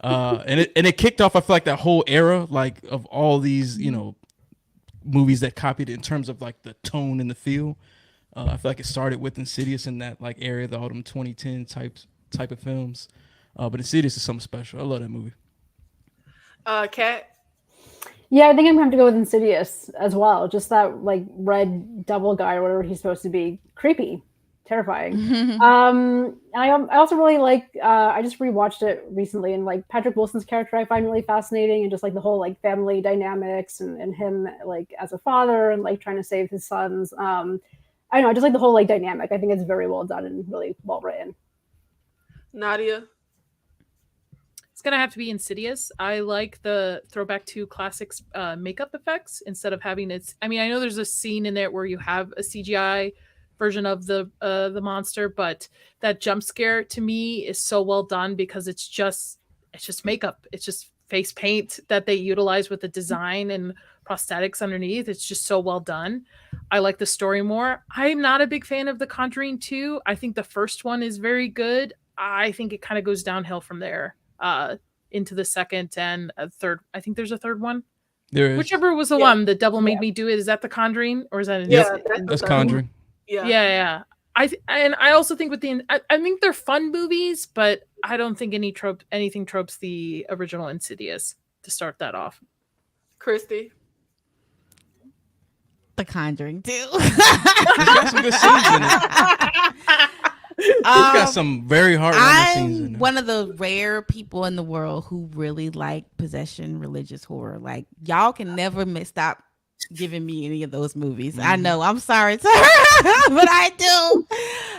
and it kicked off. I feel like that whole era, like of all these, movies that copied it in terms of like the tone and the feel. I feel like it started with Insidious in that like area, the autumn 2010 type of films. But Insidious is something special. I love that movie. Kat. Yeah, I think I'm going to have to go with Insidious as well. Just that like red devil guy or whatever he's supposed to be. Creepy. Terrifying. I also really like, I just rewatched it recently, and like Patrick Wilson's character I find really fascinating, and just like the whole like family dynamics and him like as a father and like trying to save his sons. I don't know, I just like the whole like dynamic. I think it's very well done and really well written. Nadia. It's gonna have to be Insidious. I like the throwback to classics makeup effects instead of having it. I know there's a scene in there where you have a CGI version of the monster, but that jump scare to me is so well done because it's just makeup. It's just face paint that they utilize with the design and prosthetics underneath. It's just so well done. I like the story more. I'm not a big fan of The Conjuring 2. I think the first one is very good. I think it kind of goes downhill from there into the second and a third. I think there's a third one. There is. Whichever was the one, The Devil Made Me Do It. Is that The Conjuring or is that? That's Conjuring. Yeah. I also think with I think they're fun movies, but I don't think anything tropes the original Insidious to start that off. Christy. The Conjuring 2. It's got some good scenes in it. It's got some very heart-wrenching scenes in I'm it. one of the rare people in the world who really like possession, religious horror. Like y'all can never stop giving me any of those movies. I know, I'm sorry, but I do.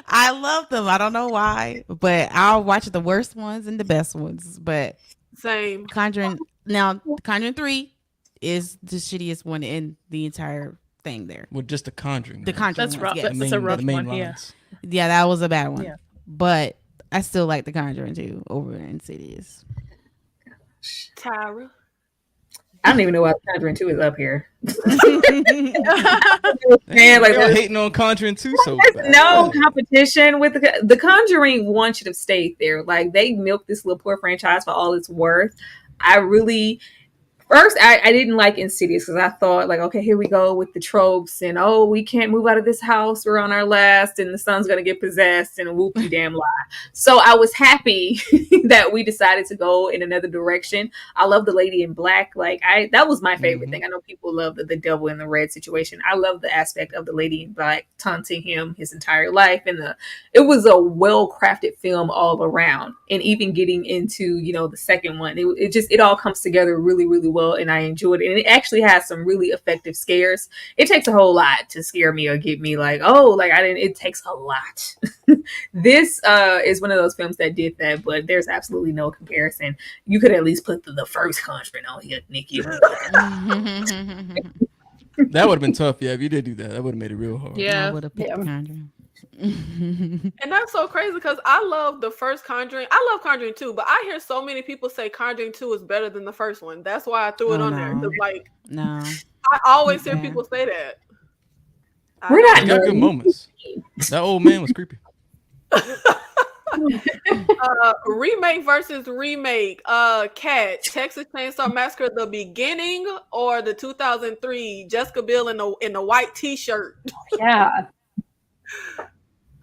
I love them. I don't know why, but I'll watch the worst ones and the best ones. But Same. Conjuring 3 is the shittiest one in the entire thing there. With just The Conjuring. The Conjuring That's ones, rough. yes. That's a rough one. lines. Yeah, that was a bad one. Yeah. But I still like The Conjuring 2 over Insidious. Tyra. I don't even know why Conjuring 2 is up here. Man, like like hating on Conjuring 2 so bad. no competition with the Conjuring 1 should have stayed there. Like they milked this little poor franchise for all it's worth. First, I didn't like Insidious because I thought like, okay, here we go with the tropes and we can't move out of this house. We're on our last and the son's going to get possessed and whoopty damn lie. So I was happy that we decided to go in another direction. I love the Lady in Black. That was my favorite thing. I know people love the devil in the red situation. I love the aspect of the Lady in Black taunting him his entire life. And it was a well-crafted film all around. And even getting into, the second one, it all comes together really, really well, and I enjoyed it. And it actually has some really effective scares. It takes a whole lot to scare me or get me like, oh, like I didn't. It takes a lot. This is one of those films that did that, but there's absolutely no comparison. You could at least put the first Conjuring on here, Nikki. That would have been tough. Yeah, if you did do that, that would have made it real hard. I Yeah. would have picked Yeah. The Conjuring. And that's so crazy because I love the first Conjuring. I love Conjuring 2, but I hear so many people say Conjuring 2 is better than the first one. That's why I threw it Oh, on there. 'Cause, no. like, No. I always hear Yeah. people say that. We're I It not got good moments. That old man was creepy. remake versus remake. Cat, Texas Chainsaw Massacre, the beginning or the 2003 Jessica Biel in the white T-shirt. Yeah.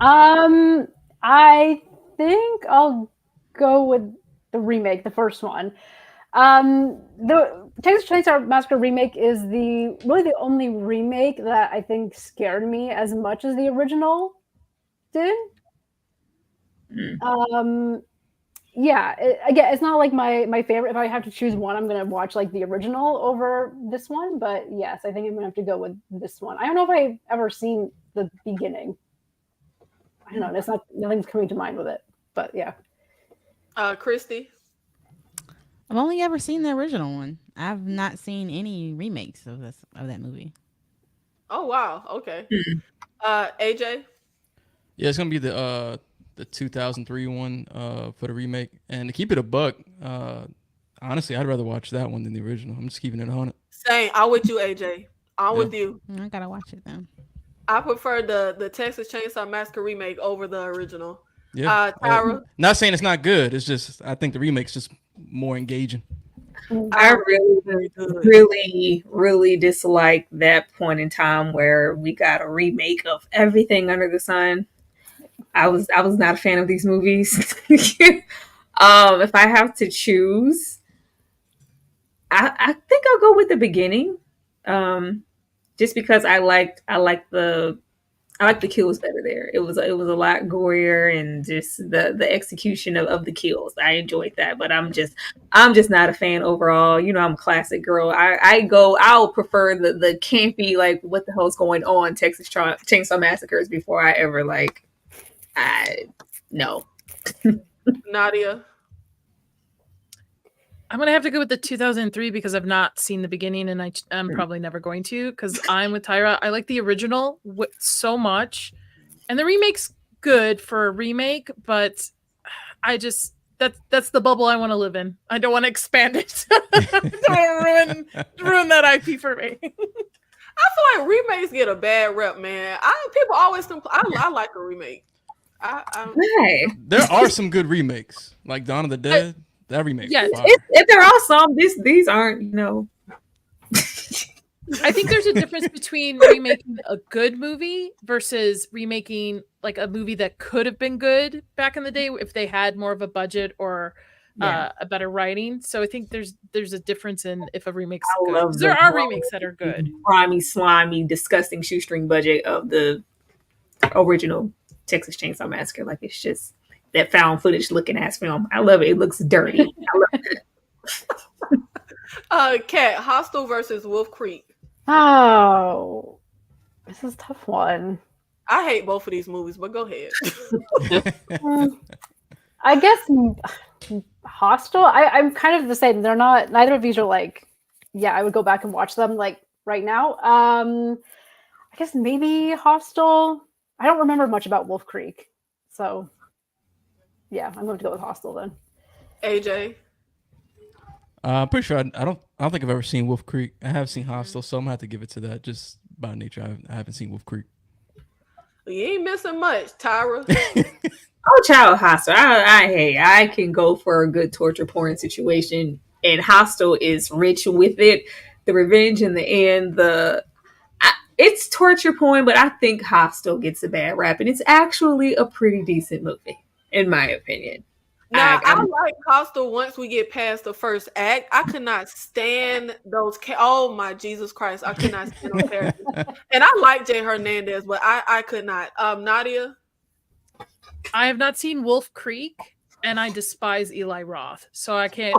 I think I'll go with the remake, the first one. The Texas Chainsaw Massacre remake is really the only remake that I think scared me as much as the original did. Yeah, again, it's not like my favorite. If I have to choose one, I'm gonna watch like the original over this one. But yes, I think I'm gonna have to go with this one. I don't know if I've ever seen the beginning. I don't know. It's not nothing's coming to mind with it. But yeah. Christy. I've only ever seen the original one. I've not seen any remakes of that movie. Oh wow. Okay. AJ. Yeah, it's gonna be the 2003 one for the remake. And to keep it a buck, honestly, I'd rather watch that one than the original. I'm just keeping it on it. Same. I'm with you, AJ. I'm Yeah. with you. I gotta watch it then. I prefer the Texas Chainsaw Massacre remake over the original. Yeah. Tyra. Not saying it's not good. It's just I think the remake's just more engaging. I really dislike that point in time where we got a remake of everything under the sun. I was not a fan of these movies. If I have to choose, I think I'll go with the beginning. Just because I liked the kills better there. It was a lot gorier and just the execution of the kills. I enjoyed that, but I'm just not a fan overall. You know, I'm a classic girl. I'll prefer the campy, like what the hell's going on Texas Chainsaw Massacres before I ever no. Nadia. I'm gonna have to go with the 2003 because I've not seen the beginning, and I'm probably never going to because I'm with Tyra. I like the original so much, and the remake's good for a remake, but I just that's the bubble I want to live in. I don't want to expand it. Don't ruin that IP for me. I feel like remakes get a bad rep, man. People always complain. I like a remake. Hey, There are some good remakes, like Dawn of the Dead. That remake. Yeah, if there are some, these aren't, you know. I think there's a difference between remaking a good movie versus remaking like a movie that could have been good back in the day if they had more of a budget or a better writing. So I think there's a difference in if a remake's good. 'Cause there are remakes that are good. Grimy, slimy, disgusting shoestring budget of the original Texas Chainsaw Massacre. Like it's just that found footage looking ass film. I love it. It looks dirty. I love it. Cat, Hostel versus Wolf Creek. Oh, this is a tough one. I hate both of these movies, but go ahead. I guess Hostel. I'm kind of the same. They're not. Neither of these are like. Yeah, I would go back and watch them like right now. I guess maybe Hostel. I don't remember much about Wolf Creek, so yeah, I'm going to go with Hostel then. AJ. I'm pretty sure I don't think I've ever seen Wolf Creek. I have seen Hostel, so I'm gonna have to give it to that just by nature. I haven't seen Wolf Creek. You ain't missing much, Tyra. Oh, child, Hostel. I can go for a good torture porn situation, and Hostel is rich with it. The revenge in the end, it's torture porn, but I think Hostel gets a bad rap, and it's actually a pretty decent movie, in my opinion. Now, I like Hostel once we get past the first act. I could not stand those. Oh my Jesus Christ! I could not stand those characters. And I like Jay Hernandez, but I could not. Nadia. I have not seen Wolf Creek, and I despise Eli Roth, so I can't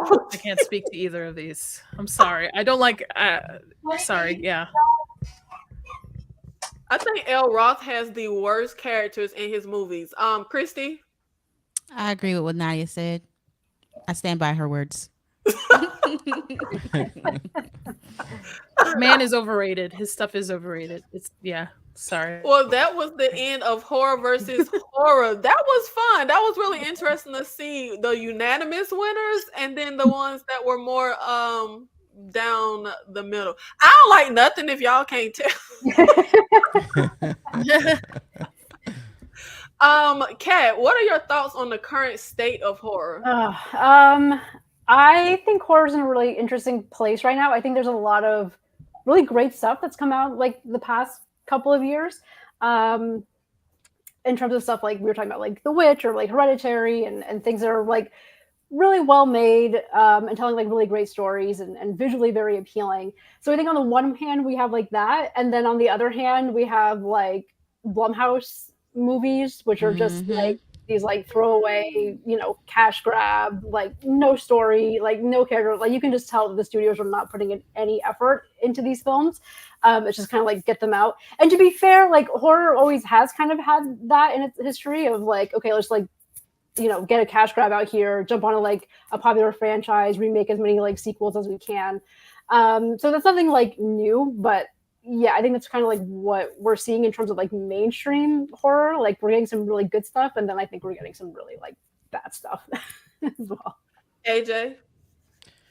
speak to either of these. I'm sorry. I don't like. Sorry. Yeah. I think L. Roth has the worst characters in his movies. Christy. I agree with what Nadia said. I stand by her words. Man is overrated. His stuff is overrated. Sorry. Well, that was the end of horror versus horror. That was fun. That was really interesting to see the unanimous winners and then the ones that were more down the middle. I don't like nothing if y'all can't tell. Kat, what are your thoughts on the current state of horror? I think horror's in a really interesting place right now. I think there's a lot of really great stuff that's come out like the past couple of years. In terms of stuff like we were talking about like The Witch or like Hereditary and things that are like really well made and telling like really great stories and visually very appealing. So I think on the one hand we have like that, and then on the other hand we have like Blumhouse movies, which are just like these like throwaway, cash grab, like no story, like no character. Like you can just tell that the studios are not putting in any effort into these films. It's just kind of like get them out. And to be fair, like horror always has kind of had that in its history of like, okay, let's like, get a cash grab out here, jump on a popular franchise, remake as many like sequels as we can. So that's nothing like new, but yeah, I think that's kind of like what we're seeing in terms of like mainstream horror. Like we're getting some really good stuff, and then I think we're getting some really like bad stuff as well. AJ?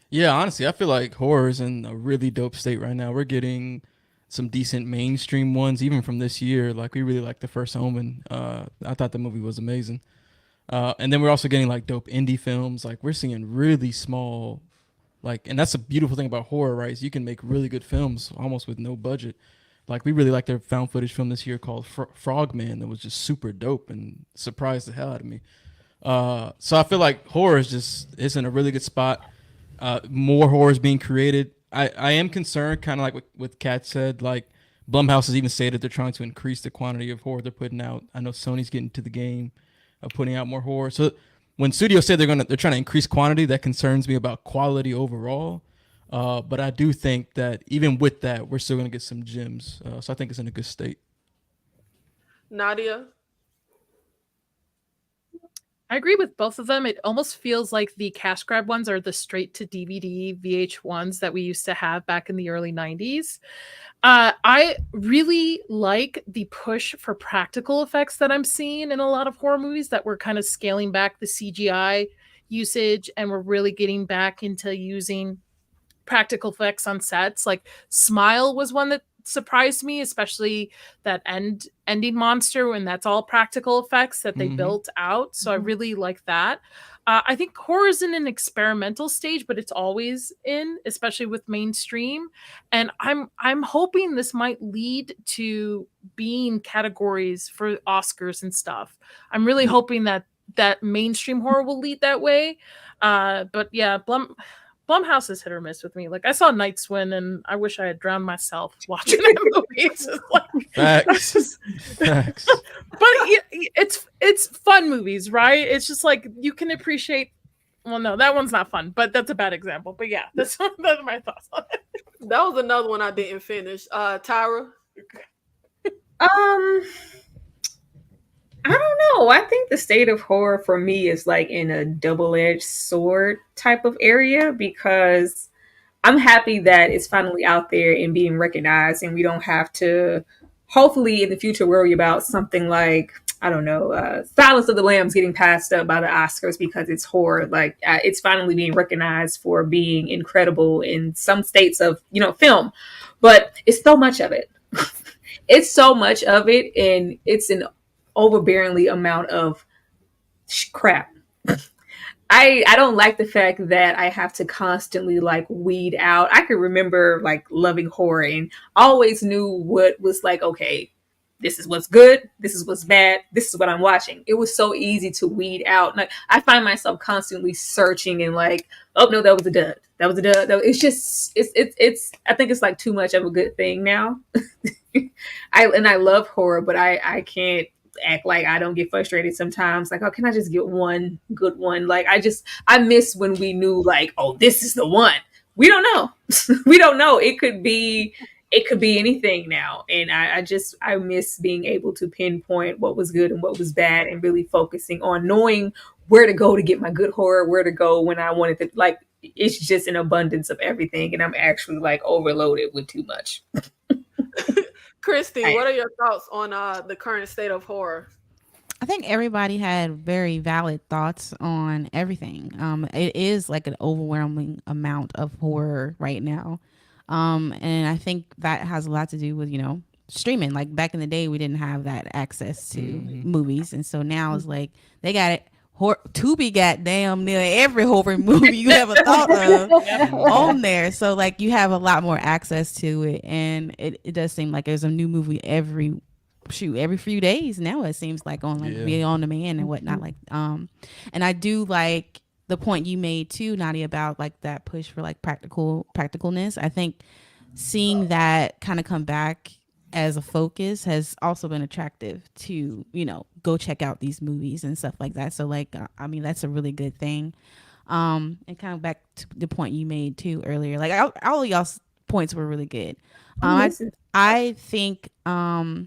Yeah, honestly, I feel like horror is in a really dope state right now. We're getting some decent mainstream ones, even from this year. Like we really like The First Omen. I thought the movie was amazing. And then we're also getting like dope indie films. Like we're seeing really small, and that's a beautiful thing about horror, right? Is you can make really good films almost with no budget. Like we really liked their found footage film this year called Frogman that was just super dope and surprised the hell out of me. So I feel like horror is in a really good spot. More horror is being created. I am concerned, kind of like what Kat said, like Blumhouse has even stated they're trying to increase the quantity of horror they're putting out. I know Sony's getting to the game of putting out more horror. So when studios say they're trying to increase quantity, that concerns me about quality overall. But I do think that even with that, we're still going to get some gems. So I think it's in a good state. Nadia? I agree with both of them. It almost feels like the cash grab ones are the straight to DVD VH1s that we used to have back in the early 90s. I really like the push for practical effects that I'm seeing in a lot of horror movies, that we're kind of scaling back the CGI usage and we're really getting back into using practical effects on sets. Like Smile was one that surprised me, especially that ending monster, when that's all practical effects that they built out. So I really like that. I think horror is in an experimental stage, but it's always in, especially with mainstream. And I'm hoping this might lead to being categories for Oscars and stuff. I'm really hoping that mainstream horror will lead that way. But yeah, Blumhouse is hit or miss with me. Like I saw Night Swim and I wish I had drowned myself watching that movie. It's just like, Facts. Facts. But it's fun movies, right? It's just like you can appreciate. Well, no, that one's not fun, but that's a bad example. But yeah, those are my thoughts on it. That was another one I didn't finish. Tyra? I don't know. I think the state of horror for me is like in a double-edged sword type of area, because I'm happy that it's finally out there and being recognized, and we don't have to, hopefully in the future, worry about something like, I don't know, Silence of the Lambs getting passed up by the Oscars because it's horror. Like it's finally being recognized for being incredible in some states of, film, but it's so much of it. It's so much of it, and it's an overbearingly amount of crap. I don't like the fact that I have to constantly like weed out. I can remember like loving horror and always knew what was like, okay, this is what's good, this is what's bad, this is what I'm watching. It was so easy to weed out. Like I find myself constantly searching and like, oh no, that was a dud. That was a dud. It's just it's I think it's like too much of a good thing now. I love horror, but I can't. act like I don't get frustrated sometimes. Like, oh, can I just get one good one? Like, I miss when we knew, like, oh, this is the one. We don't know. We don't know. It could be anything now. And I miss being able to pinpoint what was good and what was bad, and really focusing on knowing where to go to get my good horror, where to go when I wanted to, like, it's just an abundance of everything. And I'm actually like overloaded with too much. Christy, what are your thoughts on the current state of horror? I think everybody had very valid thoughts on everything. It is like an overwhelming amount of horror right now. And I think that has a lot to do with, streaming. Like back in the day, we didn't have that access to movies. And so now it's like they got it. Tubi got damn near every horror movie you ever thought of on there. So like you have a lot more access to it. And it does seem like there's a new movie every few days now. It seems like on like video on demand and whatnot. Like and I do like the point you made too, Nadia, about like that push for like practicalness. I think seeing that kind of come back as a focus has also been attractive to, go check out these movies and stuff like that. So like, I mean, that's a really good thing. And kind of back to the point you made too earlier, like all of y'all's points were really good. I think, I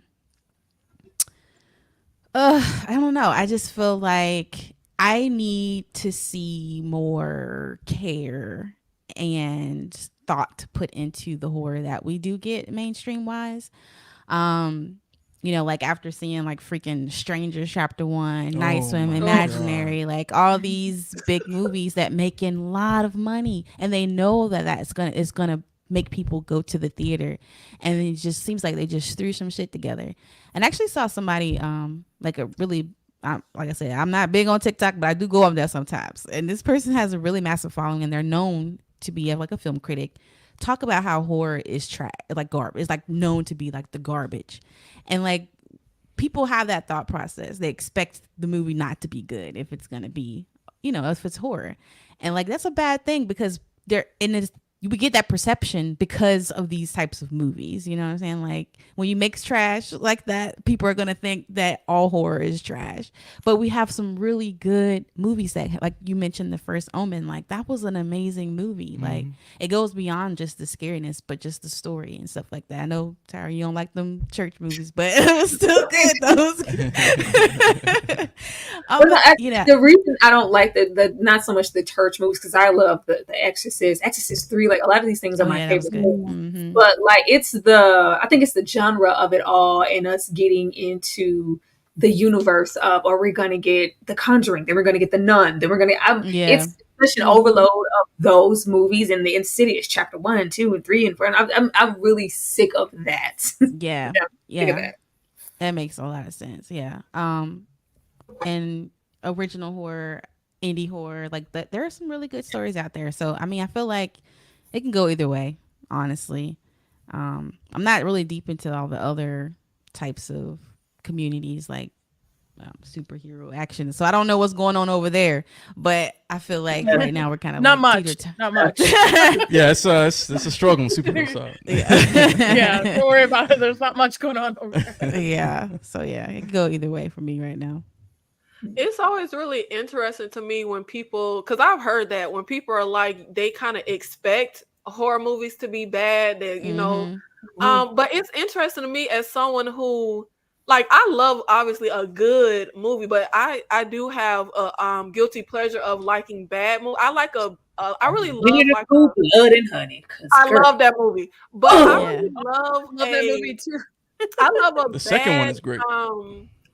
don't know. I just feel like I need to see more care and thought put into the horror that we do get mainstream wise. Like after seeing like freaking Strangers Chapter 1, Night Swim, Imaginary, like all these big movies that make a lot of money, and they know that it's gonna make people go to the theater, and it just seems like they just threw some shit together. And I actually saw somebody like a really like I said, I'm not big on TikTok, but I do go on there sometimes, and this person has a really massive following, and they're known to be like a film critic, talk about how horror is like garbage. It's like known to be like the garbage. And like people have that thought process. They expect the movie not to be good if it's going to be, if it's horror. And like that's a bad thing, because we get that perception because of these types of movies. You know what I'm saying? Like when you mix trash like that, people are going to think that all horror is trash. But we have some really good movies that, like you mentioned, The First Omen, like that was an amazing movie. Like it goes beyond just the scariness, but just the story and stuff like that. I know, Tara, you don't like them church movies, but it was still good. The reason I don't like the not so much the church movies, because I love the Exorcist 3, like a lot of these things are my favorite movies. But like I think it's the genre of it all, and us getting into the universe of, are we going to get The Conjuring, then we're going to get The Nun, then we're going to it's such an overload of those movies, and the Insidious Chapter 1, 2, and 3 and 4. And I'm really sick of that. Yeah. Sick of that. That makes a lot of sense. Yeah. And original horror, indie horror, like that, there are some really good stories out there. So I mean, I feel like it can go either way, honestly. I'm not really deep into all the other types of communities like superhero action, so I don't know what's going on over there. But I feel like right now we're kind of not like much. Yeah, it's a struggle on superhero side. Yeah, don't worry about it. There's not much going on over there. Yeah, so yeah, it can go either way for me right now. It's always really interesting to me when people, because I've heard that when people are like, they kind of expect horror movies to be bad, that but it's interesting to me as someone who, like, I love obviously a good movie, but I do have a guilty pleasure of liking bad movies. I like I really love like Blood and Honey. I love that movie, but I really love that movie too. I love the second one is great.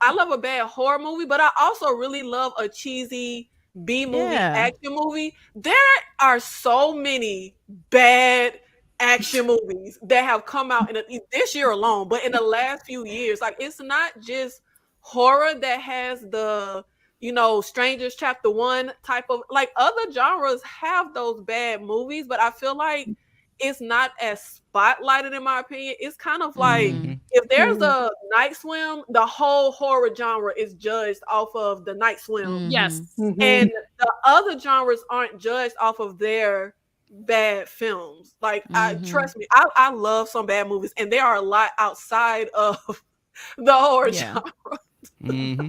I love a bad horror movie, but I also really love a cheesy B-movie action movie. There are so many bad action movies that have come out in this year alone, but in the last few years. Like, it's not just horror that has the, Strangers Chapter 1 type of, like, other genres have those bad movies, but I feel like it's not as spotlighted, in my opinion. It's kind of like if there's a Night Swim, the whole horror genre is judged off of the Night Swim. Yes. And the other genres aren't judged off of their bad films. Like, trust me, I love some bad movies, and there are a lot outside of the horror genre. Mm-hmm.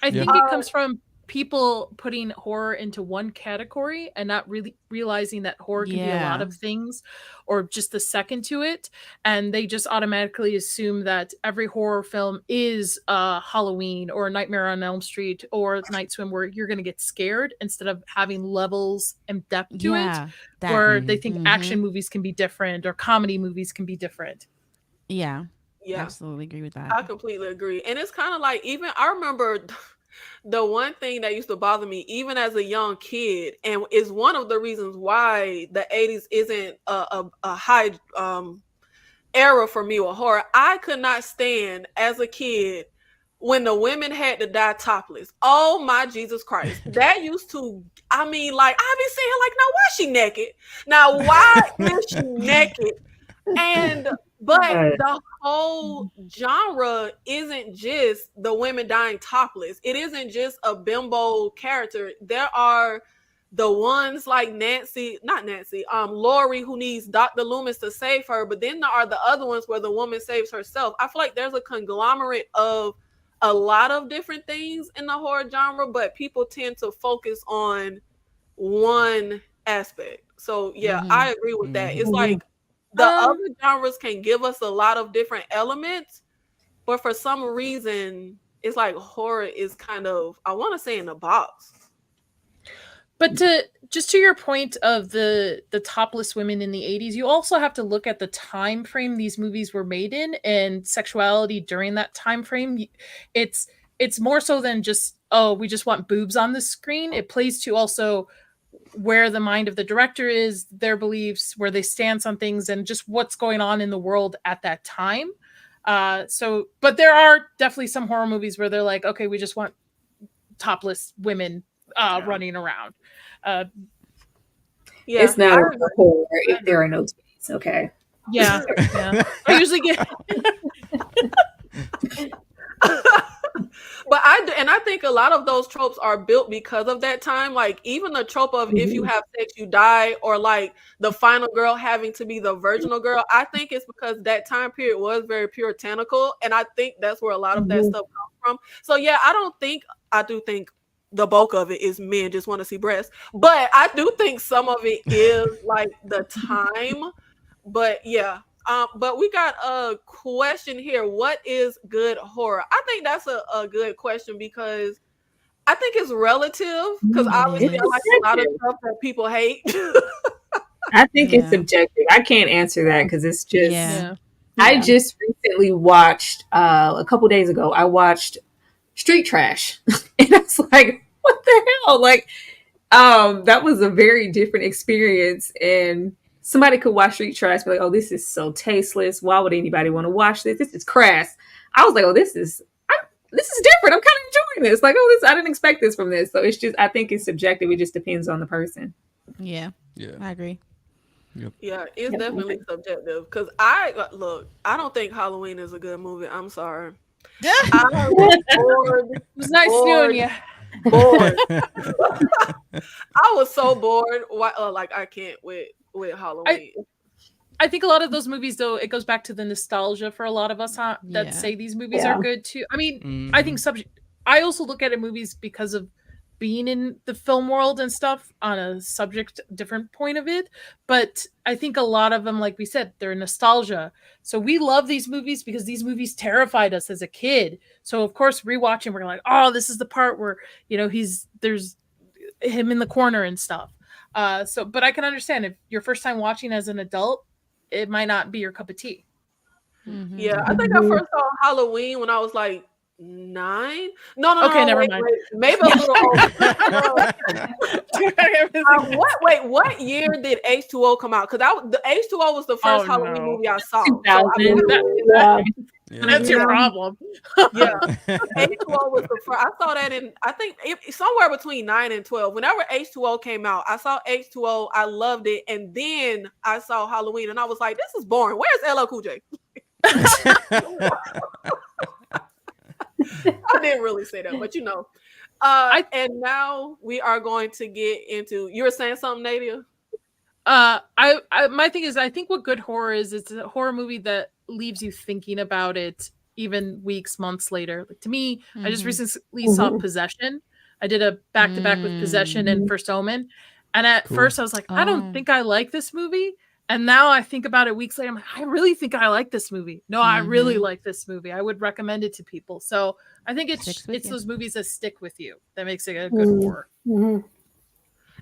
I Yeah. think it comes from people putting horror into one category and not really realizing that horror can be a lot Yeah. of things or just the second to it, and they just automatically assume that every horror film is Halloween or Nightmare on Elm Street or Night Swim, where you're going to get scared instead of having levels and depth to it, Yeah. That. where Mhm. they think action movies can be different or comedy movies can be different. Yeah. Yeah, Absolutely agree with I that. completely agree. And it's kind of like, even I remember the one thing that used to bother me even as a young kid, and is one of the reasons why the 80s isn't a high era for me with horror. I could not stand as a kid when the women had to die topless. Oh my Jesus Christ. That used to, I mean, like, I be saying, like, now why she naked? Now why is she naked? And but the whole genre isn't just the women dying topless. It isn't just a bimbo character. There are the ones like Lori, who needs Dr. Loomis to save her, but then there are the other ones where the woman saves herself. I feel like there's a conglomerate of a lot of different things in the horror genre, but people tend to focus on one aspect. So yeah, I agree with that. It's like the other genres can give us a lot of different elements, but for some reason, it's like horror is kind of, I want to say, in a box. But to your point of the topless women in the 80s, you also have to look at the time frame these movies were made in and sexuality during that time frame. It's more so than just, oh, we just want boobs on the screen. It plays to also where the mind of the director is, their beliefs, where they stand on things, and just what's going on in the world at that time. But there are definitely some horror movies where they're like, okay, we just want topless women running around. It's not a horror if there are no titties. Okay. Yeah. I usually get. But I think a lot of those tropes are built because of that time. Like, even the trope of if you have sex, you die, or like the final girl having to be the virginal girl. I think it's because that time period was very puritanical, and I think that's where a lot of that stuff comes from. So yeah, I do think the bulk of it is men just want to see breasts, but I do think some of it is like the time. But yeah. But we got a question here. What is good horror? I think that's a good question, because I think it's relative, because obviously I like a lot of stuff that people hate. I think it's subjective. I can't answer that because it's just I just recently watched a couple days ago, I watched Street Trash. And I was like, what the hell? Like, that was a very different experience. And somebody could watch Street Trash, be like, oh, this is so tasteless. Why would anybody want to watch this? This is crass. I was like, oh, this is different. I'm kind of enjoying this. Like, oh, I didn't expect this from this. So it's just, I think it's subjective. It just depends on the person. Yeah, I agree. Yep. Yeah, it's definitely subjective. Because I don't think Halloween is a good movie. I'm sorry. I was bored. It was nice knowing you. Bored. I was so bored. Like, I can't with Halloween. I think a lot of those movies, though, it goes back to the nostalgia for a lot of us that say these movies are good too. I mean, I think I also look at movies because of being in the film world and stuff on a different point of it. But I think a lot of them, like we said, they're nostalgia. So we love these movies because these movies terrified us as a kid. So of course, rewatching, we're like, oh, this is the part where, there's him in the corner and stuff. But I can understand if your first time watching as an adult, it might not be your cup of tea. Yeah, I think I first saw Halloween when I was like 9. No. Okay, never mind. Wait, maybe a little older. What year did H2O come out? Because the H2O was the first Halloween movie I saw. 2000. That's your problem. Yeah, H2O was the first. I saw that in, I think, somewhere between 9 and 12. Whenever H2O came out, I saw H2O. I loved it, and then I saw Halloween, and I was like, "This is boring. Where's LL Cool J?" I didn't really say that, but and now we are going to get into. You were saying something, Nadia? My thing is, I think what good horror is, it's a horror movie that leaves you thinking about it, even weeks, months later. Like to me, I just Mhm. recently saw Possession. I did a back-to-back with Possession and First Omen. And at Cool. first I was like, I don't think I like this movie. And now I think about it weeks later, I'm like, I really think I like this movie. No, I really like this movie. I would recommend it to people. So I think Sticks with it's you. those movies that stick with you that makes it a good horror. Mhm.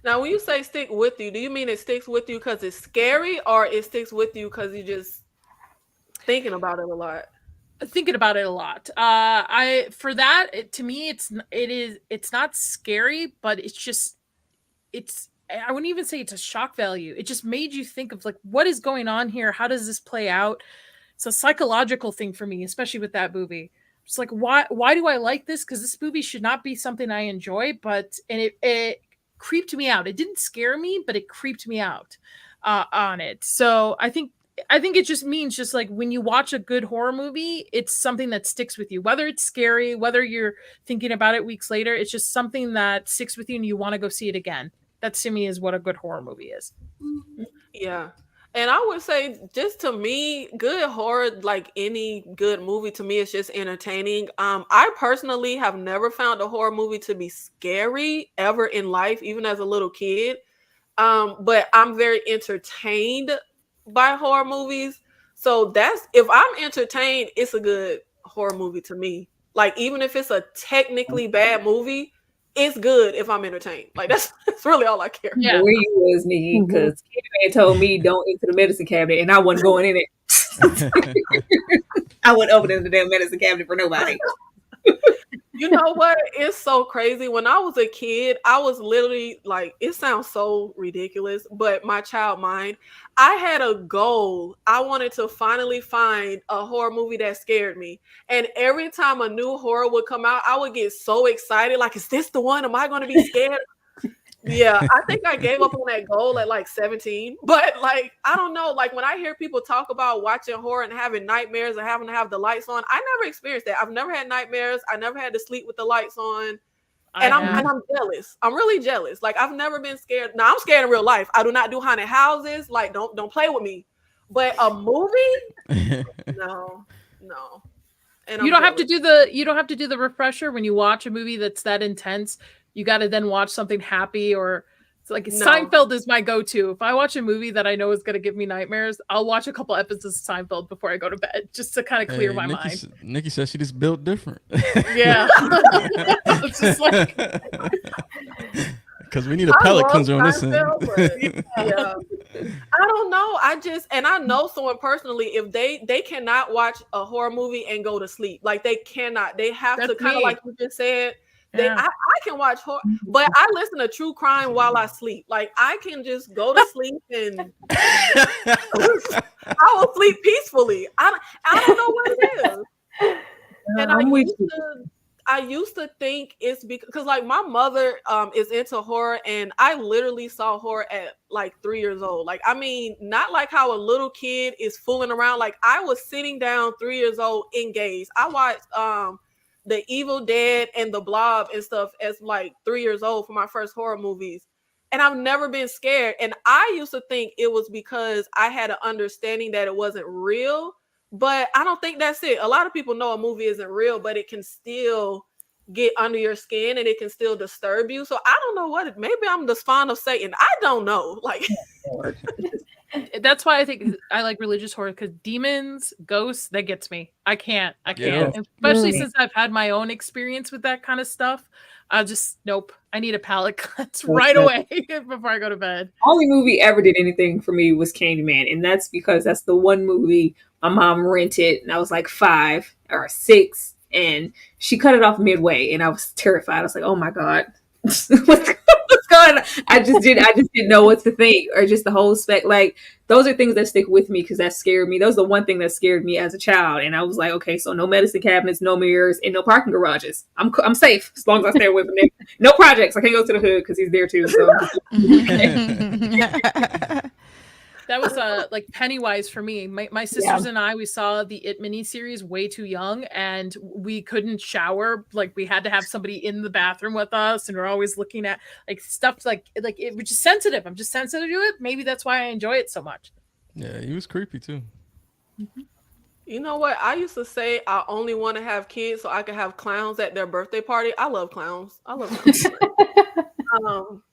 Now, when you say stick with you, do you mean it sticks with you because it's scary, or it sticks with you because you just thinking about it a lot? Thinking about it a lot. I for that to me it's not scary, but it's I wouldn't even say it's a shock value. It just made you think of like, what is going on here? How does this play out? It's a psychological thing for me, especially with that movie. It's like, why do I like this? Because this movie should not be something I enjoy, but it creeped me out. It didn't scare me, but it creeped me out on it. So I think it just means just like when you watch a good horror movie, it's something that sticks with you. Whether it's scary, whether you're thinking about it weeks later, it's just something that sticks with you and you want to go see it again. That to me is what a good horror movie is. Yeah. And I would say, just to me, good horror, like any good movie, to me, is just entertaining. I personally have never found a horror movie to be scary ever in life, even as a little kid. But I'm very entertained by horror movies. So that's, if I'm entertained, it's a good horror movie to me. Like, even if it's a technically bad movie, it's good if I'm entertained. Like, that's really all I care. Yeah. Where you was, Nikki, because Candyman told me don't enter the medicine cabinet, and I wasn't going in it. I wouldn't open the damn medicine cabinet for nobody. You know what? It's so crazy. When I was a kid, I was literally like, it sounds so ridiculous, but my child mind, I had a goal. I wanted to finally find a horror movie that scared me. And every time a new horror would come out, I would get so excited. Like, is this the one? Am I going to be scared? Yeah, I think I gave up on that goal at like 17. But like, I don't know. Like, when I hear people talk about watching horror and having nightmares and having to have the lights on, I never experienced that. I've never had nightmares. I never had to sleep with the lights on. And I'm jealous. I'm really jealous. Like, I've never been scared. Now, I'm scared in real life. I do not do haunted houses. Like, don't play with me. But a movie? No. And you don't have to do the refresher when you watch a movie that's that intense. You got to then watch something happy, or it's like Seinfeld is my go-to. If I watch a movie that I know is going to give me nightmares, I'll watch a couple episodes of Seinfeld before I go to bed, just to kind of clear my mind. Nikki says she just built different. Yeah. It's just like, because we need a palate cleanser on this end. Yeah. I don't know. I know someone personally, if they cannot watch a horror movie and go to sleep. Like, they cannot. They have to, kind of like you just said. I can watch horror, but I listen to true crime while I sleep. Like, I can just go to sleep and I will sleep peacefully. I don't know what it is. And I used to think it's because like my mother is into horror, and I literally saw horror at like 3 years old. Like, I mean, not like how a little kid is fooling around. Like, I was sitting down 3 years old, engaged. I watched The Evil Dead and The Blob and stuff as like 3 years old for my first horror movies. And I've never been scared. And I used to think it was because I had an understanding that it wasn't real. But I don't think that's it. A lot of people know a movie isn't real, but it can still get under your skin and it can still disturb you. So I don't know maybe I'm the spawn of Satan. I don't know. Like, that's why I think I like religious horror, because demons, ghosts, that gets me. I can't. Yeah. Especially since I've had my own experience with that kind of stuff. Nope. I need a palate cleanse right away before I go to bed. Only movie ever did anything for me was Candyman, and that's because that's the one movie my mom rented, and I was like 5 or 6, and she cut it off midway, and I was terrified. I was like, "Oh my god, what's going on?" I just didn't know what to think, or just the whole spec. Like, those are things that stick with me because that scared me. That was the one thing that scared me as a child, and I was like, okay, so no medicine cabinets, no mirrors, and no parking garages. I'm safe as long as I stay away from them. No projects. I can't go to the hood because he's there too. So. That was like Pennywise for me. My sisters and I, we saw the It miniseries way too young, and we couldn't shower. Like, we had to have somebody in the bathroom with us, and we're always looking at like stuff like it was just sensitive. I'm just sensitive to it. Maybe that's why I enjoy it so much. Yeah, he was creepy too. You know what? I used to say I only want to have kids so I could have clowns at their birthday party. I love clowns. I love clowns. um,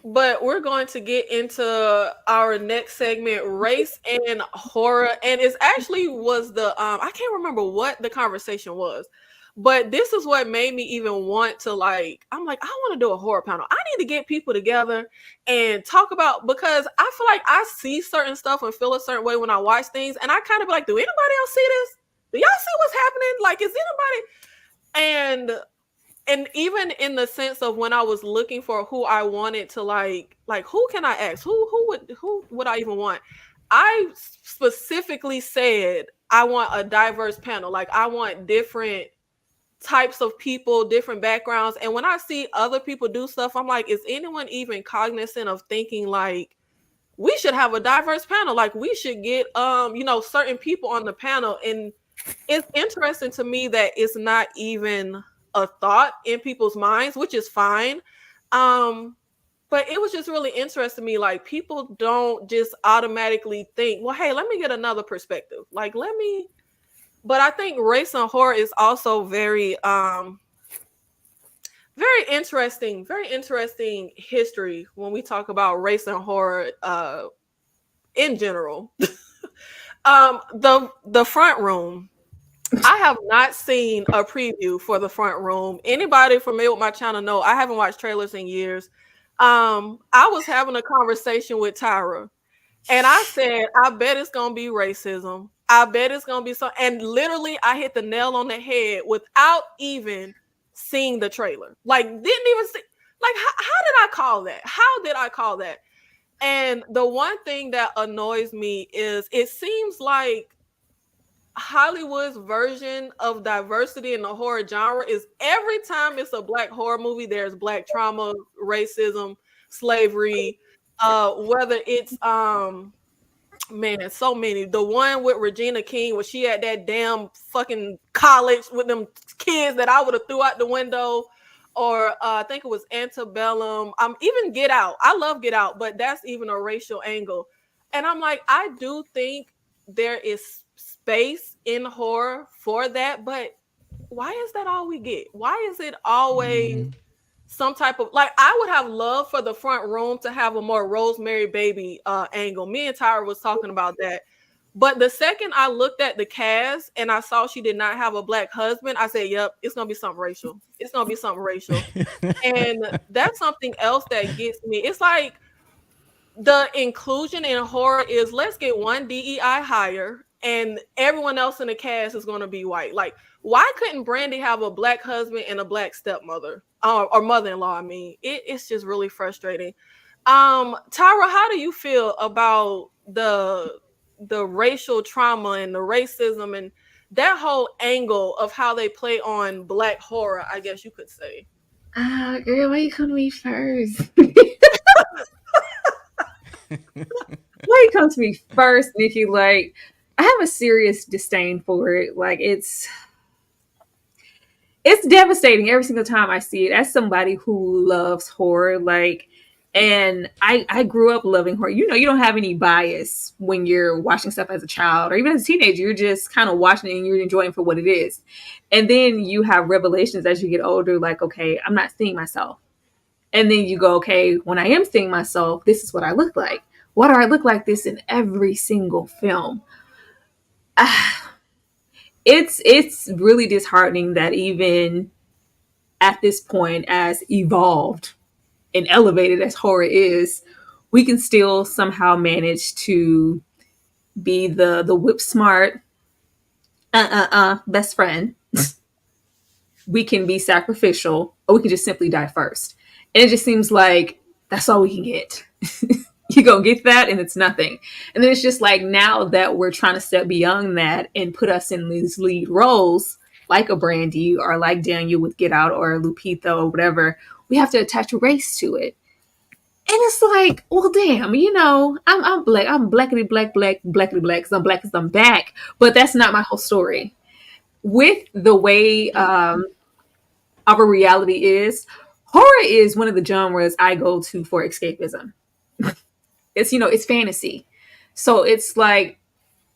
but we're going to get into our next segment, race and horror. And it's actually was the I can't remember what the conversation was, but this is what made me even want to I'm like, I want to do a horror panel. I need to get people together and talk about, because I feel like I see certain stuff and feel a certain way when I watch things, and I kind of be like, do anybody else see this? Do y'all see what's happening? Like, is anybody? And even in the sense of when I was looking for who I wanted to like who can I ask? Who would I even want? I specifically said I want a diverse panel. Like, I want different types of people, different backgrounds. And when I see other people do stuff, I'm like, is anyone even cognizant of thinking like we should have a diverse panel? Like, we should get certain people on the panel. And it's interesting to me that it's not even a thought in people's minds, which is fine. But it was just really interesting to me. Like, people don't just automatically think, well, hey, let me get another perspective. But I think race and horror is also very very interesting history when we talk about race and horror in general. The Front Room. I have not seen a preview for The Front Room. Anybody familiar with my channel know I haven't watched trailers in years. I was having a conversation with Tyra, and I said, I bet it's gonna be racism. I bet it's gonna be so. And literally, I hit the nail on the head without even seeing the trailer. Like, didn't even see. Like, how did I call that? How did I call that? And the one thing that annoys me is it seems like Hollywood's version of diversity in the horror genre is every time it's a black horror movie, there's black trauma, racism, slavery, whether it's man, so many. The one with Regina King, where she at that damn fucking college with them kids that I would have threw out the window, or I think it was Antebellum. Even Get Out. I love Get Out, but that's even a racial angle. And I'm like, I do think there is space in horror for that, but why is that all we get? Why is it always some type of, like, I would have loved for The Front Room to have a more Rosemary Baby angle. Me and Tyra was talking about that. But the second I looked at the cast and I saw she did not have a black husband, I said, yep, it's going to be something racial. It's going to be something racial. And that's something else that gets me. It's like the inclusion in horror is, let's get one DEI hire and everyone else in the cast is going to be white. Like, why couldn't Brandy have a black husband and a black stepmother or mother-in-law? I mean, it's just really frustrating. Tyra, how do you feel about the racial trauma and the racism and that whole angle of how they play on black horror, I guess you could say? Girl, why you come to me first? Why you come to me first, Nikki? Like, I have a serious disdain for it. Like, it's devastating every single time I see it. As somebody who loves horror, like, and I grew up loving horror. You know, you don't have any bias when you're watching stuff as a child or even as a teenager. You're just kind of watching it and you're enjoying it for what it is. And then you have revelations as you get older, like, okay, I'm not seeing myself. And then you go, okay, when I am seeing myself, this is what I look like. Why do I look like this in every single film? It's really disheartening that even at this point, as evolved and elevated as horror is, we can still somehow manage to be the whip smart best friend. We can be sacrificial, or we can just simply die first. And it just seems like that's all we can get. You go get that and it's nothing. And then it's just like, now that we're trying to step beyond that and put us in these lead roles, like a Brandy or like Daniel with Get Out or Lupita or whatever, we have to attach race to it. And it's like, well, damn, you know, I'm black. I'm blackity black, blackity black, because I'm black because I'm back. But that's not my whole story. With the way our reality is, horror is one of the genres I go to for escapism. It's, you know, it's fantasy. So it's like,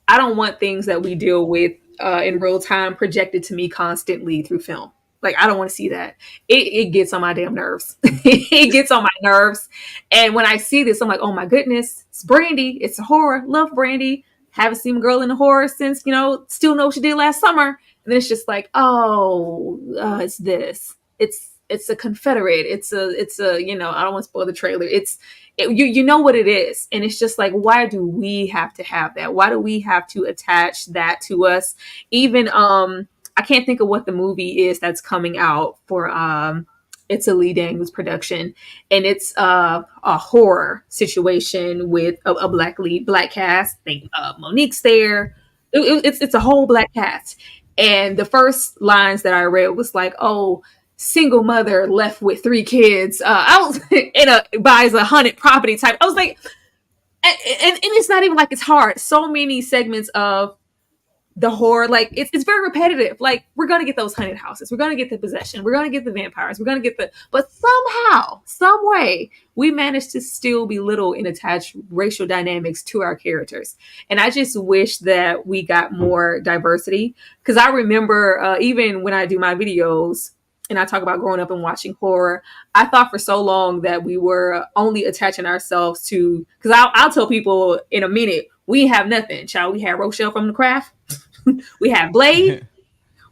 I don't want things that we deal with in real time projected to me constantly through film. Like, I don't want to see that. It gets on my damn nerves. It gets on my nerves. And when I see this, I'm like, oh my goodness, it's Brandy. It's a horror. Love Brandy. Haven't seen a girl in the horror since, still know what she did last summer. And then it's just like, oh, it's this. It's a Confederate. It's a, I don't want to spoil the trailer. You know what it is. And it's just like, why do we have to have that? Why do we have to attach that to us? Even, I can't think of what the movie is that's coming out for, it's a Lee Daniels production, and it's a horror situation with a black cast. I think Monique's there. It's a whole black cast. And the first lines that I read was like, oh, single mother left with 3 kids. I was buys a haunted property type. I was like, and it's not even like it's hard. So many segments of the horror, like it's very repetitive. Like, we're gonna get those haunted houses, we're gonna get the possession, we're gonna get the vampires, we're gonna get but somehow, some way, we managed to still belittle and attach racial dynamics to our characters. And I just wish that we got more diversity, because I remember even when I do my videos and I talk about growing up and watching horror, I thought for so long that we were only attaching ourselves to, because I'll tell people in a minute, we have nothing, child. We had Rochelle from The Craft. We had Blade.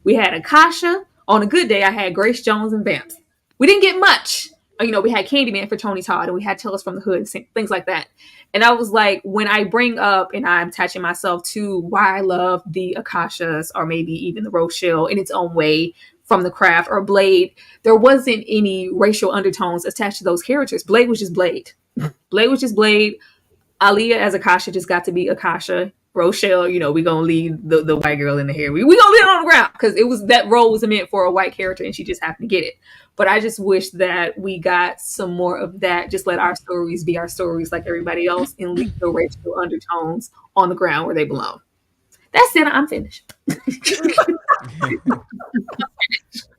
We had Akasha. On a good day, I had Grace Jones and Vamps. We didn't get much. We had Candyman for Tony Todd, and we had Tales from the Hood, things like that. And I was like, when I bring up and I'm attaching myself to why I love the Akashas, or maybe even the Rochelle in its own way from The Craft or Blade, there wasn't any racial undertones attached to those characters. Blade was just Blade. Blade was just Blade. Aaliyah as Akasha just got to be Akasha. Rochelle, we gonna leave the white girl in the hair. We gonna leave it on the ground, because that role was meant for a white character, and she just happened to get it. But I just wish that we got some more of that. Just let our stories be our stories like everybody else, and leave the racial undertones on the ground where they belong. That's it. I'm finished.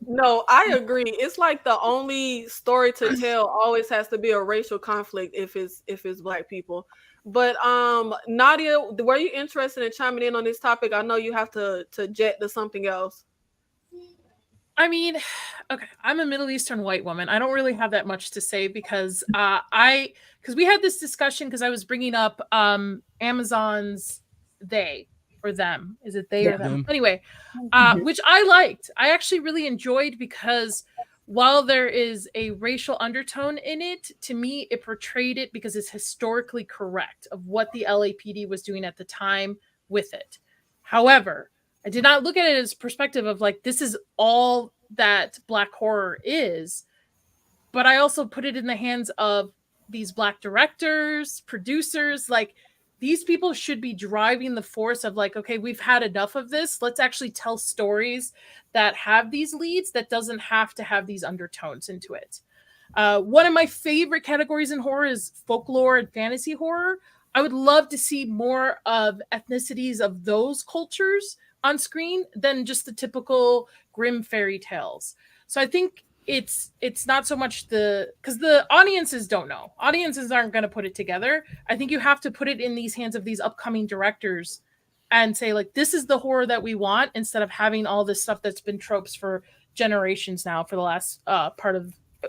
No, I agree. It's like the only story to tell always has to be a racial conflict if it's Black people. But Nadia, were you interested in chiming in on this topic? I know you have to jet to something else. I mean, okay, I'm a Middle Eastern white woman. I don't really have that much to say, because because we had this discussion, because I was bringing up Amazon's they or them. Is it they or them? Anyway, which I liked. I actually really enjoyed, because while there is a racial undertone in it, to me, it portrayed it because it's historically correct of what the LAPD was doing at the time with it. However, I did not look at it as perspective of like, this is all that Black horror is, but I also put it in the hands of these Black directors, producers. Like, these people should be driving the force of like, okay, we've had enough of this. Let's actually tell stories that have these leads that doesn't have to have these undertones into it. One of my favorite categories in horror is folklore and fantasy horror. I would love to see more of ethnicities of those cultures on screen than just the typical grim fairy tales. So I think it's not so much because the audiences don't know. Audiences aren't going to put it together. I think you have to put it in these hands of these upcoming directors and say, like, this is the horror that we want, instead of having all this stuff that's been tropes for generations now, for the last part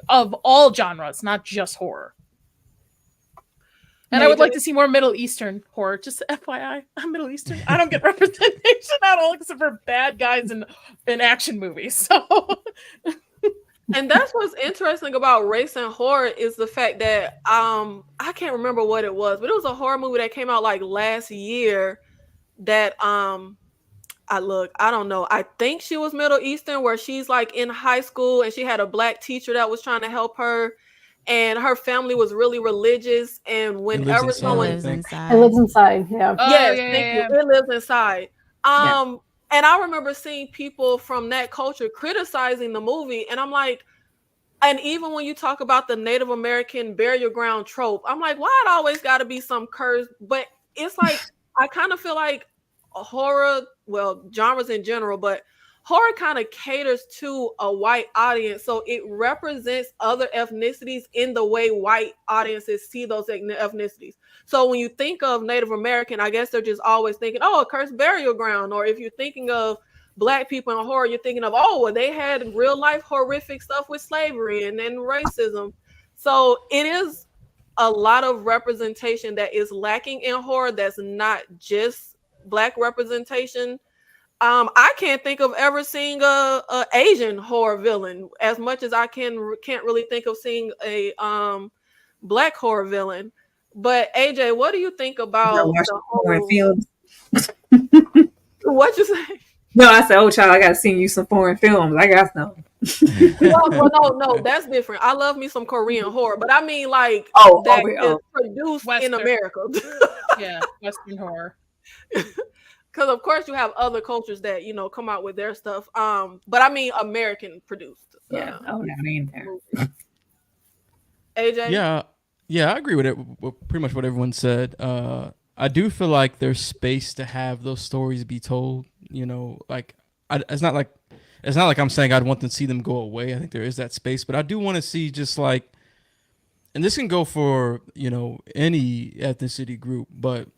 of all genres, not just horror. And I would like to see more Middle Eastern horror. Just FYI, I'm Middle Eastern. I don't get representation at all, except for bad guys in action movies. So, and that's what's interesting about race and horror is the fact that I can't remember what it was, but it was a horror movie that came out like last year that I don't know. I think she was Middle Eastern, where she's like in high school and she had a Black teacher that was trying to help her. And her family was really religious, and whenever someone it lives inside, yeah. Yes, thank you. It lives inside. And I remember seeing people from that culture criticizing the movie, and I'm like, and even when you talk about the Native American burial ground trope, I'm like, why it always got to be some curse? But it's like I kind of feel like horror, well, genres in general, but horror kind of caters to a white audience, so it represents other ethnicities in the way white audiences see those ethnicities. So when you think of Native American, I guess they're just always thinking, oh, a cursed burial ground. Or if you're thinking of Black people in horror, you're thinking of, oh, well, they had real life horrific stuff with slavery and then racism. So it is a lot of representation that is lacking in horror that's not just Black representation. I can't think of ever seeing a Asian horror villain as much as I can't really think of seeing a Black horror villain. But AJ, what do you think about the whole films? What you say? No, I said, oh, child, I got to sing you some foreign films. I got some. No, that's different. I love me some Korean horror, but I mean, like, that is produced Western. in America. Yeah, Western horror. Because of course you have other cultures that come out with their stuff. But I mean American produced. Yeah. I mean there. AJ. Yeah, I agree with it. With pretty much what everyone said. I do feel like there's space to have those stories be told. Like it's not like I'm saying I'd want to see them go away. I think there is that space, but I do want to see just like, and this can go for any ethnicity group, but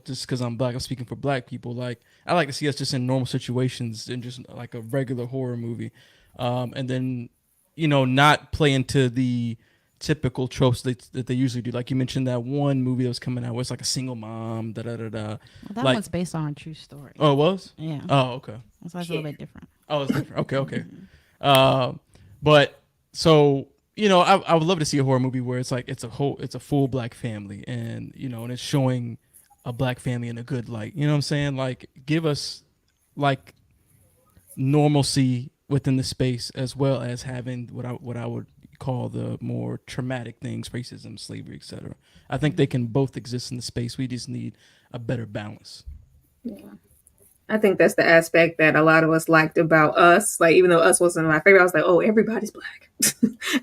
just because I'm Black, I'm speaking for Black people. Like I like to see us just in normal situations and just like a regular horror movie, and then not play into the typical tropes that they usually do. Like you mentioned that one movie that was coming out where it's like a single mom. Well, that like, one's based on a true story. Oh, it was? Yeah. Oh, okay. So it's a little bit different. Oh, it's different. Okay. But so I would love to see a horror movie where it's like it's a full Black family, and and it's showing a Black family in a good light. You know what I'm saying? Like give us like normalcy within the space, as well as having what I would call the more traumatic things, racism, slavery, etc. I think they can both exist in the space. We just need a better balance. Yeah. I think that's the aspect that a lot of us liked about Us. Like, even though Us wasn't my favorite, I was like, oh, everybody's Black.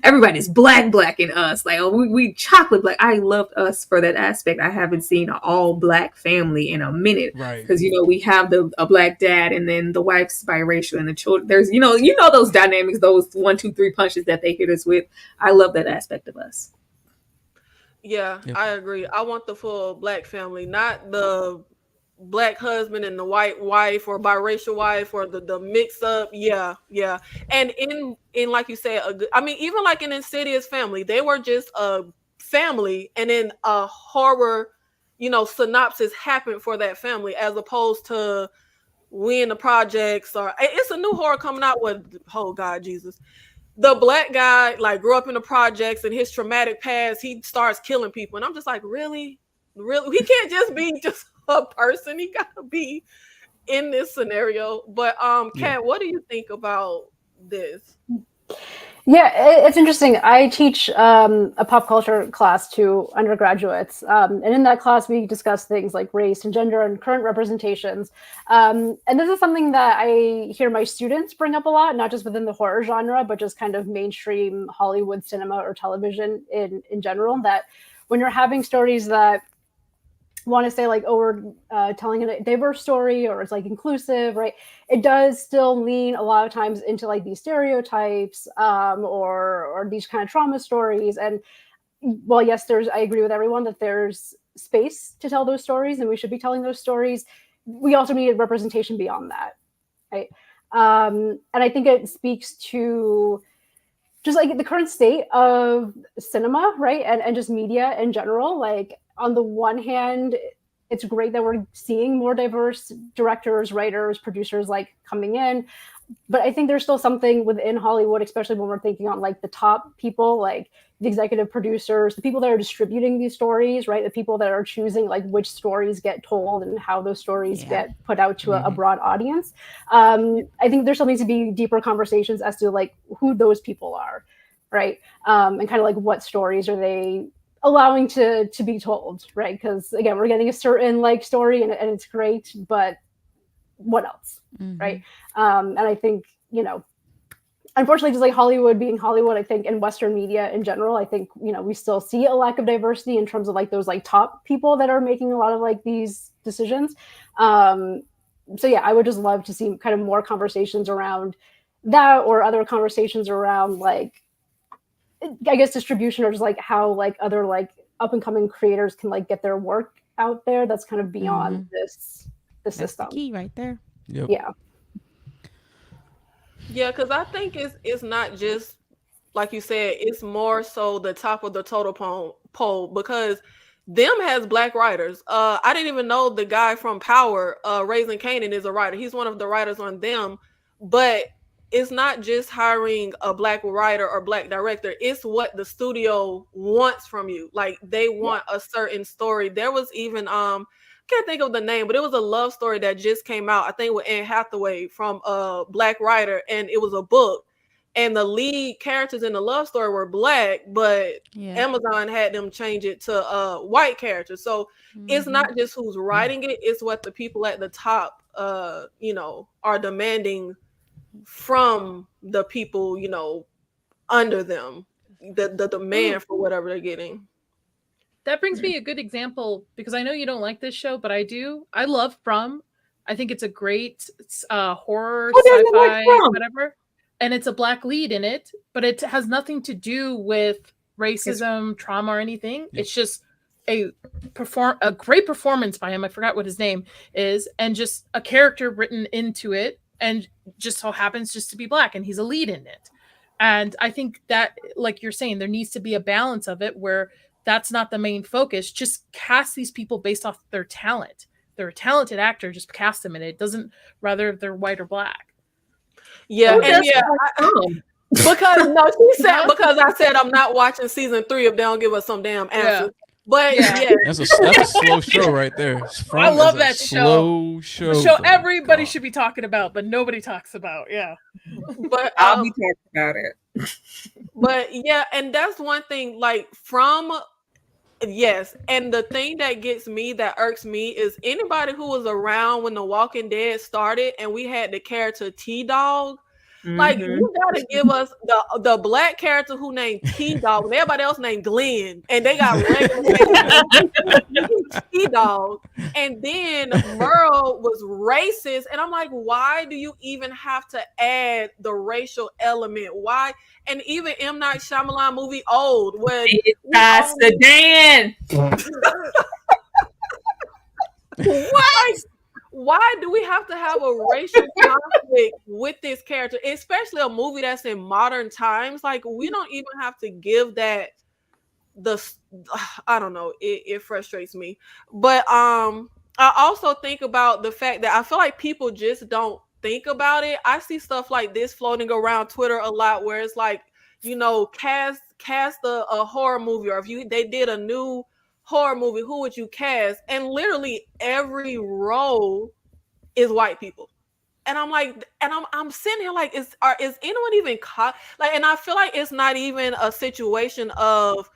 Everybody's black in Us. Like, oh, we chocolate Black. I loved Us for that aspect. I haven't seen an all Black family in a minute. Right. Because, we have a Black dad, and then the wife's biracial, and the children. There's, those dynamics, those 1, 2, 3 punches that they hit us with. I love that aspect of Us. Yeah, Yep. I agree. I want the full Black family, not the Black husband and the white wife or biracial wife or the mix up. Yeah. And in like you said, even like in Insidious family, they were just a family, and then a horror, synopsis happened for that family, as opposed to We in the Projects, or it's a new horror coming out with, oh God, Jesus. The Black guy like grew up in the projects, and his traumatic past, he starts killing people. And I'm just like, really? He can't just be just a person. He gotta be in this scenario. But Kat, what do you think about this? Yeah, it's interesting. I teach a pop culture class to undergraduates. And in that class, we discuss things like race and gender and current representations. And this is something that I hear my students bring up a lot, not just within the horror genre, but just kind of mainstream Hollywood cinema or television in general, that when you're having stories that want to say like, oh, we're telling a diverse story, or it's like inclusive, right? It does still lean a lot of times into like these stereotypes or these kind of trauma stories. And well, yes, I agree with everyone that there's space to tell those stories, and we should be telling those stories. We also need representation beyond that, right? And I think it speaks to just like the current state of cinema, right? And just media in general. Like, on the one hand, it's great that we're seeing more diverse directors, writers, producers like coming in. But I think there's still something within Hollywood, especially when we're thinking on like the top people, like the executive producers, the people that are distributing these stories, right? The people that are choosing like which stories get told and how those stories get put out to a broad audience. I think there still needs to be deeper conversations as to like who those people are, right? And kind of like what stories are they allowing to be told, right? Because again, we're getting a certain like story and it's great, but what else, right? And I think, unfortunately, just like Hollywood being Hollywood, I think in Western media in general, I think, we still see a lack of diversity in terms of like those like top people that are making a lot of like these decisions. So yeah, I would just love to see kind of more conversations around that, or other conversations around like, I guess, distribution, or just like how like other like up and coming creators can like get their work out there that's kind of beyond this That's the system. key right there. Yep. Yeah. Yeah, because I think it's not just like you said, it's more so the top of the total pole because them has black writers. I didn't even know the guy from Power, Raising Kanan, is a writer. He's one of the writers on them, but it's not just hiring a black writer or black director. It's what the studio wants from you. Like they want a certain story. There was even can't think of the name, but it was a love story that just came out, I think with Anne Hathaway, from a black writer, and it was a book. And the lead characters in the love story were black, but Amazon had them change it to white characters. So it's not just who's writing it, it's what the people at the top are demanding from the people, under them. The demand for whatever they're getting. That brings me a good example, because I know you don't like this show, but I do. I love From. I think it's a great horror, sci-fi, whatever. And it's a black lead in it, but it has nothing to do with racism, trauma, or anything. It's just a great performance by him. I forgot what his name is, and just a character written into it, and just so happens just to be black, and he's a lead in it. And I think that, like you're saying, there needs to be a balance of it where that's not the main focus. Just cast these people based off their talent. They're a talented actor, just cast them in it. It doesn't rather if they're white or black. Yeah, because no, she said because I said I'm not watching season 3 if they don't give us some damn answers. But that's a slow show right there. I love that slow show. The show everybody should be talking about, but nobody talks about. Yeah, but I'll be talking about it. But yeah, and that's one thing. Like yes, and the thing that gets me, that irks me, is anybody who was around when The Walking Dead started and we had the character T-Dog. Like, you gotta give us the black character who named T-Dog and everybody else named Glenn, and they got regular T-Dog. And then Merle was racist, and I'm like, why do you even have to add the racial element? Why? And even M. Night Shyamalan movie Old, where Sedan. Why do we have to have a racial conflict with this character, especially a movie that's in modern times? Like, we don't even have to give that I don't know. It frustrates me. But I also think about the fact that I feel like people just don't think about it. I see stuff like this floating around Twitter a lot, where it's like, cast a horror movie, or if they did a new horror movie, who would you cast? And literally every role is white people. And I'm like, and I'm sitting here like, is anyone even and I feel like it's not even a situation of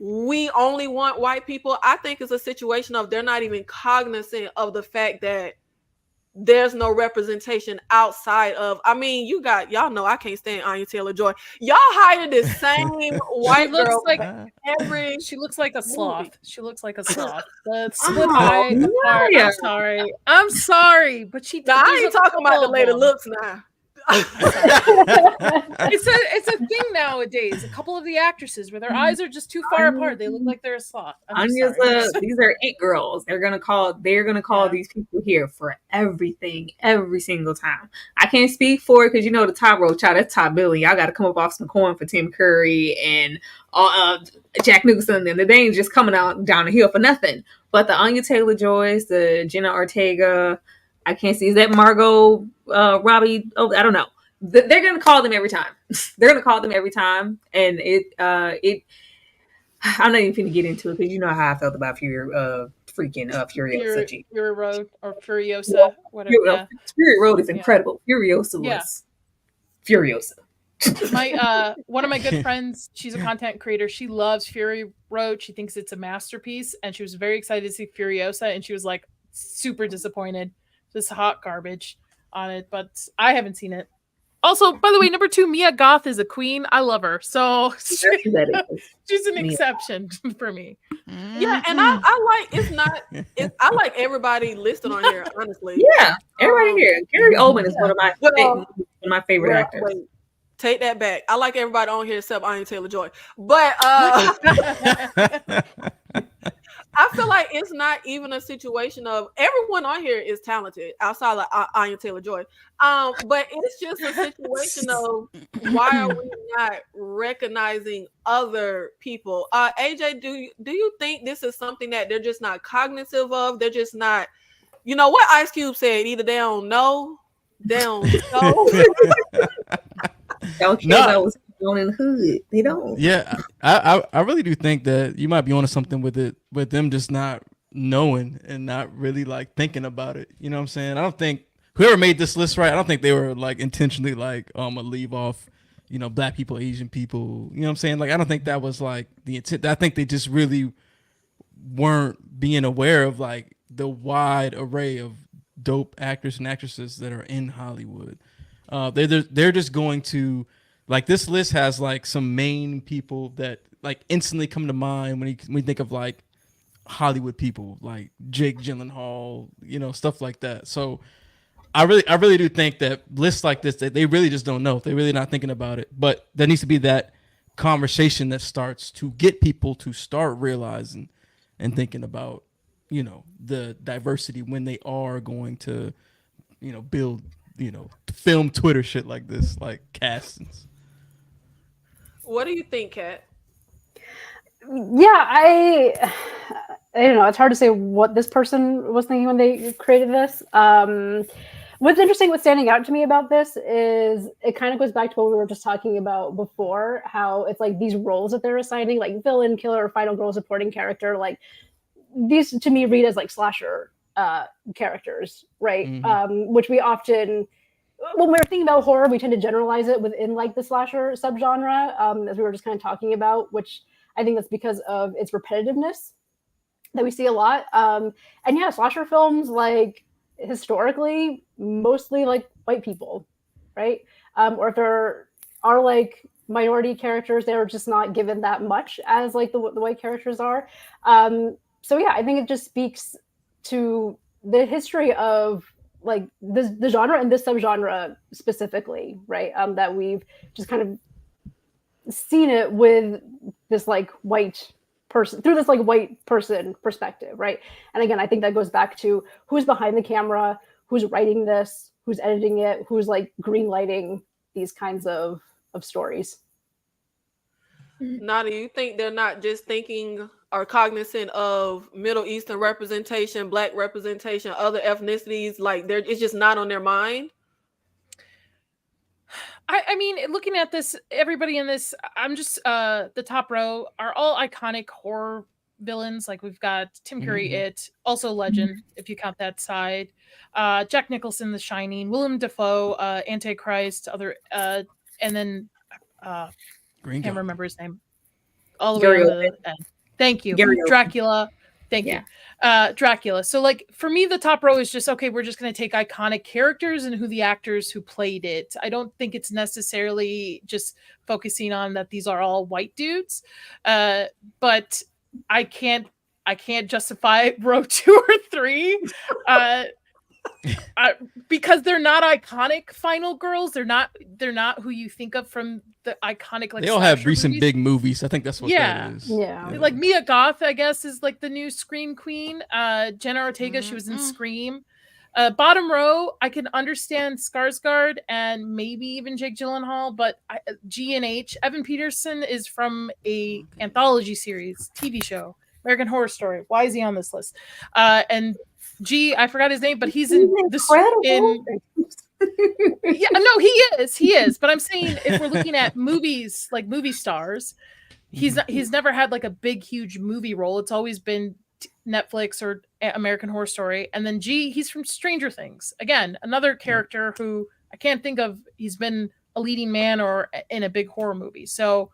we only want white people. I think it's a situation of they're not even cognizant of the fact that there's no representation outside of, y'all know I can't stand Anya Taylor-Joy. Y'all hired this same white girl she looks like a sloth. She looks like a sloth. The split eye. I'm sorry, but I ain't talking about the lady looks now. It's a thing nowadays. A couple of the actresses where their eyes are just too far apart, they look like they're a sloth. These are it girls. They're gonna call these people here for everything every single time. I can't speak for it because the top row child, that's top billing. Y'all got to come up off some coin for Tim Curry and Jack Nicholson, and they ain't just coming out down the hill for nothing. But the Anya Taylor-Joys, the Jenna Ortega, I can't see. Is that Margot Robbie? Oh, I don't know. They're going to call them every time. And I'm not even going to get into it because how I felt about Furiosa. Fury Road or Furiosa, whatever. Fury Road is incredible. Furiosa was Furiosa. My one of my good friends, she's a content creator. She loves Fury Road. She thinks it's a masterpiece, and she was very excited to see Furiosa, and she was like super disappointed. This hot garbage on it, but I haven't seen it. Also, by the way, number 2, Mia Goth is a queen. I love her. So she's an exception for me. Yeah, and I like I like everybody listed on here, honestly. Yeah, everybody here. Gary Oldman is one of my favorite actors. Wait, take that back. I like everybody on here except Anya Taylor-Joy. But I feel like it's not even a situation of everyone on here is talented outside of Anya Taylor-Joy. But it's just a situation of why are we not recognizing other people? AJ, do you think this is something that they're just not cognitive of? They're just not, you know what Ice Cube said, either they don't know, they don't know. Don't care about what's going on in the hood. They don't. Yeah, I really do think that you might be onto something with it, with them just not knowing and not really like thinking about it. You know what I'm saying? I don't think whoever made this list, right? I don't think they were like intentionally like leave off, you know, black people, Asian people. You know what I'm saying? Like I don't think that was like the intent. I think they just really weren't being aware of like the wide array of dope actors and actresses that are in Hollywood. They're just going to, like, this list has like some main people that like instantly come to mind when we think of like Hollywood people, like Jake Gyllenhaal, you know, stuff like that. So I really do think that lists like this, that they really just don't know. They're really not thinking about it. But there needs to be that conversation that starts to get people to start realizing and thinking about, you know, the diversity when they are going to, you know, build, you know, film Twitter shit like this, like castings. What do you think, Kat? Yeah, I don't know. It's hard to say what this person was thinking when they created this. What's interesting, what's standing out to me about this is it kind of goes back to what we were just talking about before, how it's like these roles that they're assigning, like villain, killer, final girl, supporting character, like these to me read as like slasher characters, right? Mm-hmm. Which we often, when we're thinking about horror, we tend to generalize it within like the slasher subgenre, as we were just kind of talking about, which I think that's because of its repetitiveness that we see a lot. And yeah, slasher films, like historically, mostly like white people, right? Or if there are like minority characters, they're just not given that much as like the white characters are. So yeah, I think it just speaks to the history of like the genre and this subgenre specifically, right? That we've just kind of seen it with this like white person, through this like white person perspective, right? And again, I think that goes back to who's behind the camera, who's writing this, who's editing it, who's like greenlighting these kinds of stories. Nada, you think they're not just thinking or cognizant of Middle Eastern representation, Black representation, other ethnicities? Like it's just not on their mind? I mean, looking at this, everybody in this, I'm just the top row are all iconic horror villains. Like we've got Tim Curry, It, also Legend, if you count that side. Jack Nicholson, The Shining, Willem Dafoe, Antichrist, other, and then can't remember his name. All the way to the end. Thank you, Dracula. Thank you. Dracula. So like for me, the top row is just, okay, we're just going to take iconic characters and who the actors who played it. I don't think it's necessarily just focusing on that these are all white dudes. But I can't justify row 2 or 3 because they're not iconic final girls. They're not who you think of from the iconic, like, they all have recent movies. Big movies. I think that's what that is. Yeah. Like Mia Goth, I guess, is like the new Scream queen. Jenna Ortega, she was in Scream. Bottom row, I can understand Skarsgård and maybe even Jake Gyllenhaal, but G and H. Evan Peterson is from a anthology series, TV show, American Horror Story. Why is he on this list? And G, I forgot his name, but he's in yeah, no, he is. But I'm saying if we're looking at movies, like movie stars, he's never had like a big, huge movie role. It's always been Netflix or American Horror Story. And then G, he's from Stranger Things. Again, another character who I can't think of. He's been a leading man or in a big horror movie. So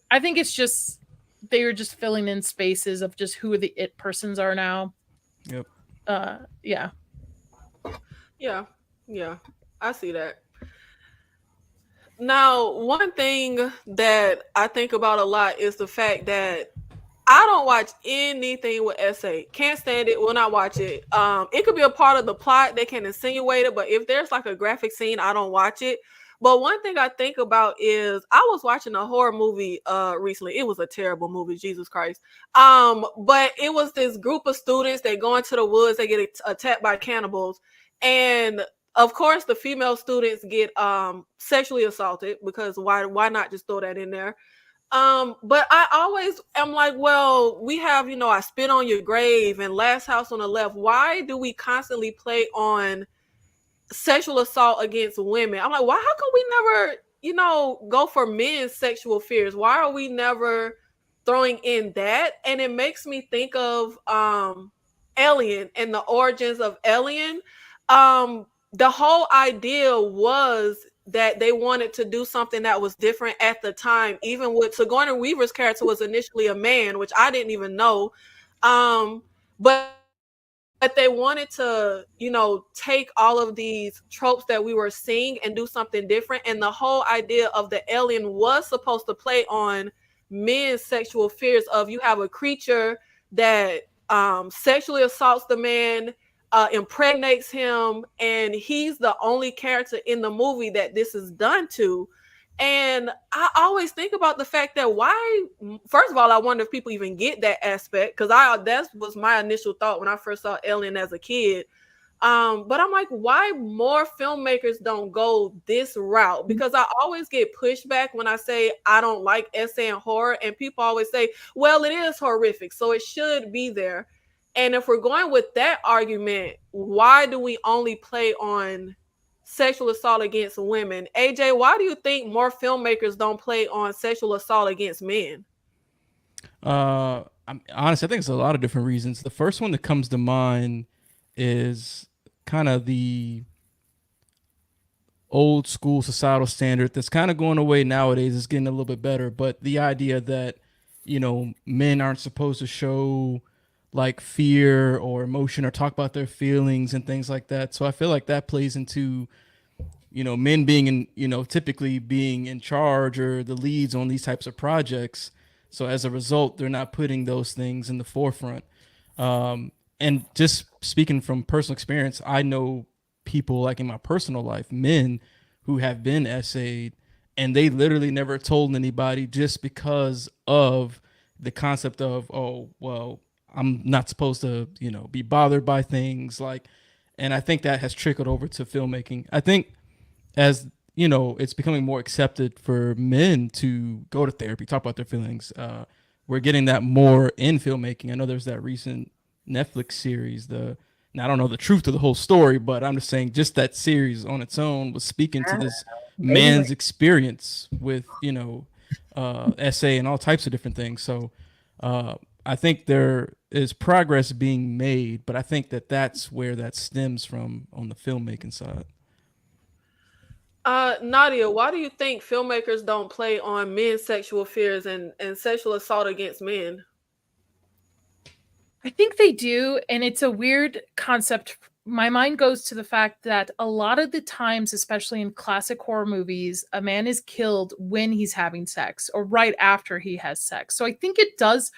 I think it's just they are just filling in spaces of just who the it persons are now. Yep. Yeah. I see that. Now, one thing that I think about a lot is the fact that I don't watch anything with SA. Can't stand it. Will not watch it. It could be a part of the plot. They can insinuate it, but if there's like a graphic scene, I don't watch it. But one thing I think about is I was watching a horror movie recently. It was a terrible movie, Jesus Christ. But it was this group of students, they go into the woods, they get attacked by cannibals, and of course the female students get sexually assaulted, because why not just throw that in there? But I always am like, well, we have, I Spit on Your Grave and Last House on the Left. Why do we constantly play on sexual assault against women? I'm like, why? How come we never, go for men's sexual fears? Why are we never throwing in that? And it makes me think of Alien and the origins of Alien. The whole idea was that they wanted to do something that was different at the time. Even with Sigourney Weaver's character was initially a man, which I didn't even know. But they wanted to, take all of these tropes that we were seeing and do something different. And the whole idea of the alien was supposed to play on men's sexual fears of, you have a creature that sexually assaults the man, impregnates him, and he's the only character in the movie that this is done to. And I always think about the fact that first of all, I wonder if people even get that aspect, because that was my initial thought when I first saw Alien as a kid. But I'm like, why more filmmakers don't go this route? Because I always get pushback when I say I don't like SA and horror, and people always say, well, it is horrific, so it should be there. And if we're going with that argument, why do we only play on sexual assault against women? AJ, why do you think more filmmakers don't play on sexual assault against men? Honestly, I think it's a lot of different reasons. The first one that comes to mind is kind of the old school societal standard that's kind of going away nowadays. It's getting a little bit better, but the idea that, men aren't supposed to show like fear or emotion or talk about their feelings and things like that. So I feel like that plays into, men being in, typically being in charge or the leads on these types of projects. So as a result, they're not putting those things in the forefront. And just speaking from personal experience, I know people like in my personal life, men who have been SA'd, and they literally never told anybody just because of the concept of, oh, well, I'm not supposed to, be bothered by things like, and I think that has trickled over to filmmaking. I think as, it's becoming more accepted for men to go to therapy, talk about their feelings. We're getting that more in filmmaking. I know there's that recent Netflix series, now I don't know the truth of the whole story, but I'm just saying just that series on its own was speaking to this man's experience with, SA and all types of different things. So, I think there is progress being made, but I think that's where that stems from on the filmmaking side. Nadia, why do you think filmmakers don't play on men's sexual fears and sexual assault against men? I think they do, and it's a weird concept. My mind goes to the fact that a lot of the times, especially in classic horror movies, a man is killed when he's having sex or right after he has sex. So I think it does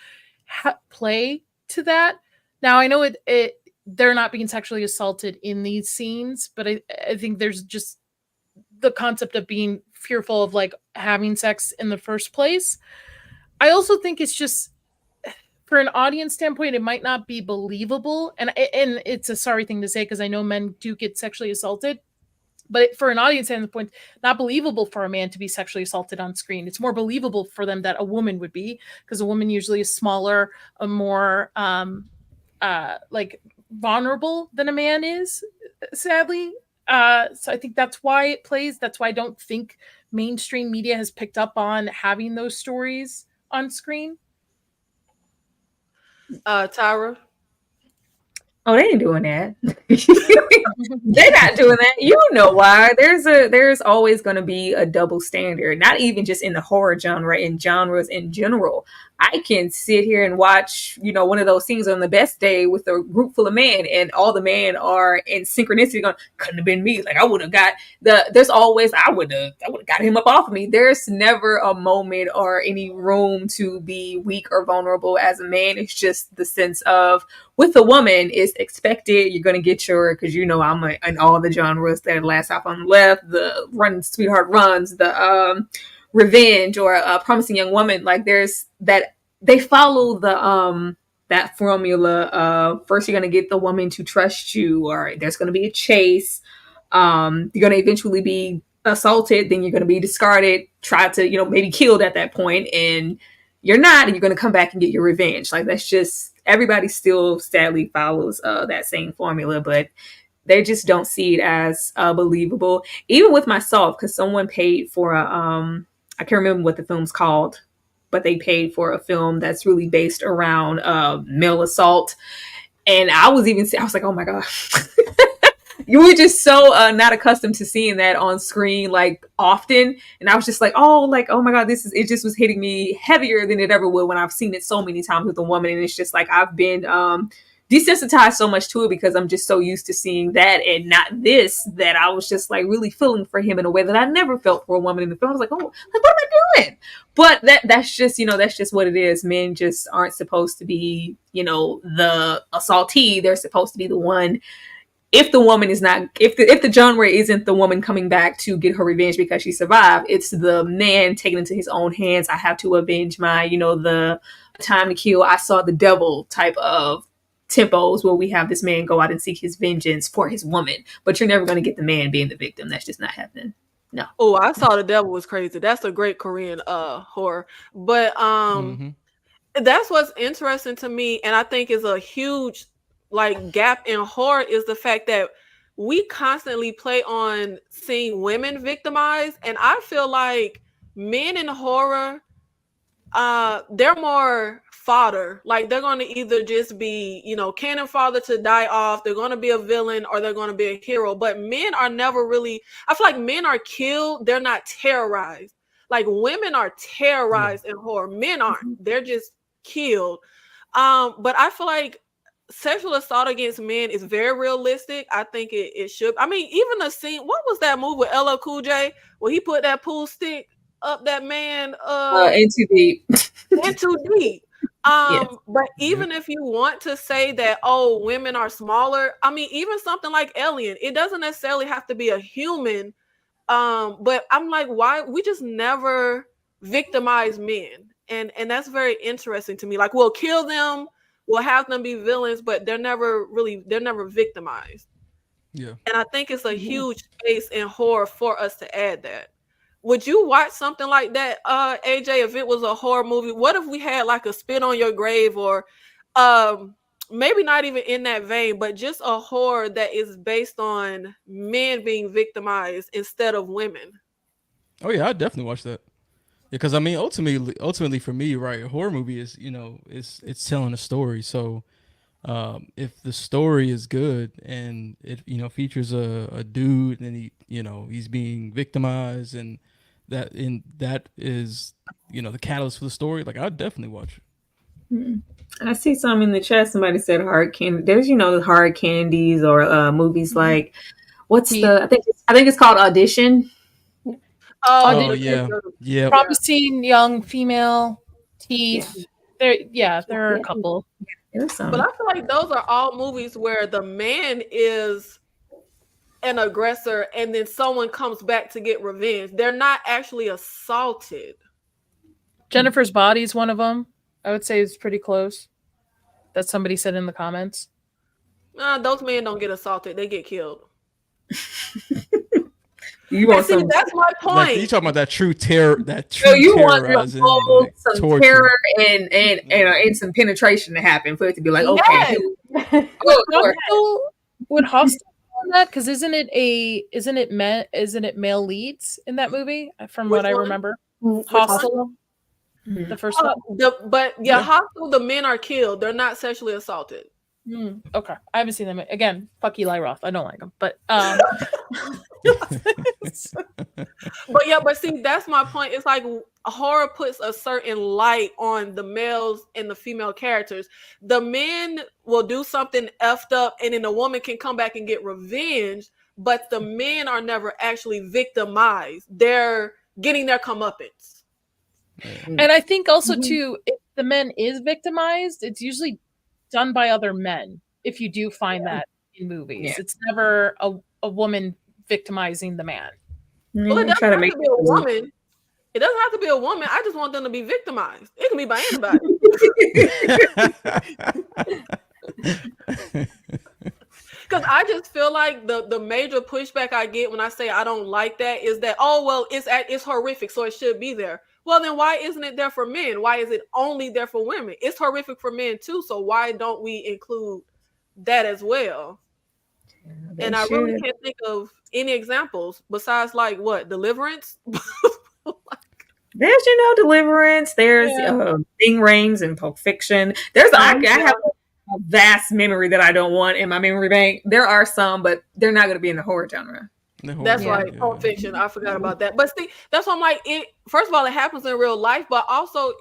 play to that. Now I know they're not being sexually assaulted in these scenes, but I think there's just the concept of being fearful of like having sex in the first place. I also think it's just, for an audience standpoint, it might not be believable, and it's a sorry thing to say because I know men do get sexually assaulted, but for an audience standpoint, not believable for a man to be sexually assaulted on screen. It's more believable for them that a woman would be, because a woman usually is smaller, a more like vulnerable than a man is, sadly. So I think that's why it plays. That's why I don't think mainstream media has picked up on having those stories on screen. Tyra? Oh, they ain't doing that. They're not doing that. You know why? There's always going to be a double standard. Not even just in the horror genre, in genres in general. I can sit here and watch, one of those scenes on the best day with a group full of men, and all the men are in synchronicity going, couldn't have been me. Like I would have got there's always I would have got him up off of me. There's never a moment or any room to be weak or vulnerable as a man. It's just the sense of, with a woman, it's expected. You're gonna get because I'm in all the genres, that last stop on the left, the run sweetheart runs, the revenge, or a promising young woman. Like there's that, they follow the that formula. First you're gonna get the woman to trust you, or there's gonna be a chase. You're gonna eventually be assaulted, then you're gonna be discarded, try to maybe killed at that point, and you're not, and you're gonna come back and get your revenge. Like that's just, everybody still sadly follows that same formula, but they just don't see it as believable. Even with myself, because someone paid for I can't remember what the film's called, but they paid for a film that's really based around male assault. And I was like, oh my God. You were just so not accustomed to seeing that on screen like often. And I was just like, oh my God, it just was hitting me heavier than it ever would when I've seen it so many times with a woman. And it's just like, I've been desensitized so much to it because I'm just so used to seeing that and not this, that I was just like really feeling for him in a way that I never felt for a woman in the film. I was like, oh, like, what am I doing? But that's just what it is. Men just aren't supposed to be, the assaultee. They're supposed to be the one. If the woman is not, if the genre isn't the woman coming back to get her revenge because she survived, it's the man taking it into his own hands. I have to avenge my, the time to kill. I saw the devil type of tempos where we have this man go out and seek his vengeance for his woman, but you're never going to get the man being the victim. That's just not happening. No. Oh, I saw the devil was crazy. That's a great Korean horror, but that's what's interesting to me, and I think is a huge gap in horror, is the fact that we constantly play on seeing women victimized, and I feel like men in horror, they're more fodder. Like they're going to either just be, cannon fodder to die off. They're going to be a villain, or they're going to be a hero. But men are never really. I feel like men are killed. They're not terrorized. Like women are terrorized in horror. Men aren't. They're just killed. But I feel like sexual assault against men is very realistic. I think it should. I mean, even the scene. What was that movie with LL Cool J where he put that pool stick up that man? In too deep. In too deep. Yes. But even if you want to say that, women are smaller, I mean, even something like Alien, it doesn't necessarily have to be a human. But I'm like, why we just never victimize men, and that's very interesting to me. Like, we'll kill them, we'll have them be villains, but they're never victimized. Yeah. And I think it's a huge space in horror for us to add that. Would you watch something like that, AJ, if it was a horror movie? What if we had like a Spit on Your Grave, or maybe not even in that vein, but just a horror that is based on men being victimized instead of women? Oh yeah, I'd definitely watch that. Because I mean, ultimately for me, right, a horror movie is, it's telling a story. So if the story is good and it, features a dude and he's being victimized, and that is, the catalyst for the story, like I'd definitely watch it. I see some in the chat. Somebody said hard candy. There's, the hard candies, or movies like, what's I think it's called Audition. Oh yeah. Promising Young Female, Teeth. Yeah. There are a couple. But I feel like those are all movies where the man is an aggressor and then someone comes back to get revenge. They're not actually assaulted. Jennifer's Body is one of them. I would say it's pretty close. That somebody said in the comments. Those men don't get assaulted. They get killed. That's my point. Like, you talking about that true terror? You want some terror and some penetration to happen for it to be like, okay. Yes. Would Hostel on that? Because isn't it male leads in that movie? From what I remember, Hostel, the first one. Hostel, the men are killed. They're not sexually assaulted. Okay, I haven't seen them again. Fuck Eli Roth. I don't like him, but But see, that's my point. It's like horror puts a certain light on the males and the female characters. The men will do something effed up, and then the woman can come back and get revenge. But the men are never actually victimized. They're getting their comeuppance. and I think also too, if the man is victimized, it's usually done by other men. If you do find that in movies, it's never a woman victimizing the man. Well, it doesn't have to be a woman. It doesn't have to be a woman. I just want them to be victimized. It can be by anybody. Because I just feel like the major pushback I get when I say I don't like that is that, oh, well, it's horrific, so it should be there. Well, then why isn't it there for men? Why is it only there for women? It's horrific for men too, so why don't we include that as well? And I really can't think of any examples besides like what, Deliverance? There's Deliverance. There's Ving Rhames and Pulp Fiction. There's I have a vast memory that I don't want in my memory bank. There are some, but they're not going to be in the horror genre. That's right, Pulp Fiction. I forgot about that. But see, that's why I'm like, first of all, it happens in real life, but also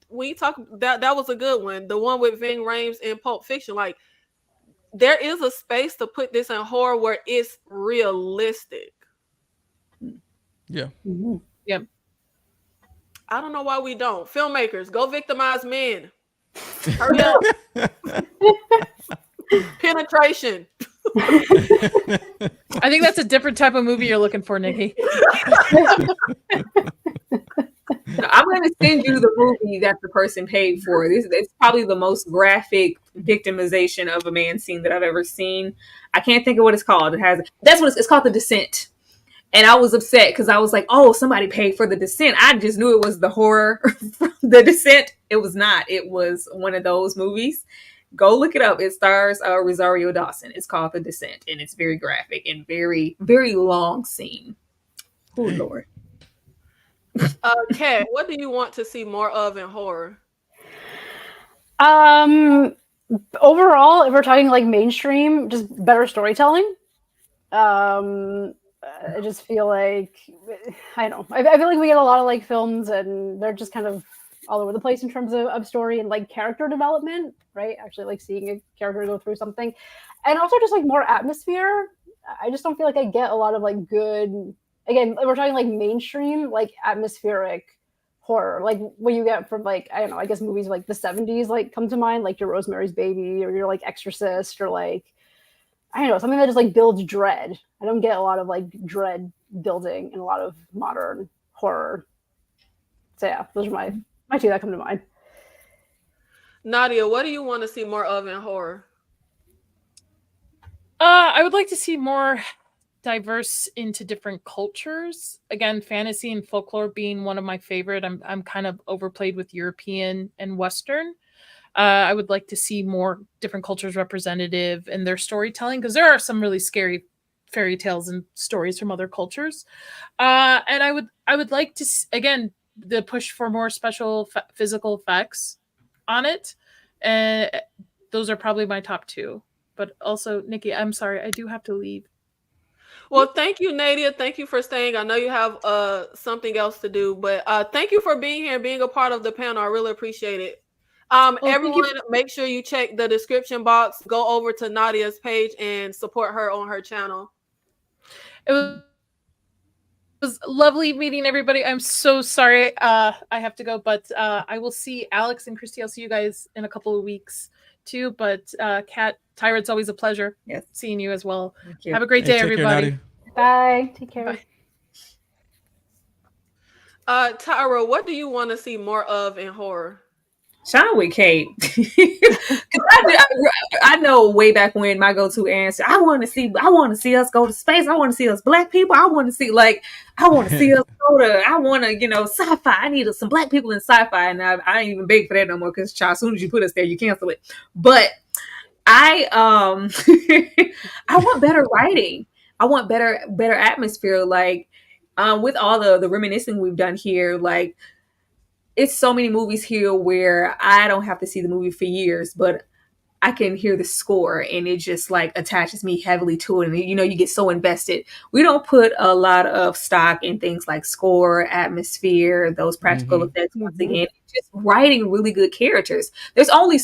when you talk that was a good one. The one with Ving Rhames in Pulp Fiction, like there is a space to put this in horror where it's realistic. Yeah. Yep. I don't know why we don't. Filmmakers, go victimize men. Hurry up. Penetration. I think that's a different type of movie you're looking for, Nikki. I'm going to send you the movie that the person paid for. It's probably the most graphic victimization of a man scene that I've ever seen. I can't think of what it's called. It's called The Descent. And I was upset because I was like, oh, somebody paid for The Descent. I just knew it was the horror The Descent. It was not. It was one of those movies. Go look it up. It stars Rosario Dawson. It's called The Descent. And it's very graphic and very, very long scene. Oh, Lord. Kat, what do you want to see more of in horror? Overall, if we're talking like mainstream, just better storytelling. I just feel like I don't know. I feel like we get a lot of like films and they're just kind of all over the place in terms of story and like character development, right? Actually like seeing a character go through something. And also just like more atmosphere. I just don't feel like I get a lot of like good, again, we're talking like mainstream, like atmospheric horror, like what you get from like, I don't know, I guess movies like the 70s like come to mind, like your Rosemary's Baby or your like Exorcist or like, I don't know, something that just like builds dread. I don't get a lot of like dread building in a lot of modern horror. So yeah, those are my two that come to mind. Nadia, what do you want to see more of in horror? I would like to see more diverse into different cultures. Again, fantasy and folklore being one of my favorite. I'm kind of overplayed with European and Western. I would like to see more different cultures representative in their storytelling because there are some really scary fairy tales and stories from other cultures. And I would like to again the push for more special physical effects on it. And those are probably my top two. But also, Nikki, I'm sorry, I do have to leave. Well, thank you, Nadia. Thank you for staying. I know you have something else to do, but thank you for being here and being a part of the panel. I really appreciate it. Everyone, make sure you check the description box. Go over to Nadia's page and support her on her channel. It was lovely meeting everybody. I'm so sorry I have to go, but I will see Alex and Christy. I'll see you guys in a couple of weeks too. But Kat, Tyra, it's always a pleasure seeing you as well. Have a great day, everybody. Bye. Take care. Bye. Tyra, what do you want to see more of in horror? Shine with Kate. I know way back when my go-to answer, I want to see us go to space. I want to see us black people. I want to see us go to, I want to, sci-fi. I need some black people in sci-fi. And I ain't even big for that no more because as soon as you put us there, you cancel it. But I want better writing. I want better atmosphere. Like with all the reminiscing we've done here, like it's so many movies here where I don't have to see the movie for years, but I can hear the score and it just like attaches me heavily to it. And you get so invested. We don't put a lot of stock in things like score, atmosphere, those practical effects. Once again, just writing really good characters. There's only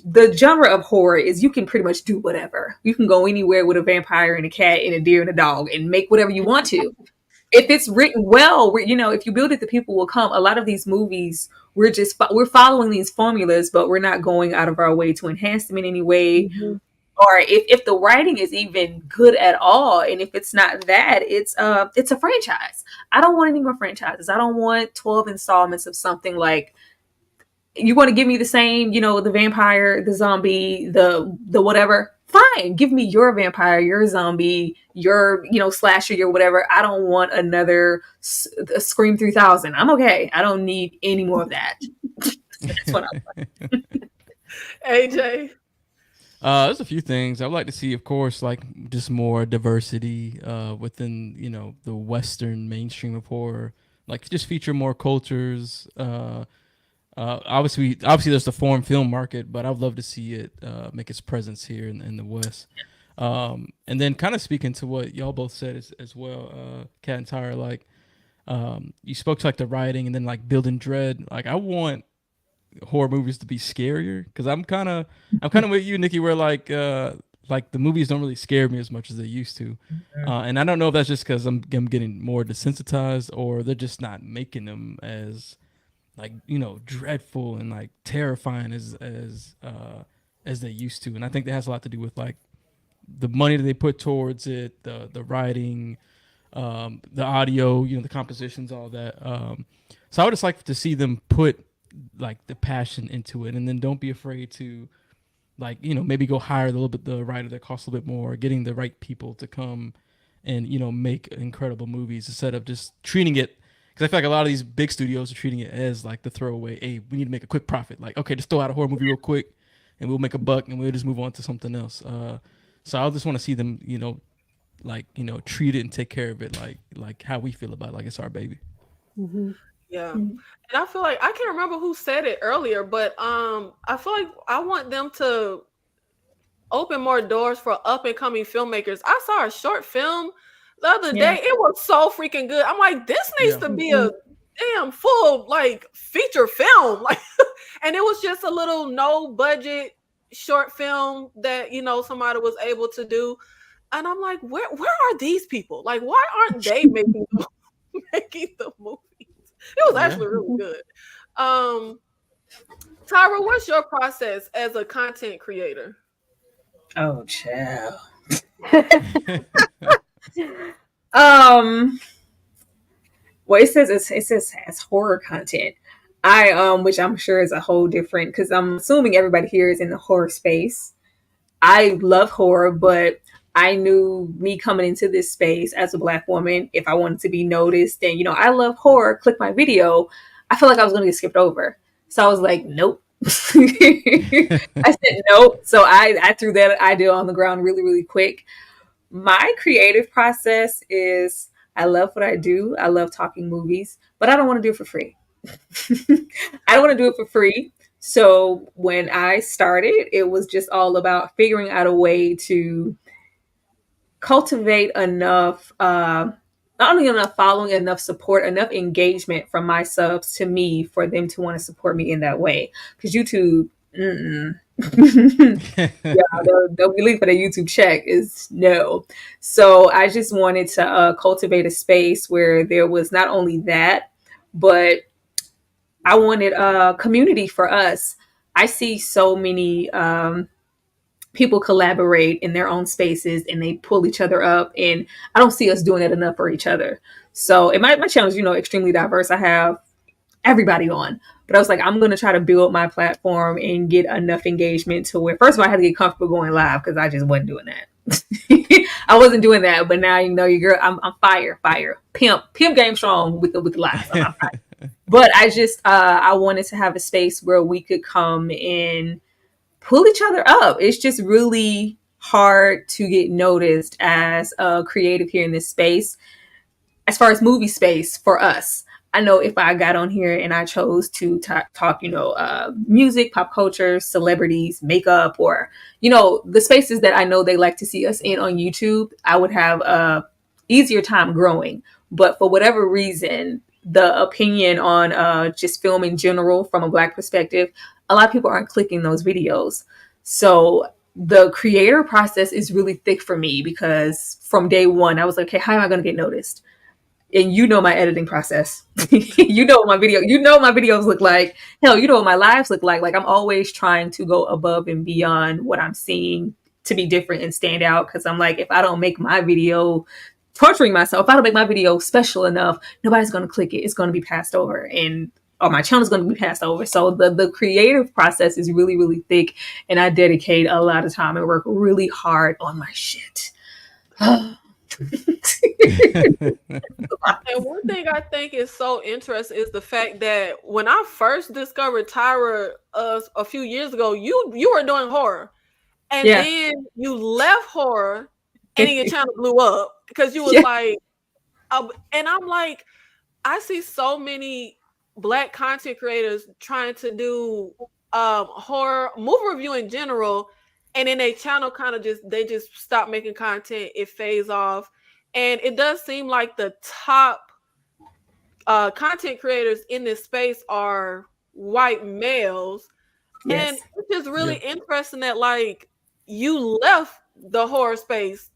the genre of horror is you can pretty much do whatever. You can go anywhere with a vampire and a cat and a deer and a dog and make whatever you want to. If it's written well, if you build it, the people will come. A lot of these movies, we're following these formulas, but we're not going out of our way to enhance them in any way. Or if the writing is even good at all, and if it's not that, it's a franchise. I don't want any more franchises. I don't want 12 installments of something like. You want to give me the same, the vampire, the zombie, the whatever. Fine, give me your vampire, your zombie, your slasher, your whatever. I don't want another Scream 3000. I'm okay. I don't need any more of that. That's what I want. AJ. There's a few things I would like to see. Of course, like just more diversity within the Western mainstream of horror. Like just feature more cultures. Obviously, there's the foreign film market, but I'd love to see it make its presence here in the West. And then kind of speaking to what y'all both said as well, Kat and Tyra, like you spoke to like the writing and then like building dread. Like I want horror movies to be scarier because I'm kind of with you, Nikki, where like the movies don't really scare me as much as they used to. And I don't know if that's just because I'm getting more desensitized or they're just not making them as like dreadful and like terrifying as they used to. And I think that has a lot to do with like the money that they put towards it, the writing, the audio, the compositions, all that. So I would just like to see them put like the passion into it, and then don't be afraid to like maybe go hire a little bit the writer that costs a little bit more, getting the right people to come and make incredible movies instead of just treating it. Because I feel like a lot of these big studios are treating it as like the throwaway. Hey, we need to make a quick profit. Like, okay, just throw out a horror movie real quick, and we'll make a buck, and we'll just move on to something else. So I just want to see them, treat it and take care of it like how we feel about it, like it's our baby. Yeah, and I feel like I can't remember who said it earlier, but I feel like I want them to open more doors for up and coming filmmakers. I saw a short film the other day. It was so freaking good. I'm like, this needs to be a damn full like feature film. Like, and it was just a little no budget short film that somebody was able to do. And I'm like, where are these people? Like, why aren't they making the movies? It was actually really good. Tyra, what's your process as a content creator? Oh, child. Well, it says as horror content. Which I'm sure is a whole different, because I'm assuming everybody here is in the horror space. I love horror, but I knew me coming into this space as a Black woman, if I wanted to be noticed and I love horror, click my video, I feel like I was going to get skipped over. So I was like, nope. I said nope. So I threw that idea on the ground really, really quick. My creative process is I love what I do. I love talking movies, but I don't want to do it for free. I don't want to do it for free. So when I started, it was just all about figuring out a way to cultivate enough, not only enough following, enough support, enough engagement from my subs to me for them to want to support me in that way. Because YouTube, they'll be leaving for the YouTube check is no. So I just wanted to cultivate a space where there was not only that, but I wanted a community for us. I see so many people collaborate in their own spaces and they pull each other up, and I don't see us doing it enough for each other. So my channel is, extremely diverse. I have everybody on, but I was like, I'm going to try to build my platform and get enough engagement to where, first of all, I had to get comfortable going live because I just wasn't doing that. I wasn't doing that, but now your girl, I'm fire, pimp game strong with the live. I'm fire. But I just I wanted to have a space where we could come and pull each other up. It's just really hard to get noticed as a creative here in this space. As far as movie space for us, I know if I got on here and I chose to talk, music, pop culture, celebrities, makeup, or, the spaces that I know they like to see us in on YouTube, I would have a easier time growing. But for whatever reason, the opinion on just film in general from a Black perspective, a lot of people aren't clicking those videos. So the creator process is really thick for me because from day one, I was like, okay, how am I going to get noticed? And my editing process. What my videos look like. Hell, what my lives look like. Like, I'm always trying to go above and beyond what I'm seeing to be different and stand out. Because I'm like, if I don't make my video torturing myself, if I don't make my video special enough, nobody's going to click it. It's going to be passed over, or my channel is going to be passed over. So the creative process is really, really thick, and I dedicate a lot of time and work really hard on my shit. And one thing I think is so interesting is the fact that when I first discovered Tyra a few years ago, you were doing horror, and then you left horror, and your channel blew up because you was like, and I'm like, I see so many Black content creators trying to do horror movie review in general, and then they channel kind of just stop making content. It fades off. And it does seem like the top content creators in this space are white males. Yes. And it's just really interesting that, like, you left the horror space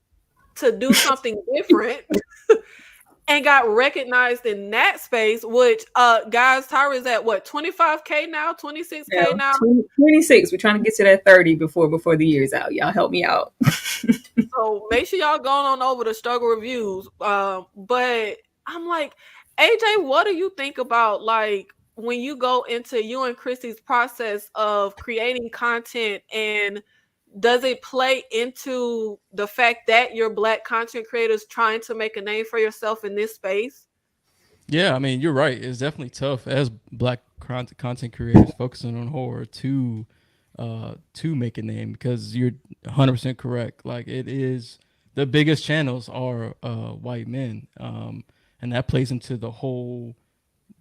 to do something different and got recognized in that space, which, guys, Tyra is at what, 25K now, 26K now? 26. We're trying to get to that 30 before the year's out. Y'all help me out. So make sure y'all going on over to Struggle Reviews. But I'm like, AJ, what do you think about, like, when you go into you and Christy's process of creating content, and does it play into the fact that you're Black content creators trying to make a name for yourself in this space? Yeah, I mean, you're right. It's definitely tough as Black content creators focusing on horror to make a name, because you're 100% correct. Like, it is, the biggest channels are white men, and that plays into the whole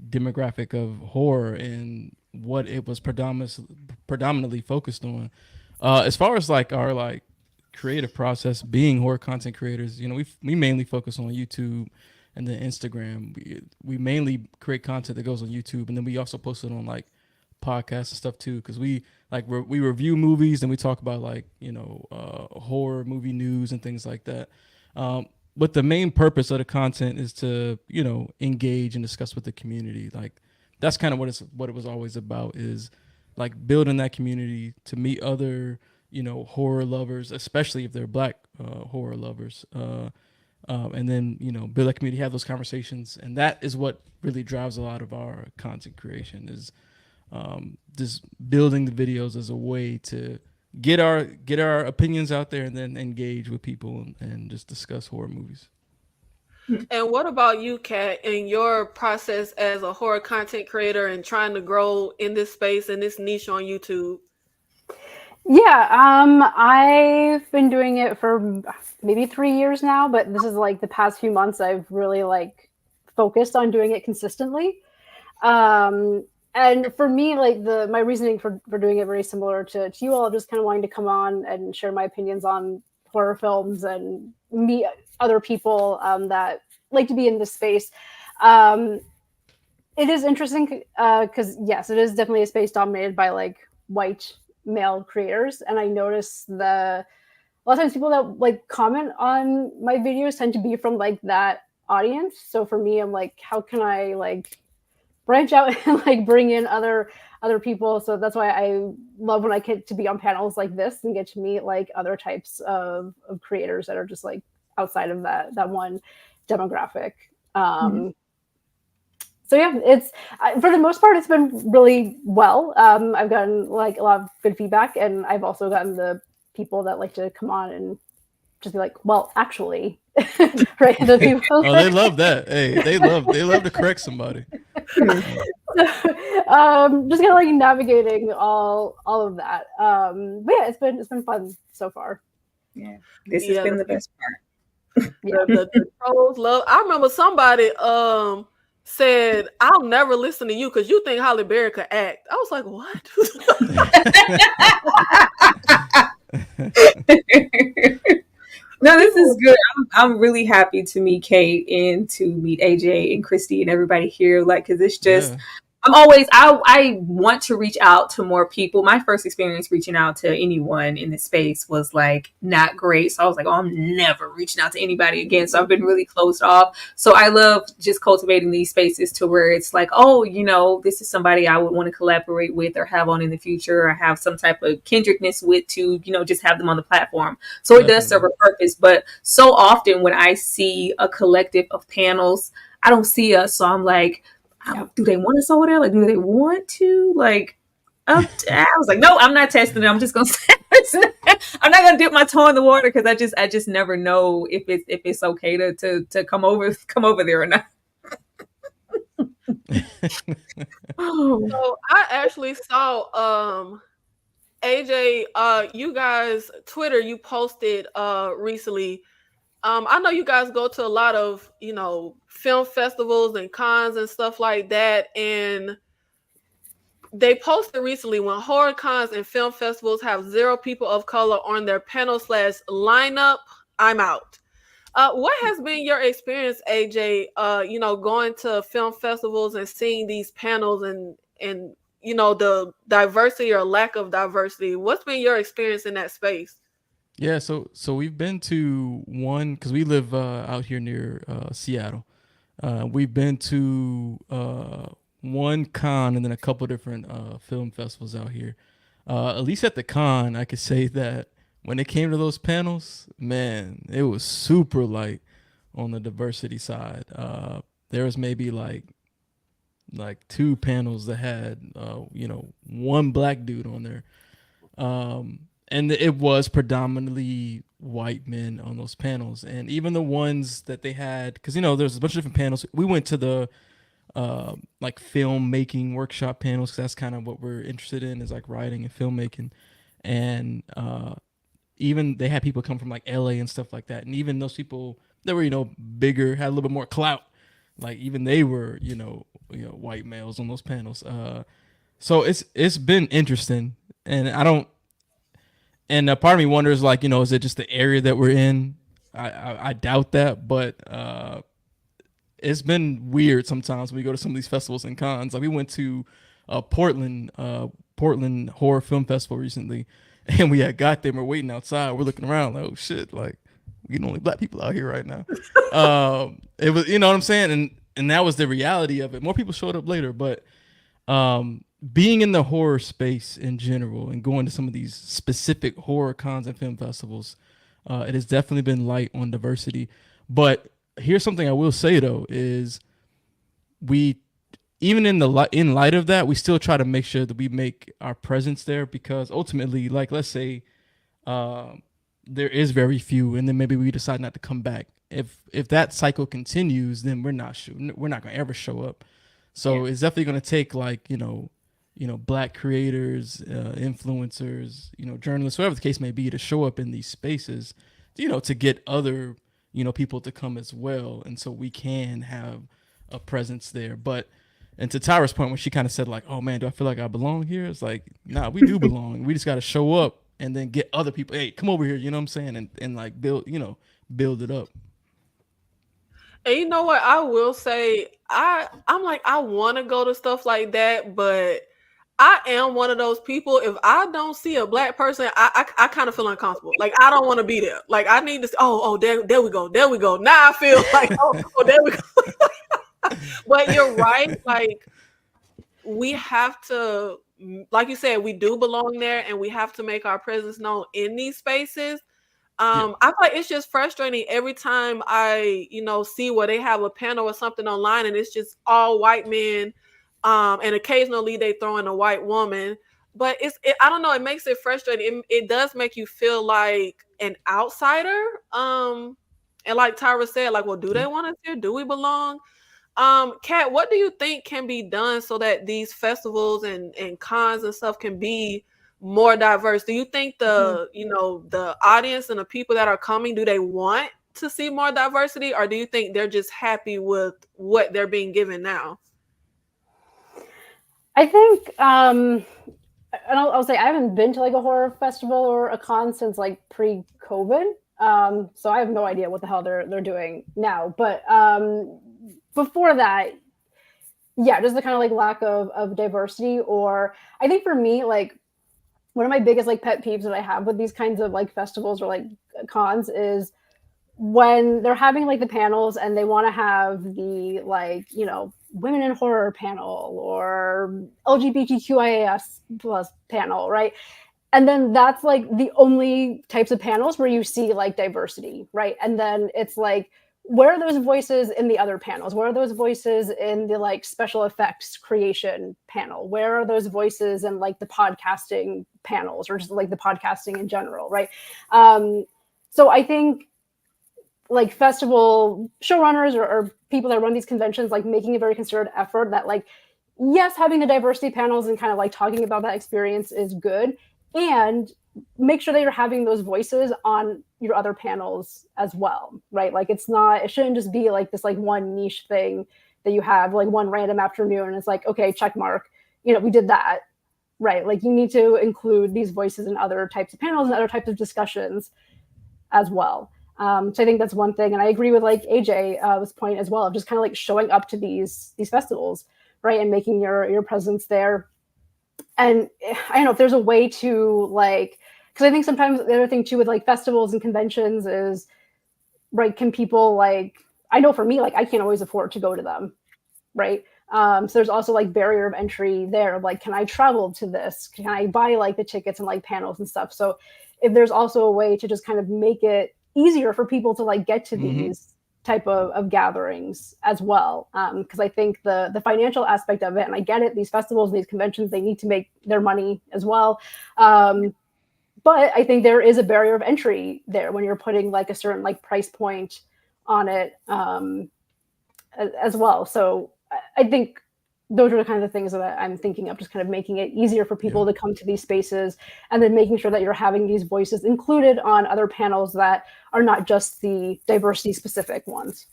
demographic of horror and what it was predominantly focused on. As far as like our like creative process, being horror content creators, we mainly focus on YouTube and then Instagram. We mainly create content that goes on YouTube, and then we also post it on like podcasts and stuff too, because we review movies and we talk about like horror movie news and things like that. But the main purpose of the content is to engage and discuss with the community. Like, that's kind of what it was always about, is like building that community to meet other horror lovers, especially if they're Black horror lovers, and then build that community, have those conversations, and that is what really drives a lot of our content creation, is just building the videos as a way to get our opinions out there and then engage with people and just discuss horror movies. And what about you, Kat, in your process as a horror content creator and trying to grow in this space and this niche on YouTube? Yeah, I've been doing it for maybe 3 years now, but this is like the past few months I've really like focused on doing it consistently. And for me, like my reasoning for doing it very similar to you all, just kind of wanting to come on and share my opinions on horror films and meet other people that like to be in this space. It is interesting because yes, it is definitely a space dominated by like white male creators, and I notice a lot of times people that like comment on my videos tend to be from like that audience. So for me, I'm like, how can I like branch out and like bring in other people? So that's why I love when I get to be on panels like this and get to meet like other types of creators that are just like outside of that one demographic. So yeah, it's for the most part, it's been really well. I've gotten like a lot of good feedback, and I've also gotten the people that like to come on and just be like, well, actually, right? The people. Oh, they love that. Hey, they love to correct somebody. Just kind of like navigating all of that. But yeah, it's been fun so far. Yeah, this has been the best part. The trolls love. I remember somebody said, "I'll never listen to you because you think Halle Berry could act." I was like, "What?" No, this is good. I'm really happy to meet Kate and to meet AJ and Christy and everybody here. Like, because it's just, Yeah. I want to reach out to more people. My first experience reaching out to anyone in this space was like not great. So I was like, oh, I'm never reaching out to anybody again. So I've been really closed off. So I love just cultivating these spaces to where it's like, oh, this is somebody I would want to collaborate with or have on in the future, or have some type of kindredness with, to, just have them on the platform. So it does serve a purpose. But so often when I see a collective of panels, I don't see us. So I'm like, do they want us over there? Like, do they want to? Like, I was like, no, I'm not testing it. I'm just gonna I'm not gonna dip my toe in the water, because I just never know if it's okay to come over there or not. So I actually saw AJ, you guys Twitter, you posted recently. I know you guys go to a lot of, film festivals and cons and stuff like that. And they posted recently, when horror cons and film festivals have 0 people of color on their panel / lineup, I'm out. What has been your experience, AJ, going to film festivals and seeing these panels and the diversity or lack of diversity? What's been your experience in that space? Yeah, so we've been to one, because we live out here near Seattle. We've been to one con and then a couple different film festivals out here. At least at the con, I could say that when it came to those panels, man, it was super light on the diversity side. There was maybe like 2 panels that had one black dude on there. And it was predominantly white men on those panels. And even the ones that they had, because, there's a bunch of different panels. We went to the like filmmaking workshop panels, because that's kind of what we're interested in, is like writing and filmmaking. And even they had people come from like LA and stuff like that. And even those people that were, bigger, had a little bit more clout, like even they were, white males on those panels. So it's been interesting. And And part of me wonders, like, is it just the area that we're in? I doubt that, but it's been weird sometimes when we go to some of these festivals and cons. Like, we went to Portland Horror Film Festival recently, and we had got there. We're waiting outside. We're looking around like, oh shit, like, we the only black people out here right now. It was, you know what I'm saying, and that was the reality of it. More people showed up later, but being in the horror space in general and going to some of these specific horror cons and film festivals, it has definitely been light on diversity. But here's something I will say though, is we, even in light of that, we still try to make sure that we make our presence there, because ultimately, like, let's say there is very few, and then maybe we decide not to come back. If that cycle continues, then we're not going to ever show up. So it's definitely going to take, like, black creators, influencers, journalists, whatever the case may be, to show up in these spaces, to get other, people to come as well. And so we can have a presence there. But, and to Tyra's point, when she kind of said, like, oh man, do I feel like I belong here? It's like, nah, we do belong. We just got to show up and then get other people, hey, come over here, you know what I'm saying? And like build it up. And you know what? I will say, I'm like, I want to go to stuff like that, but I am one of those people. If I don't see a black person, I kind of feel uncomfortable. Like, I don't want to be there. Like, I need to. Oh, there we go. Now I feel like, oh, there we go. But you're right. Like, we have to, like you said, we do belong there, and we have to make our presence known in these spaces. I feel like it's just frustrating every time I, see where they have a panel or something online, and it's just all white men. And occasionally they throw in a white woman, but I don't know. It makes it frustrating. It does make you feel like an outsider. And like Tyra said, like, well, do they want us here? Do we belong? Kat, what do you think can be done so that these festivals and cons and stuff can be more diverse? Do you think the audience and the people that are coming, do they want to see more diversity, or do you think they're just happy with what they're being given now? I think, and I'll say I haven't been to like a horror festival or a con since like pre-COVID. So I have no idea what the hell they're doing now. But before that, yeah, just the kind of like lack of diversity. Or I think for me, like one of my biggest like pet peeves that I have with these kinds of like festivals or like cons is when they're having like the panels and they want to have the like, you know, women in horror panel or LGBTQIAS plus panel, right? And then that's like the only types of panels where you see like diversity, right? And then it's like, where are those voices in the other panels? Where are those voices in the like special effects creation panel? Where are those voices in like the podcasting panels or just like the podcasting in general, right? So I think like festival showrunners or people that run these conventions, like making a very concerted effort that like, yes, having the diversity panels and kind of like talking about that experience is good. And make sure that you're having those voices on your other panels as well, right? Like it shouldn't just be like this like one niche thing that you have like one random afternoon and it's like, okay, check mark, you know, we did that, right? Like you need to include these voices in other types of panels and other types of discussions as well. So I think that's one thing. And I agree with like AJ's point as well of just kind of like showing up to these festivals, right? And making your presence there. And I don't know if there's a way to like, because I think sometimes the other thing too with like festivals and conventions is, right, can people like, I know for me, like I can't always afford to go to them, right? So there's also like barrier of entry there. Like, can I travel to this? Can I buy like the tickets and like panels and stuff? So if there's also a way to just kind of make it easier for people to like get to these type of gatherings as well. Because I think the financial aspect of it, and I get it, these festivals and these conventions, they need to make their money as well. But I think there is a barrier of entry there when you're putting like a certain like price point on it as well. So I think those are the kind of things that I'm thinking of, just kind of making it easier for people to come to these spaces and then making sure that you're having these voices included on other panels that are not just the diversity specific ones.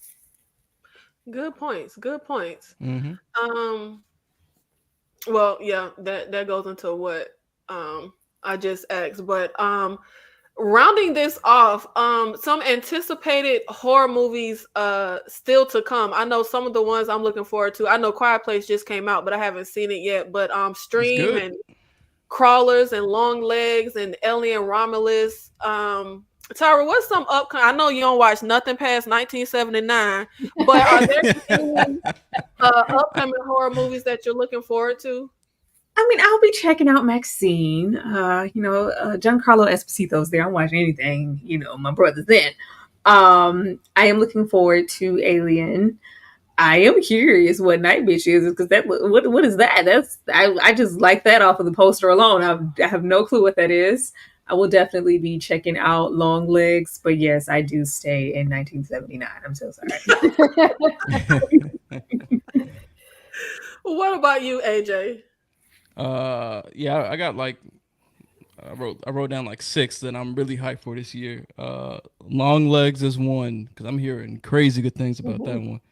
Good points. Good points. Mm-hmm. Well, yeah, that goes into what I just asked, but rounding this off, some anticipated horror movies still to come. I know some of the ones I'm looking forward to. I know Quiet Place just came out, but I haven't seen it yet. But Stream and Crawlers and Long Legs and Alien Romulus. Tyra, what's some upcoming? I know you don't watch nothing past 1979, but are there any upcoming horror movies that you're looking forward to? I mean, I'll be checking out Maxine. Giancarlo Esposito's there. I'm watching anything, my brother's in. I am looking forward to Alien. I am curious what Night Bitch is, because what is that? I just like that off of the poster alone. I have no clue what that is. I will definitely be checking out Long Legs, but yes, I do stay in 1979. I'm so sorry. What about you, AJ? I got like I wrote down like 6 that I'm really hyped for this year. Long Legs is one, because I'm hearing crazy good things about that one.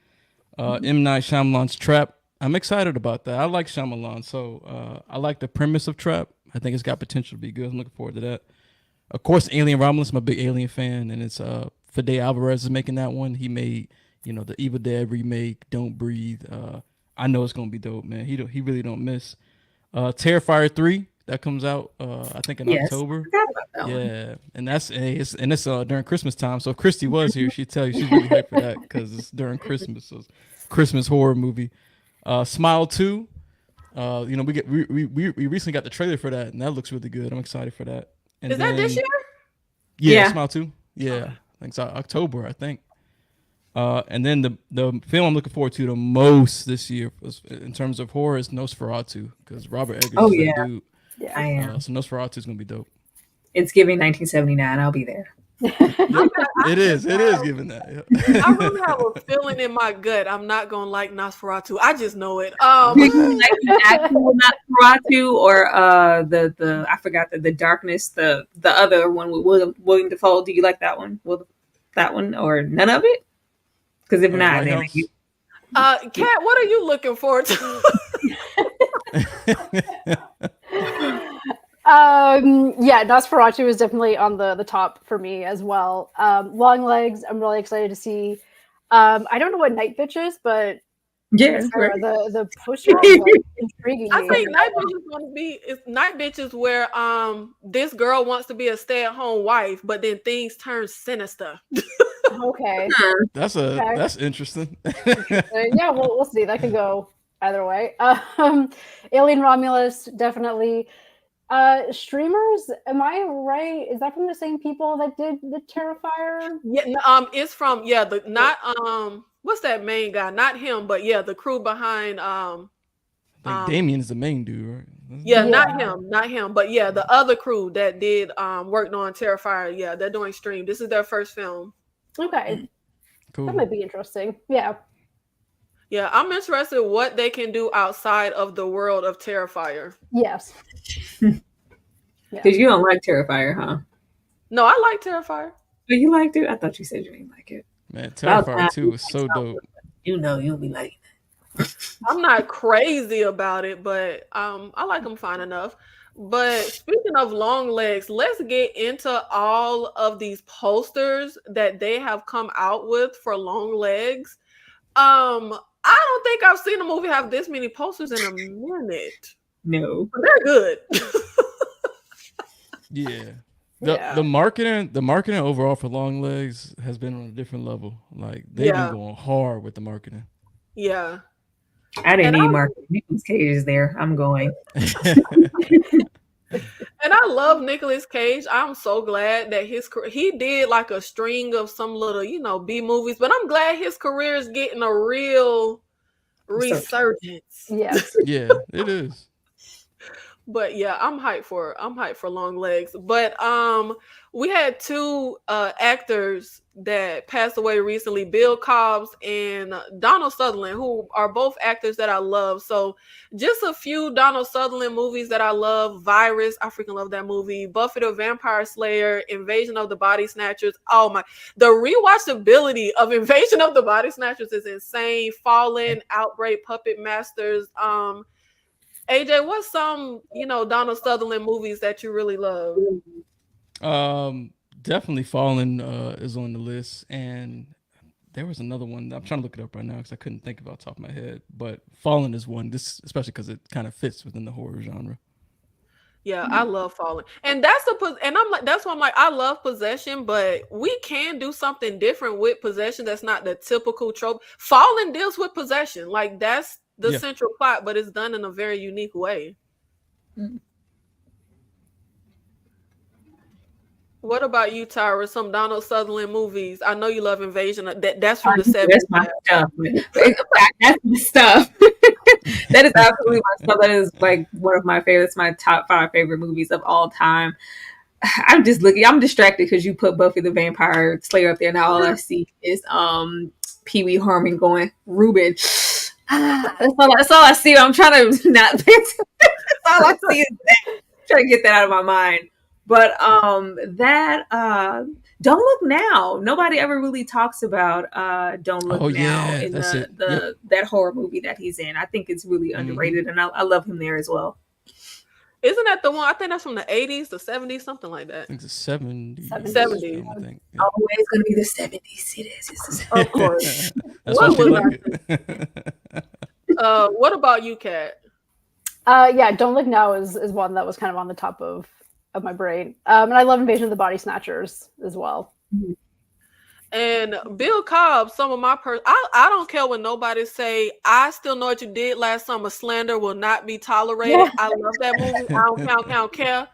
M. Night Shyamalan's Trap. I'm excited about that. I like Shyamalan, so I like the premise of Trap. I think it's got potential to be good. I'm looking forward to that. Of course, Alien Romulus. I'm a big Alien fan, and it's Fede Alvarez is making that one. He made the Evil Dead remake, Don't Breathe. I know it's gonna be dope, man. He really don't miss. Terrifier 3 that comes out I think in October. And it's during Christmas time. So if Christy was here, she'd tell you she's really hyped for that, because it's during Christmas. So it's a Christmas horror movie. Smile 2. We recently got the trailer for that, and that looks really good. I'm excited for that. And is that this year? Yeah, Smile 2. Yeah, I think it's October, I think. And then the film I'm looking forward to the most this year in terms of horror is Nosferatu, because Robert Eggers is that dude. Yeah, I am. So Nosferatu is gonna be dope. It's giving 1979. I'll be there. It is giving that. Yeah. I really have a feeling in my gut I'm not gonna like Nosferatu. I just know it. Like the actual Nosferatu, or the I forgot the Darkness, the other one with William Dafoe. Do you like that one? that one or none of it? Because if not, then Lighthouse? Kat, what are you looking forward to? Yeah, Nosferatu is definitely on the top for me as well. Long Legs, I'm really excited to see. I don't know what Night Bitch is, but yes, Sarah, right. the poster is like, intriguing I me. think Night Bitch is going to be Night Bitch is where this girl wants to be a stay-at-home wife, but then things turn sinister. Okay. That's Okay. that's interesting. Yeah, we'll see. That could go either way. Alien Romulus, definitely. Streamers, am I right? Is that from the same people that did the Terrifier? Yeah, it's from the not what's that main guy? Not him, but the crew behind I think Damien's the main dude, right? Yeah, Yeah. not him, but the other crew that did worked on Terrifier. Yeah, they're doing stream. This is their first film. Okay, Cool. that might be interesting. Yeah. Yeah, I'm interested in what they can do outside of the world of Terrifier. Yes. Because you don't like Terrifier, huh? No, I like Terrifier. But you liked it? I thought you said you didn't like it. Man, Terrifier 2 was so dope. You know you'll be like I'm not crazy about it, but I like them fine enough. But speaking of Long Legs, let's get into all of these posters that they have come out with for Long Legs. I don't think I've seen a movie have this many posters in a minute. no. But they're good. Yeah. Yeah. The marketing overall for Long Legs has been on a different level. Like they've been going hard with the marketing. Yeah. I didn't need Mark Nicolas Cage is there. I'm going. And I love Nicolas Cage. I'm so glad that he did like a string of some little, B movies, but I'm glad his career is getting a real resurgence. Yes. Yeah, it is. But yeah, I'm hyped for Long Legs. But we had two actors that passed away recently, Bill Cobbs and Donald Sutherland, who are both actors that I love. So just a few Donald Sutherland movies that I love. Virus, I freaking love that movie. Buffy the Vampire Slayer, Invasion of the Body Snatchers. Oh my, the rewatchability of Invasion of the Body Snatchers is insane. Fallen, Outbreak, Puppet Masters. AJ, what's some, Donald Sutherland movies that you really love? Definitely Fallen is on the list, and there was another one. I'm trying to look it up right now because I couldn't think of it off the top of my head. But Fallen is one, this especially because it kind of fits within the horror genre. Yeah, I love Fallen, and that's why I'm like, I love Possession, but we can do something different with Possession. That's not the typical trope. Fallen deals with possession, like that's the central plot, but it's done in a very unique way. What about you, Tyra? Some Donald Sutherland movies. I know you love Invasion. That's from the 70s. That's my stuff. That's my stuff. That is absolutely my stuff. That is like one of my favorites, my top 5 favorite movies of all time. I'm just looking. I'm distracted because you put Buffy the Vampire Slayer up there. Now all I see is Pee Wee Herman going, Ruben. That's all I see. I'm trying to not pay attention. That's all I see is that. Trying to get that out of my mind. But Don't Look Now. Nobody ever really talks about Don't Look Now in that horror movie that he's in. I think it's really underrated, and I love him there as well. Isn't that the one? I think that's from the 80s, the 70s, something like that. I think it's the 70s. 70s. I think. Yeah. Always going to be the 70s. It is. Of course. That's why she like it. What about you, Kat? Yeah, Don't Look Now is one that was kind of on the top of my brain. And I love Invasion of the Body Snatchers as well. And Bill Cobb, some of my I don't care what nobody say. I Still Know What You Did Last Summer. Slander will not be tolerated. Yeah. I love that movie. I don't care.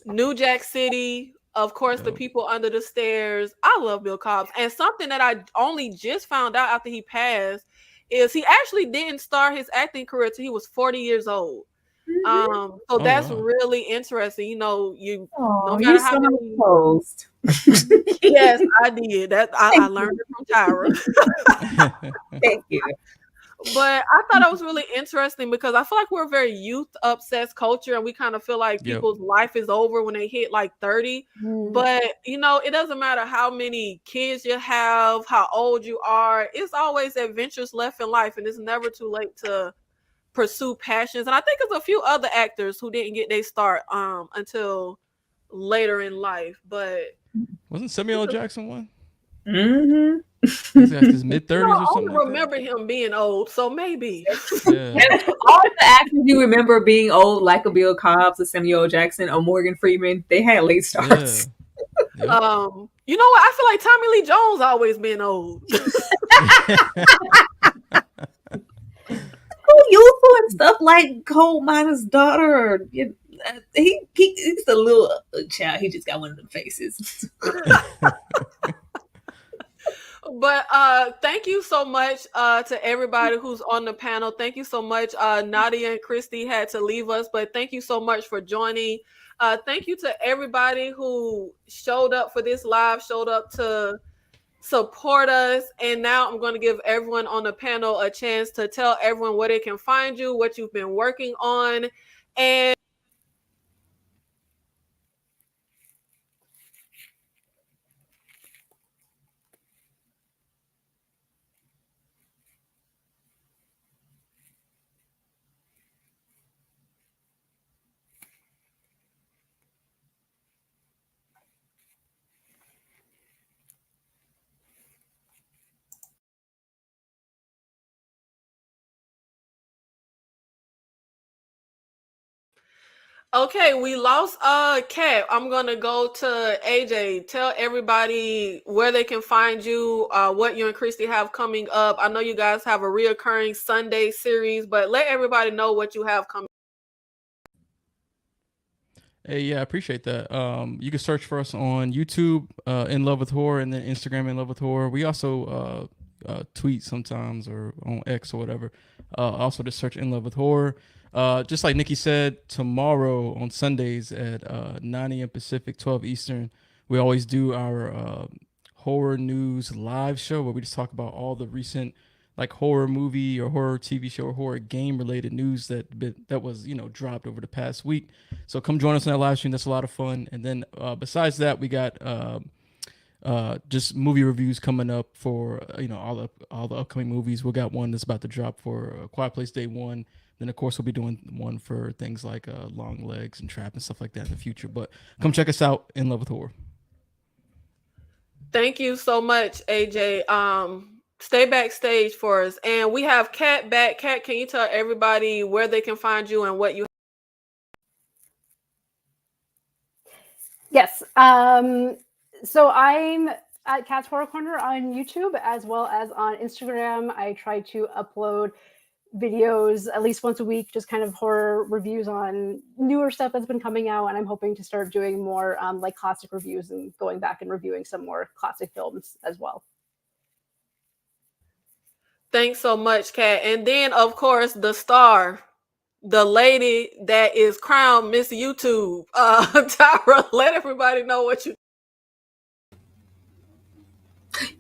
New Jack City, of course, The People Under the Stairs. I love Bill Cobb. And something that I only just found out after he passed is he actually didn't start his acting career till he was 40 years old. So that's really interesting. You know matter how many post. Yes, I did. That I learned it from Tyra. Thank you. But I thought that was really interesting because I feel like we're a very youth obsessed culture and we kind of feel like Yep. people's life is over when they hit like 30. Mm. But it doesn't matter how many kids you have, how old you are, it's always adventures left in life, and it's never too late to pursue passions. And I think there's a few other actors who didn't get their start until later in life. But Wasn't Samuel L. Jackson one? Mm-hmm. He's like his mid 30s I or only something like remember him being old, so maybe. that. Yeah. All the actors you remember being old, like a Bill Cobbs, or Samuel L. Jackson, or Morgan Freeman, they had late starts. Yep. You know what? I feel like Tommy Lee Jones always been old. Youthful and stuff like Coal Miner's Daughter. He's a little child. He just got one of them faces. But thank you so much to everybody who's on the panel. Thank you so much. Nadia and Christy had to leave us, but thank you so much for joining. Thank you to everybody who showed up for this live, showed up to support us. And now I'm going to give everyone on the panel a chance to tell everyone where they can find you, what you've been working on, and okay, we lost Kat. I'm gonna go to AJ. Tell everybody where they can find you, what you and Christy have coming up. I know you guys have a reoccurring Sunday series, but let everybody know what you have coming. Hey, yeah, I appreciate that. You can search for us on YouTube, In Love with Horror, and then Instagram, In Love with Horror. We also tweet sometimes or on X or whatever. Also, just search In Love with Horror. Just like Nikki said, tomorrow on Sundays at 9 a.m. Pacific, 12 Eastern, we always do our horror news live show where we just talk about all the recent like horror movie or horror TV show or horror game related news that was dropped over the past week. So come join us on that live stream. That's a lot of fun. And then besides that, we got just movie reviews coming up for all the upcoming movies. We got one that's about to drop for Quiet Place Day 1. Then of course we'll be doing one for things like Long Legs and Trap and stuff like that in the future. But come check us out, In Love with Horror. Thank you so much, AJ. Stay backstage for us. And we have Kat back. Kat, can you tell everybody where they can find you and what you? Yes. So I'm at Cat's Horror Corner on YouTube as well as on Instagram. I try to upload videos at least once a week, just kind of horror reviews on newer stuff that's been coming out. And I'm hoping to start doing more like classic reviews and going back and reviewing some more classic films as well. Thanks so much, Kat. And then, of course, the star, the lady that is crowned Miss YouTube, Tyra, let everybody know what you.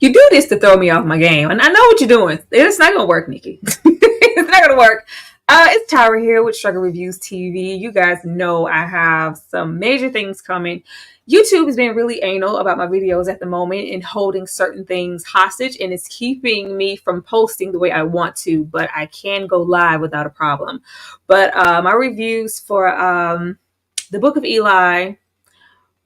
You do this to throw me off my game, and I know what you're doing. It's not gonna work, Nikki. It's not gonna work. It's Tyra here with Struggle Reviews TV. You guys know I have some major things coming. YouTube has been really anal about my videos at the moment and holding certain things hostage, and it's keeping me from posting the way I want to, but I can go live without a problem. But my reviews for The Book of Eli,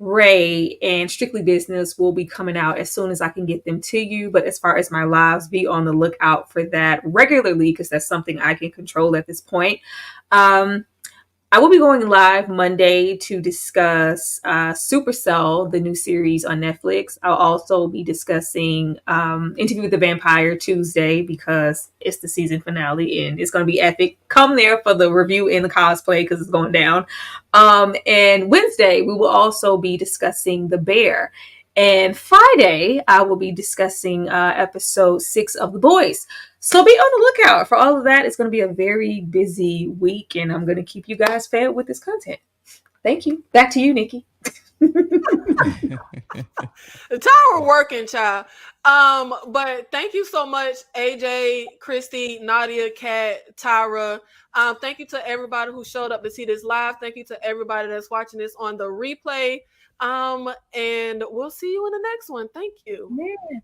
Ray, and Strictly Business will be coming out as soon as I can get them to you. But as far as my lives, be on the lookout for that regularly because that's something I can control at this point. I will be going live Monday to discuss Supercell, the new series on Netflix. I'll also be discussing Interview with the Vampire Tuesday because it's the season finale and it's going to be epic. Come there for the review and the cosplay because it's going down. And Wednesday, we will also be discussing The Bear. And Friday, I will be discussing episode 6 of The Boys. So be on the lookout for all of that. It's going to be a very busy week, and I'm going to keep you guys fed with this content. Thank you. Back to you, Nikki. The tower working, child. But thank you so much, AJ, Christy, Nadia, Kat, Tyra. Thank you to everybody who showed up to see this live. Thank you to everybody that's watching this on the replay. And we'll see you in the next one. Thank you. Yeah.